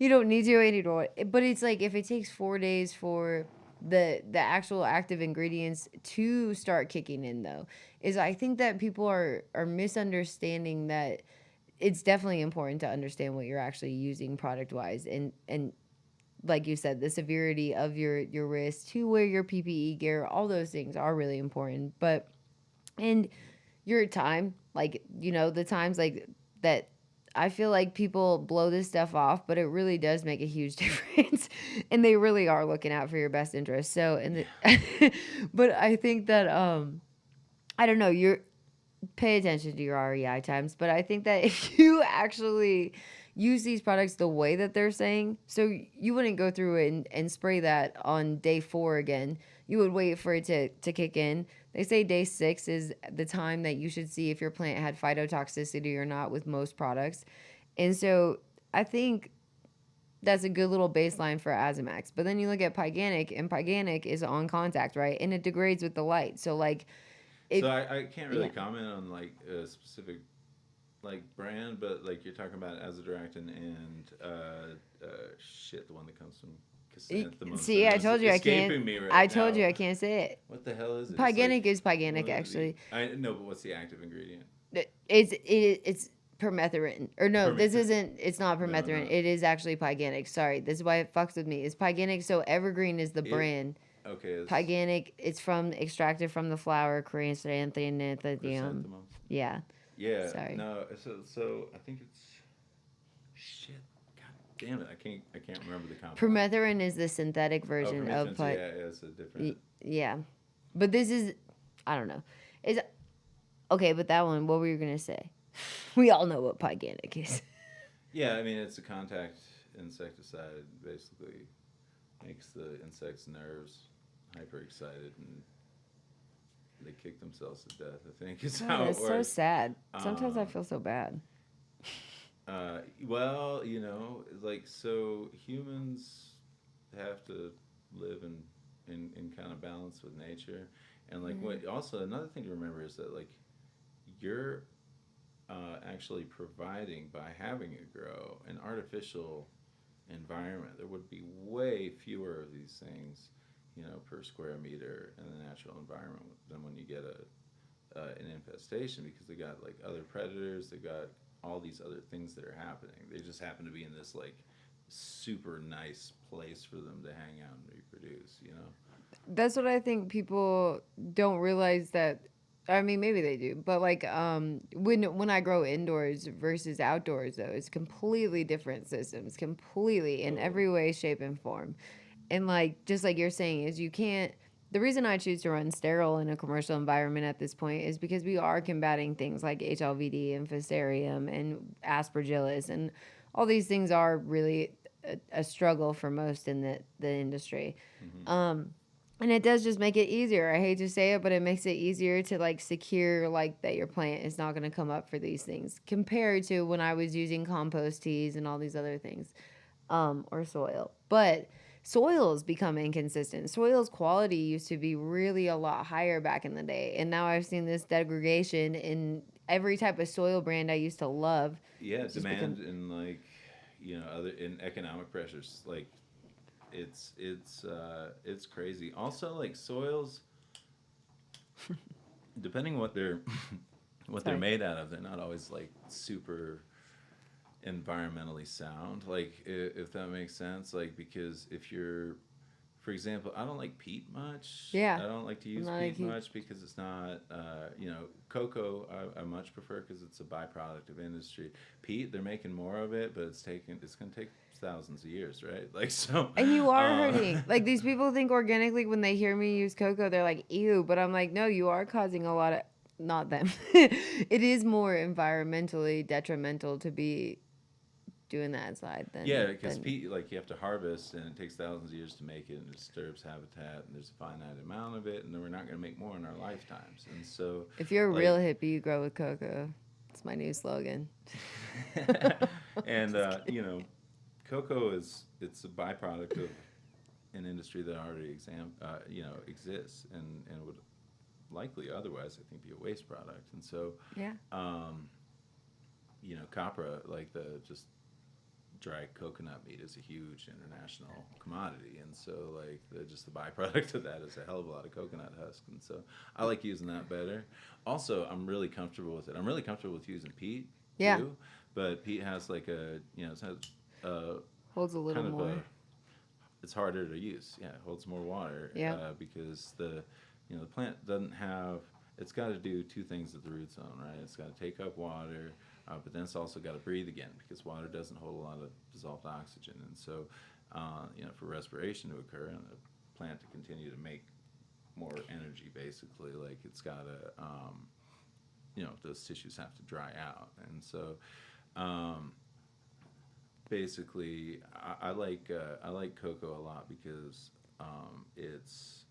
You don't need to, and you don't, but it's like, if it takes 4 days for the actual active ingredients to start kicking in though is I think that people are misunderstanding that it's definitely important to understand what you're actually using product wise and like you said, the severity of your risk, to wear your PPE gear, all those things are really important. But and your time, like the times like that, I feel like people blow this stuff off, but it really does make a huge difference, and they really are looking out for your best interest. So, but I think that I don't know, you're pay attention to your REI times, but I think that if you actually use these products the way that they're saying, so you wouldn't go through it and spray that on day 4 again. You would wait for it to kick in. They say day 6 is the time that you should see if your plant had phytotoxicity or not with most products. And so I think that's a good little baseline for Azomax. But then you look at Pyganic, and Pyganic is on contact, right? And it degrades with the light. So like if So I can't really yeah. comment on like a specific like brand, but like you're talking about Azadirachtin and shit, the one that comes from chrysanthemums. See, I told you I can't. Escaping me right I told now. you I can't say it. What the hell is it? Pyganic is what Pyganic, is it? actually. I know, but what's the active ingredient? It's permethrin. Or no, this Permethrin. isn't. It's not permethrin. no. It is actually Pyganic. Sorry, this is why it fucks with me. It's Pyganic. So Evergreen is the It- brand. Okay. It's Pyganic. It's from extracted from the flower chrysanthemum. chrysanthemums. Yeah. Yeah. Sorry. No. So I think it's shit. God damn it! I can't remember the compound. Permethrin is the synthetic version of permethrin, yeah, it's a different. Yeah. But this is, I don't know. Is okay, but that one, what were you gonna say? We all know what Pyganic is. Yeah, I mean it's a contact insecticide. Basically, makes the insects' nerves hyper excited and they kick themselves to death. I think is how That's it so works. sad. Sometimes I Um, feel so bad. Well, like so humans have to live in kind of balance with nature, and like what also another thing to remember is that like you're actually providing by having it grow an artificial environment. There would be way fewer of these things, per square meter in the natural environment than when you get an infestation because they got like other predators, they got all these other things that are happening. They just happen to be in this like super nice place for them to hang out and reproduce. That's what I think people don't realize that. I mean, maybe they do, but like when I grow indoors versus outdoors, though, it's completely different systems, completely in every way, shape, and form. And like just like you're saying, is you can't. The reason I choose to run sterile in a commercial environment at this point is because we are combating things like HLVD and Fusarium and Aspergillus, and all these things are really a struggle for most in the industry. And it does just make it easier. I hate to say it, but it makes it easier to like secure like that your plant is not going to come up for these things compared to when I was using compost teas and all these other things, or soil. But soils become inconsistent. Soil's quality used to be really a lot higher back in the day, and now I've seen this degradation in every type of soil brand I used to love. Yeah, It's just demand and like other in economic pressures like it's crazy. Also, like soils, depending what they're Sorry. made out of, they're not always like super environmentally sound. Like if that makes sense. Like because if you're, for example, I don't like peat much. Yeah. I don't like to use Not peat like you- much because it's not, cocoa I much prefer because it's a byproduct of industry. Peat, they're making more of it, but it's going to take thousands of years, right? Like so. And you are hurting. Like these people think organically when they hear me use cocoa, they're like, ew. But I'm like, no, you are causing a lot of, not them. It is more environmentally detrimental to be doing that side than. Yeah, because than- peat, like you have to harvest, and it takes thousands of years to make it, and it disturbs habitat, and there's a finite amount of it, and then we're not going to make more in our lifetimes. And so, If you're a like- real hippie, you grow with cocoa. It's my new slogan. and cocoa it's a byproduct of an industry that already exists, and would likely otherwise I think be a waste product. And so, Yeah. copra, like dry coconut meat is a huge international commodity, and so like just the byproduct of that is a hell of a lot of coconut husk, and so I like using that better. Also, I'm really comfortable with it. I'm really comfortable with using peat Yeah. too, but peat has like a it has Holds a little kind of more. it's harder to use. Yeah, it holds more water. Yeah. Because the plant doesn't have. It's got to do two things at the root zone, right? It's got to take up water, but then it's also got to breathe again because water doesn't hold a lot of dissolved oxygen, and so for respiration to occur and the plant to continue to make more energy, basically, like it's got to, those tissues have to dry out, and so. Basically, I like cocoa a lot because it's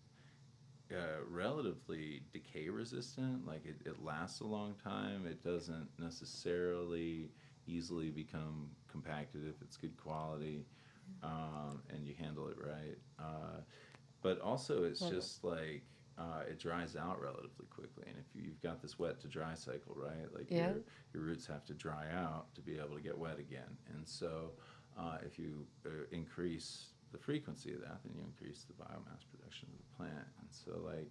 relatively decay resistant. Like it lasts a long time. It doesn't necessarily easily become compacted if it's good quality and you handle it right. But also, it's just like it dries out relatively quickly. And if you've got this wet to dry cycle, right? Like Yeah. your roots have to dry out to be able to get wet again. And so if you increase the frequency of that, then you increase the biomass production of the plant. And so like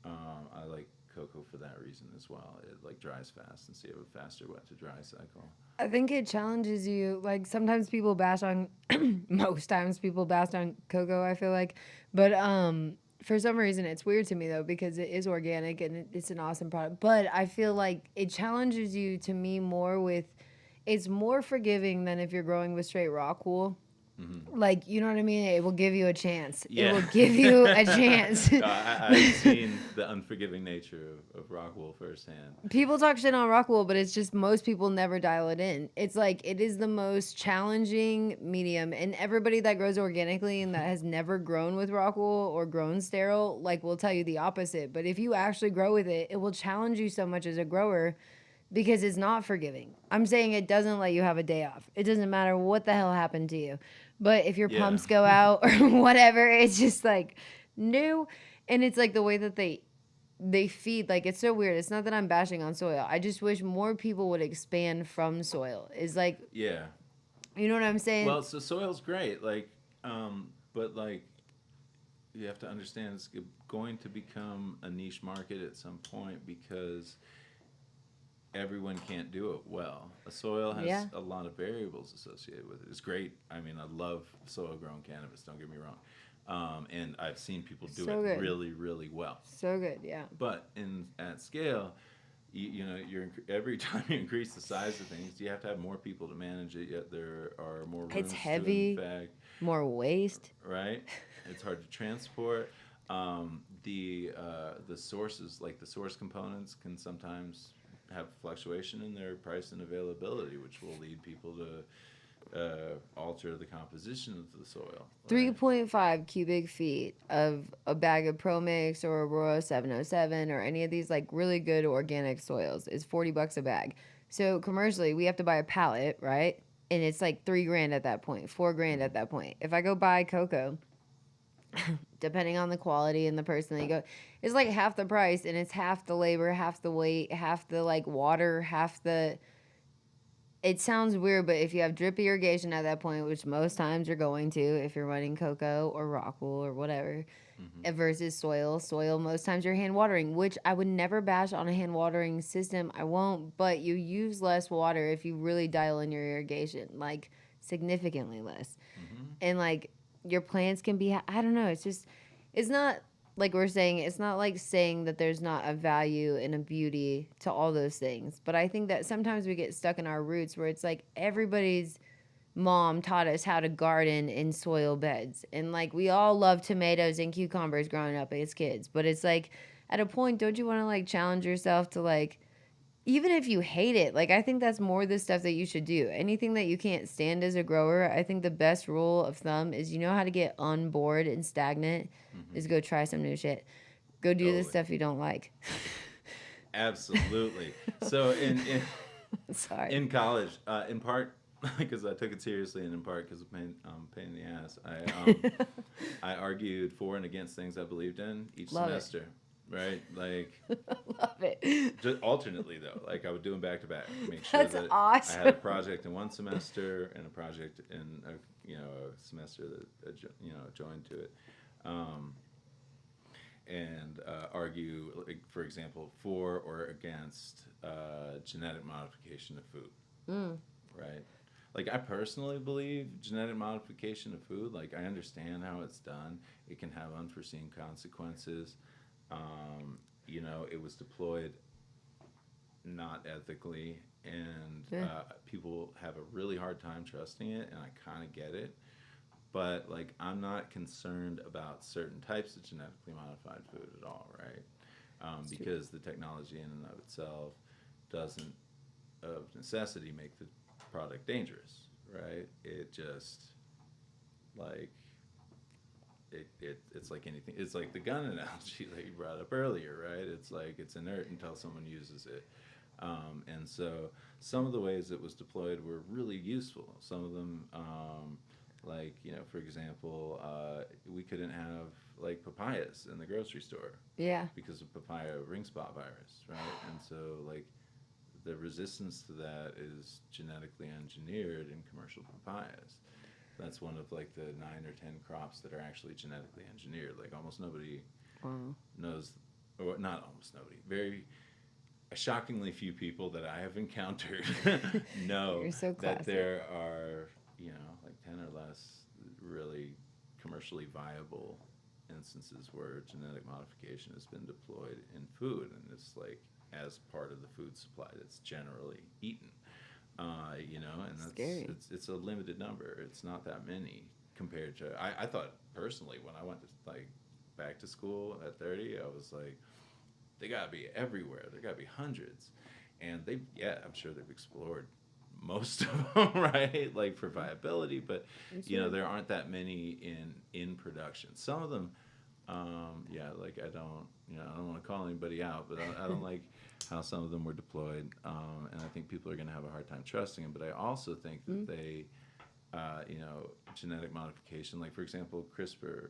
I like cocoa for that reason as well. It like dries fast, and so you have a faster wet to dry cycle. I think it challenges you. Like sometimes people bash on, most times people bash on cocoa, I feel like. But for some reason it's weird to me though because it is organic and it's an awesome product. But I feel like it challenges you to me more with, it's more forgiving than if you're growing with straight rock wool. Like, you know what I mean? It will give you a chance. Yeah. It will give you a chance. I've seen the unforgiving nature of rock wool firsthand. People talk shit on rock wool, but it's just most people never dial it in. It's like it is the most challenging medium, and everybody that grows organically and that has never grown with rock wool or grown sterile, like will tell you the opposite. But if you actually grow with it, it will challenge you so much as a grower because it's not forgiving. I'm saying it doesn't let you have a day off. It doesn't matter what the hell happened to you. But if your Yeah. pumps go out or whatever, it's just like new. And it's like the way that they feed, like it's so weird. It's not that I'm bashing on soil. I just wish more people would expand from soil. Is like, Yeah. you know what I'm saying? Well, so soil's great, like, but like, you have to understand it's going to become a niche market at some point because everyone can't do it well. A soil has Yeah. a lot of variables associated with it. It's great. I mean, I love soil-grown cannabis. Don't get me wrong, and I've seen people do So it good. really, really well. So good, yeah. But at scale, every time you increase the size of things, you have to have more people to manage it. Yet there are more rooms It's heavy. to infect, More waste. right? It's hard to transport. The sources, like the source components, can sometimes have fluctuation in their price and availability, which will lead people to alter the composition of the soil. right? 3.5 cubic feet of a bag of Pro Mix or Aurora 707 or any of these like really good organic soils is $40 a bag. So commercially, we have to buy a pallet, right? And it's like $3,000 at that point, $4,000 at that point. If I go buy cocoa, depending on the quality and the person that you go, it's like half the price, and it's half the labor, half the weight, half the like water, half the. It sounds weird, but if you have drip irrigation at that point, which most times you're going to if you're running cocoa or rock wool or whatever, versus soil most times you're hand watering, which I would never bash on a hand watering system. I won't, but you use less water if you really dial in your irrigation, like significantly less. And like your plants can be, I don't know, it's not like we're saying, it's not like saying that there's not a value and a beauty to all those things. But I think that sometimes we get stuck in our roots where it's like everybody's mom taught us how to garden in soil beds. And like we all love tomatoes and cucumbers growing up as kids. But it's like at a point, don't you want to like challenge yourself to like, even if you hate it, like I think that's more the stuff that you should do. Anything that you can't stand as a grower, I think the best rule of thumb is you know how to get unbored and stagnant is go try some new shit. Go do the Totally. stuff you don't like. Absolutely. So Sorry. in college, in part because I took it seriously, and in part because of pain in the ass, I argued for and against things I believed in each Love it. semester. right? Like Love it. just alternately though, like I would do them back to back. Make sure That's that I had a awesome. project in one semester and a project in a semester that joined to it, um, and argue, like, for example, for or against genetic modification of food, Mm. right? Like I personally believe genetic modification of food. Like I understand how it's done. It can have unforeseen consequences. It was deployed not ethically, and Yeah. people have a really hard time trusting it, and I kind of get it. But like, I'm not concerned about certain types of genetically modified food at all, right? Because the technology in and of itself doesn't, of necessity, make the product dangerous, right? It just like it's like anything. It's like the gun analogy that you brought up earlier, right? It's like it's inert until someone uses it. And so some of the ways it was deployed were really useful. Some of them, like, for example, we couldn't have like papayas in the grocery store Yeah. because of papaya ring spot virus, right? And so like the resistance to that is genetically engineered in commercial papayas. That's one of like the 9 or 10 crops that are actually genetically engineered. Like almost nobody Wow. knows, or not almost nobody, very shockingly few people that I have encountered know You're so that classy. there are, like 10 or less really commercially viable instances where genetic modification has been deployed in food, and it's like as part of the food supply that's generally eaten. And Scary. it's a limited number. It's not that many compared to. I thought personally when I went to like back to school at 30, I was like, they gotta be everywhere. There gotta be hundreds, and I'm sure they've explored most of them, right? Like for viability, but there aren't that many in production. Some of them, like I don't want to call anybody out, but I don't like how some of them were deployed, and I think people are going to have a hard time trusting them. But I also think that they, genetic modification, like for example, CRISPR,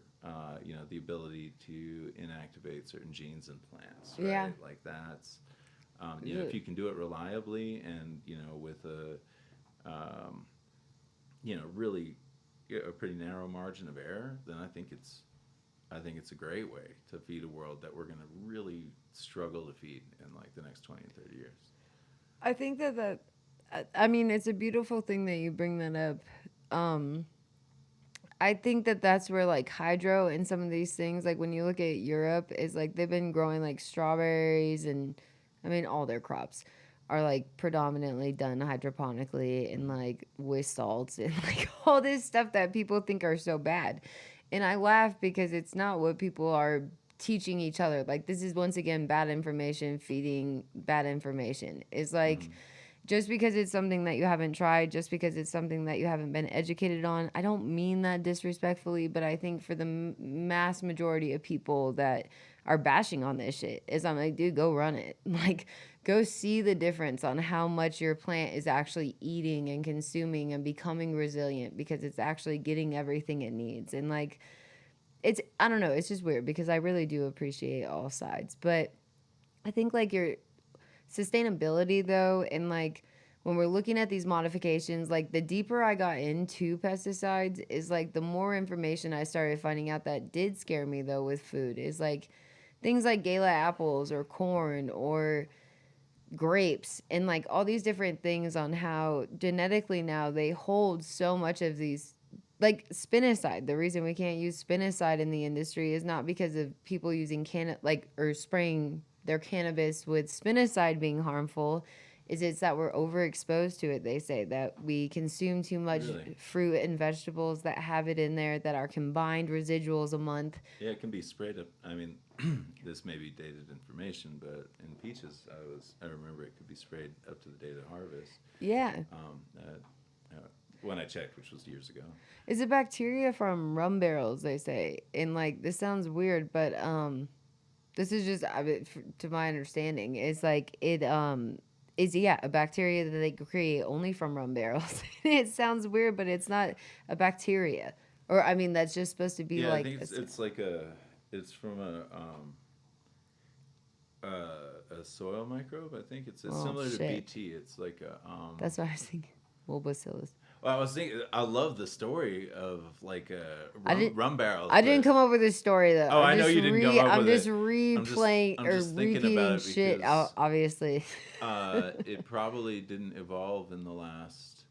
the ability to inactivate certain genes in plants, right? Yeah. Like that's, if you can do it reliably and with a, really a pretty narrow margin of error, then I think it's a great way to feed a world that we're going to really struggle to feed in like the next 20 and 30 years. I think I mean, it's a beautiful thing that you bring that up. I think that's where like hydro and some of these things, like when you look at Europe, is like they've been growing like strawberries and I mean all their crops are like predominantly done hydroponically and like with salts and like all this stuff that people think are so bad. And I laugh because it's not what people are teaching each other. Like this is once again bad information feeding bad information. It's like just because it's something that you haven't tried, just because it's something that you haven't been educated on. I don't mean that disrespectfully, but I think for the mass majority of people that are bashing on this shit, is I'm like, dude, go run it. Like, go see the difference on how much your plant is actually eating and consuming and becoming resilient because it's actually getting everything it needs. And like, I don't know, it's just weird because I really do appreciate all sides. But I think like your sustainability though, and like when we're looking at these modifications, like the deeper I got into pesticides is like the more information I started finding out that did scare me though with food is like things like gala apples or corn or grapes and like all these different things on how genetically now they hold so much of these like spinoside. The reason we can't use spinoside in the industry is not because of people using or spraying their cannabis with spinoside being harmful, is it's that we're overexposed to it. They say that we consume too much Really? fruit and vegetables that have it in there that are combined residuals a month. Yeah, it can be sprayed up. I mean, this may be dated information, but in peaches, I remember it could be sprayed up to the date of harvest. Yeah. When I checked, which was years ago. It's a bacteria from rum barrels, they say. And like this sounds weird, but this is just to my understanding, is like it is a bacteria that they create only from rum barrels. It sounds weird, but it's not a bacteria. Or I mean that's just supposed to be Yeah, like I think it's from a a soil microbe. I think it's Oh, similar to shit. BT. It's like a That's what I was thinking. Bacillus. Well, I was thinking. I love the story of like I didn't. rum barrels. I didn't come up with this story though. Oh, I know you didn't come up I'm with just it. replaying I'm or just thinking repeating about it shit. because Obviously. it probably didn't evolve in the last,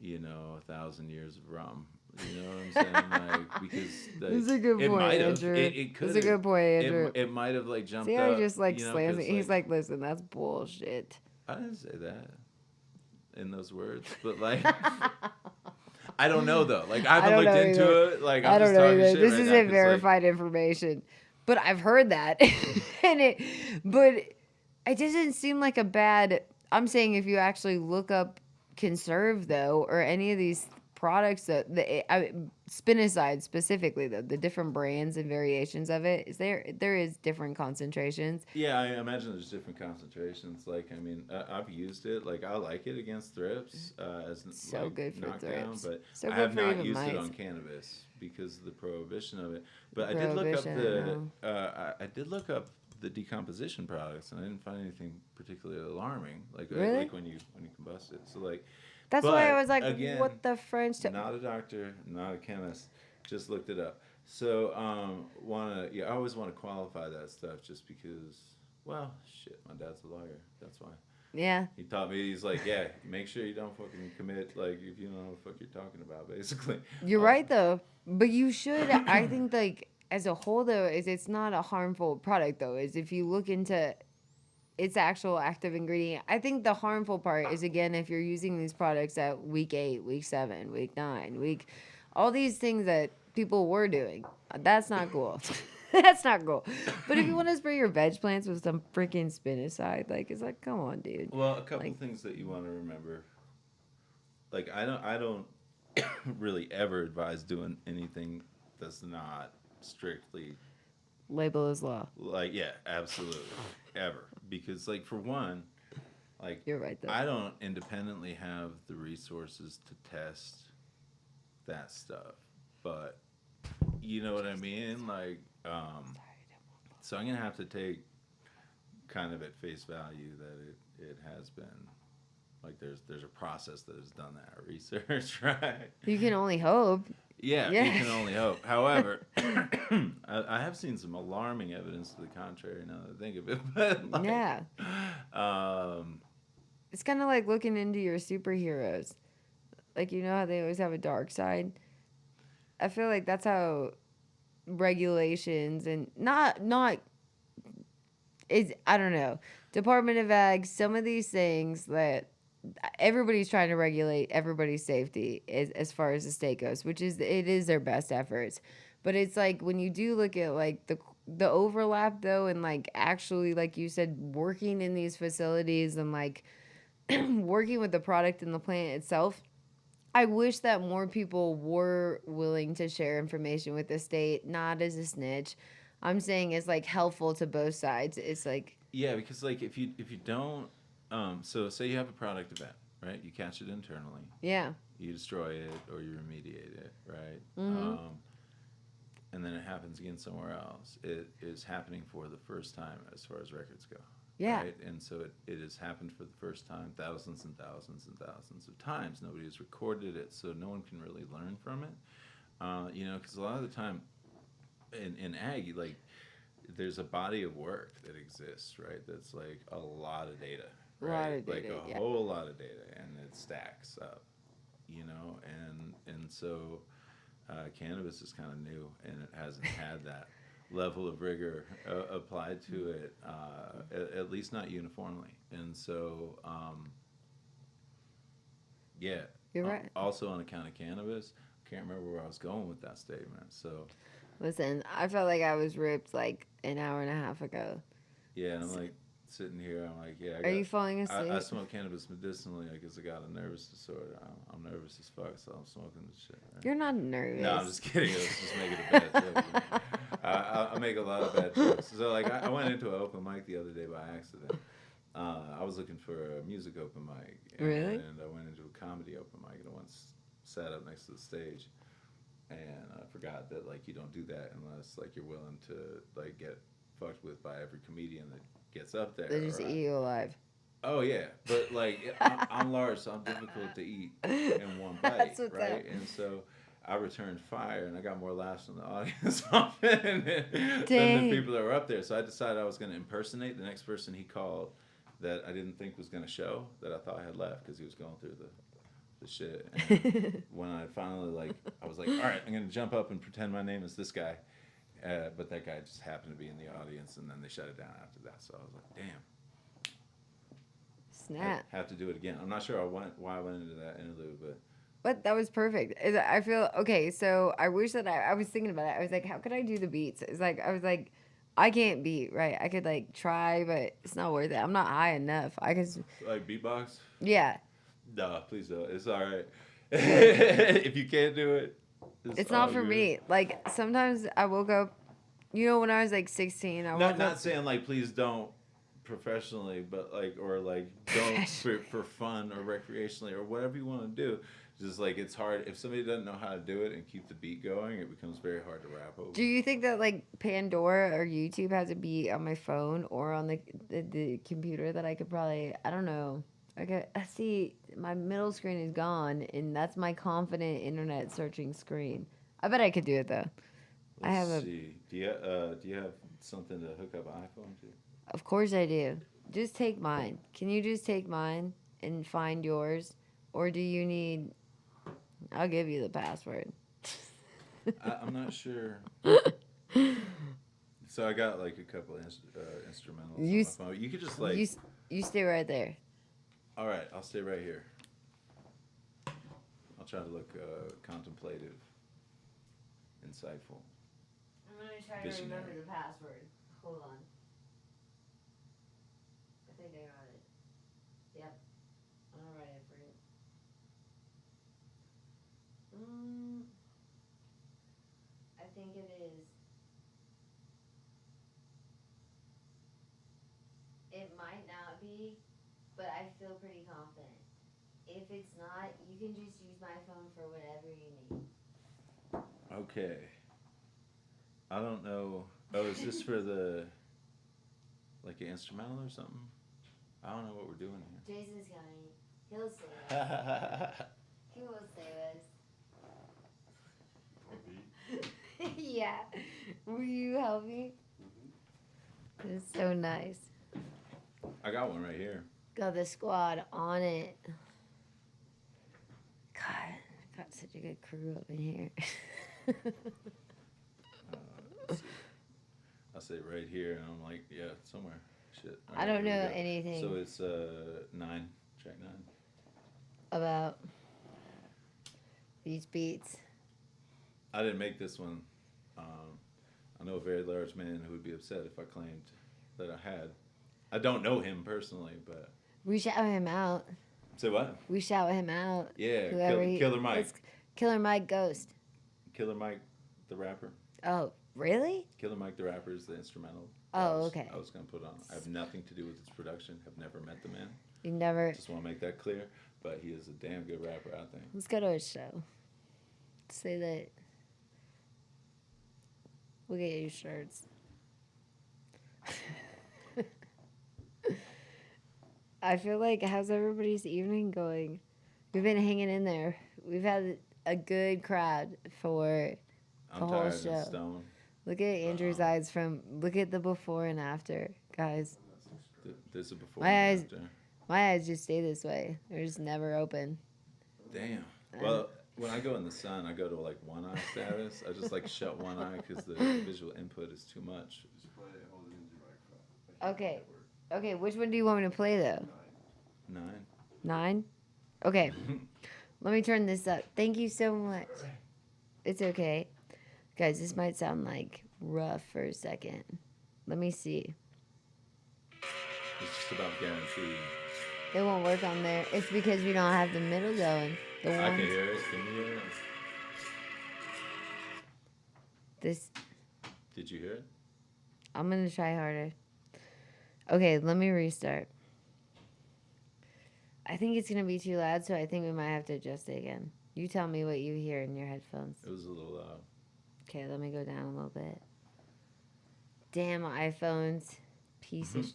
1,000 years of rum. You know what I'm saying? Like because That's a good it point, might have. Andrew. It could. That's a good point, Andrew. It might have like jumped See how up. he just like you know, slams 'cause, it. He's like, listen, that's bullshit. I didn't say that in those words, but like. I don't know though. Like I haven't looked into it. Like I'm I just don't know talking either. shit This right isn't now 'cause, verified information, but I've heard that, but it doesn't seem like a bad. I'm saying if you actually look up Conserve though, or any of these products that Spinoside specifically though, the different brands and variations of it, there is different concentrations. Yeah, I imagine there's different concentrations. Like, I mean, I've used it. Like, I like it against thrips as So like, good for knockdown, thrips. but So I good have for not even used it mites. on cannabis because of the prohibition of it. But I did look up Prohibition, I did look up the decomposition products, and I didn't find anything particularly alarming. Like, Really? like when you combust it. So like, That's but why I was like, again, what the French? not a doctor, not a chemist. Just looked it up. So I always want to qualify that stuff just because. Well, shit, my dad's a lawyer. That's why. Yeah. He taught me. He's like, yeah, make sure you don't fucking commit. Like, if you don't know what the fuck you're talking about, basically. You're right though, but you should. I think like as a whole though, is it's not a harmful product though. Is if you look into its actual active ingredient. I think the harmful part is again if you're using these products at week 8, week 7, week 9, all these things that people were doing. That's not cool. That's not cool. But if you want to spray your veg plants with some freaking Spinoside, like it's like, come on, dude. Well, a couple Like- things that you want to remember. Like I don't really ever advise doing anything that's not strictly Label is law. like absolutely ever, because like for one, like You're right though. I don't independently have the resources to test that stuff, but you know what I mean, like so I'm gonna have to take kind of at face value that it has been like there's a process that has done that research, right? You can only hope. Yeah, Yeah. you can only hope. However, I have seen some alarming evidence to the contrary now that I think of it. But like, Yeah. It's kind of like looking into your superheroes. Like, you know how they always have a dark side? I feel like that's how regulations and not is I don't know. Department of Ag, some of these things that everybody's trying to regulate everybody's safety as far as the state goes, which is it is their best efforts. But it's like when you do look at like the overlap though, and like actually like you said, working in these facilities and like working with the product and the plant itself, I wish that more people were willing to share information with the state, not as a snitch. I'm saying it's like helpful to both sides. It's like yeah, because like if you don't, so say you have a product event, right? You catch it internally, yeah. you destroy it or you remediate it, right? Mhm. And then it happens again somewhere else. It is happening for the first time as far as records go. Yeah. Right? And so it has happened for the first time thousands and thousands and thousands of times. Nobody has recorded it, so no one can really learn from it. Because a lot of the time in ag, like there's a body of work that exists, right? That's like a lot of data, A lot right? of data, like a yeah. whole lot of data, and it stacks up, and so cannabis is kind of new, and it hasn't had that level of rigor applied to it, at least not uniformly, and so yeah. You're right. Also on account of cannabis, I can't remember where I was going with that statement. So Listen, I felt like I was ripped like an hour and a half ago. yeah, and I'm like sitting here. I'm like, yeah. Are you falling asleep? I smoke cannabis medicinally because I got a nervous disorder. I'm nervous as fuck, so I'm smoking this shit. Right? You're not nervous. No, I'm just kidding. I was just making a bad joke. I make a lot of bad jokes. So like, I went into an open mic the other day by accident. I was looking for a music open mic. Really? And I went into a comedy open mic, and I once sat up next to the stage. And I forgot that like you don't do that unless like you're willing to like get fucked with by every comedian that gets up there. They just or I- eat you alive. Oh yeah, but like I'm large, so I'm difficult to eat in one bite, That's what's right? up. And so I returned fire, and I got more laughs from the audience often than Dang. the people that were up there. So I decided I was going to impersonate the next person he called that I didn't think was going to show, that I thought had left because he was going through the shit. And when I finally I was like, all right, I'm going to jump up and pretend my name is this guy. But that guy just happened to be in the audience, and then they shut it down after that. So I was like, damn. Snap. Have to do it again. I'm not sure why I went into that interlude, but But that was perfect. I feel okay. So I wish that I was thinking about it. I was like, how could I do the beats? It's like I was like, I can't beat, right? I could like try, but it's not worth it. I'm not high enough. I could, like beatbox. yeah. Nah, please don't. It's all right. If you can't do it, It's all not for good. me. Like sometimes I woke up, when I was like 16, I woke Not up. saying like please don't professionally, but like or like don't for fun or recreationally or whatever you want to do. Just like it's hard if somebody doesn't know how to do it and keep the beat going, it becomes very hard to rap over. Do you think that like Pandora or YouTube has a beat on my phone or on the computer that I could probably, I don't know. I see my middle screen is gone and that's my confident internet searching screen. I bet I could do it though. Let's see. Do you have something to hook up an iPhone to? Of course I do. Just take mine. Can you just take mine and find yours? Or do you need, I'll give you the password. I'm not sure. So I got like a couple instrumentals on my phone. You could just like. You stay right there. All right, I'll stay right here. I'll try to look contemplative, insightful. I'm going to try Visionary. to remember the password. Hold on. I think I got it. Yep. I'm going to write it for you. I think it is. It might not be, but I feel pretty confident. If it's not, you can just use my phone for whatever you need. Okay. I don't know. Oh, is this for the like an instrumental or something? I don't know what we're doing here. Jason's coming. He'll save us. He will save us. Yeah. Will you help me? It's so nice. I got one right here. Got the squad on it. God, got such a good crew up in here. Let's see. I'll say right here, and I'm like, yeah, somewhere. Shit. All I right, don't here we know go. anything So it's 9, track 9. about these beats. I didn't make this one. I know a very large man who would be upset if I claimed that I had. I don't know him personally, but. We shout him out. Say what? We shout him out. Yeah, Whoever Killer Mike. it's Killer Mike Ghost. Killer Mike, the rapper. Oh, really? Killer Mike, the rapper is the instrumental. Oh, okay. I was going to put on. I have nothing to do with its production. Have never met the man. You never. Just want to make that clear. But he is a damn good rapper, I think. Let's go to a show. Say that. We'll get you shirts. I feel like, how's everybody's evening going? We've been hanging in there. We've had a good crowd for I'm the whole tired show. and stoned. Look at Andrew's eyes look at the before and after, guys. There's a before My and eyes- after. My eyes just stay this way. They're just never open. Damn. Well, when I go in the sun, I go to like one eye status. I just like shut one eye because the visual input is too much. Okay. Okay, which one do you want me to play though? 9. 9? Okay. Let me turn this up. Thank you so much. It's okay. Guys, this might sound like rough for a second. Let me see. It's just about guaranteed. It won't work on there. It's because we don't have the middle going. The I one. can hear it. Can you hear it? This. Did you hear it? I'm gonna try harder. Okay, let me restart. I think it's gonna be too loud, so I think we might have to adjust it again. You tell me what you hear in your headphones. It was a little loud. Okay, let me go down a little bit. Damn iPhones. Piece of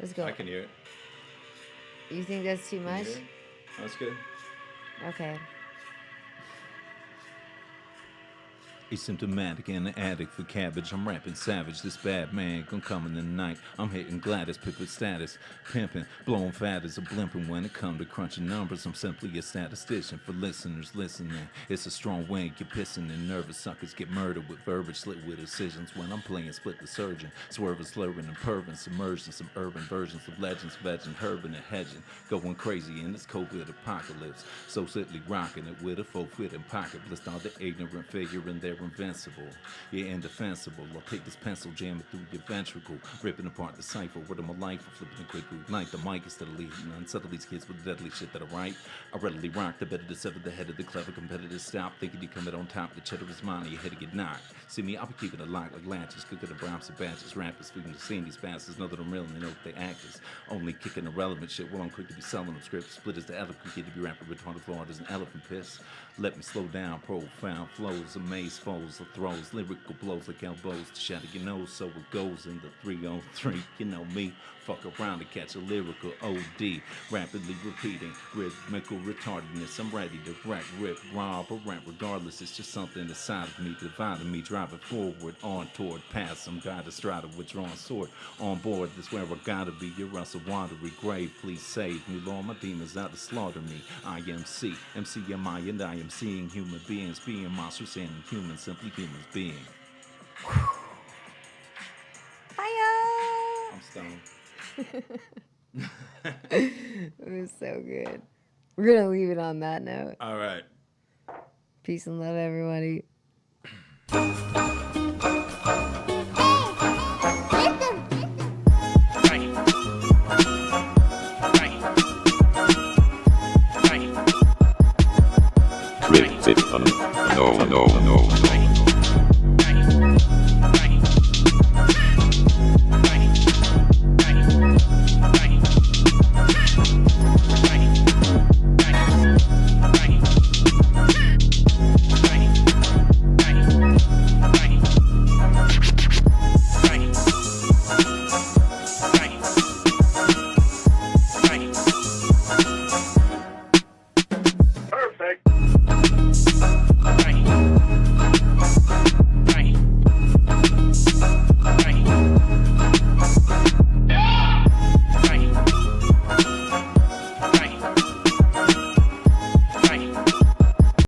Let's go. I can hear it. You think that's too Can you much? hear it? That's good. Okay. He's symptomatic and an addict for cabbage. I'm rapping savage. This bad man gon' come in the night. I'm hitting Gladys, Pippa status, pimping, blowing fat as a blimping. When it come to crunching numbers, I'm simply a statistician for listeners listening. It's a strong way you're pissing and nervous suckers get murdered with verbiage, slit with decisions. When I'm playing split the surgeon, swerving, slurring, and perving, submerged in some urban versions of legends, vegging, herbing, and hedging, going crazy in this COVID apocalypse. So simply rocking it with a full-fitting pocket. List all the ignorant figure in there. Invincible, you're indefensible. I'll take this pencil, jam it through your ventricle, ripping apart the cipher. Word of my life, I'm flipping it quickly. Ignite the mic instead of leaving. Unsettle these kids with the deadly shit that I write. I readily rock the better to sever the head of the clever competitors. Stop thinking you come out on top. The cheddar is mine, and your head to get knocked. See me, I'll be keeping it locked like latches, cooking the Brahms and batches. Rappers feeding the scene. These bastards know that I'm real and they know that they actors. Only kicking irrelevant shit while I'm quick to be selling them scripts. Split as the eloquent kid to be rapping retarded Florida as an elephant piss. Let me slow down, profound flows, amaze foes, or throws, lyrical blows like elbows to shatter your nose. So it goes in the 303. You know me, fuck around to catch a lyrical OD. Rapidly repeating, rhythmical retardedness. I'm ready to wreck, rip, rob, or rap regardless. It's just something inside of me, dividing me, driving forward, on toward past some guy to stride a withdrawn sword. On board, this where I gotta be, your Russell watery grave. Please save me, Lord, my demons out to slaughter me. I am C, MCMI, and I am seeing human beings being monsters and humans, simply humans being. Fire! I'm stoned. It was so good. We're gonna leave it on that note. All right. Peace and love, everybody.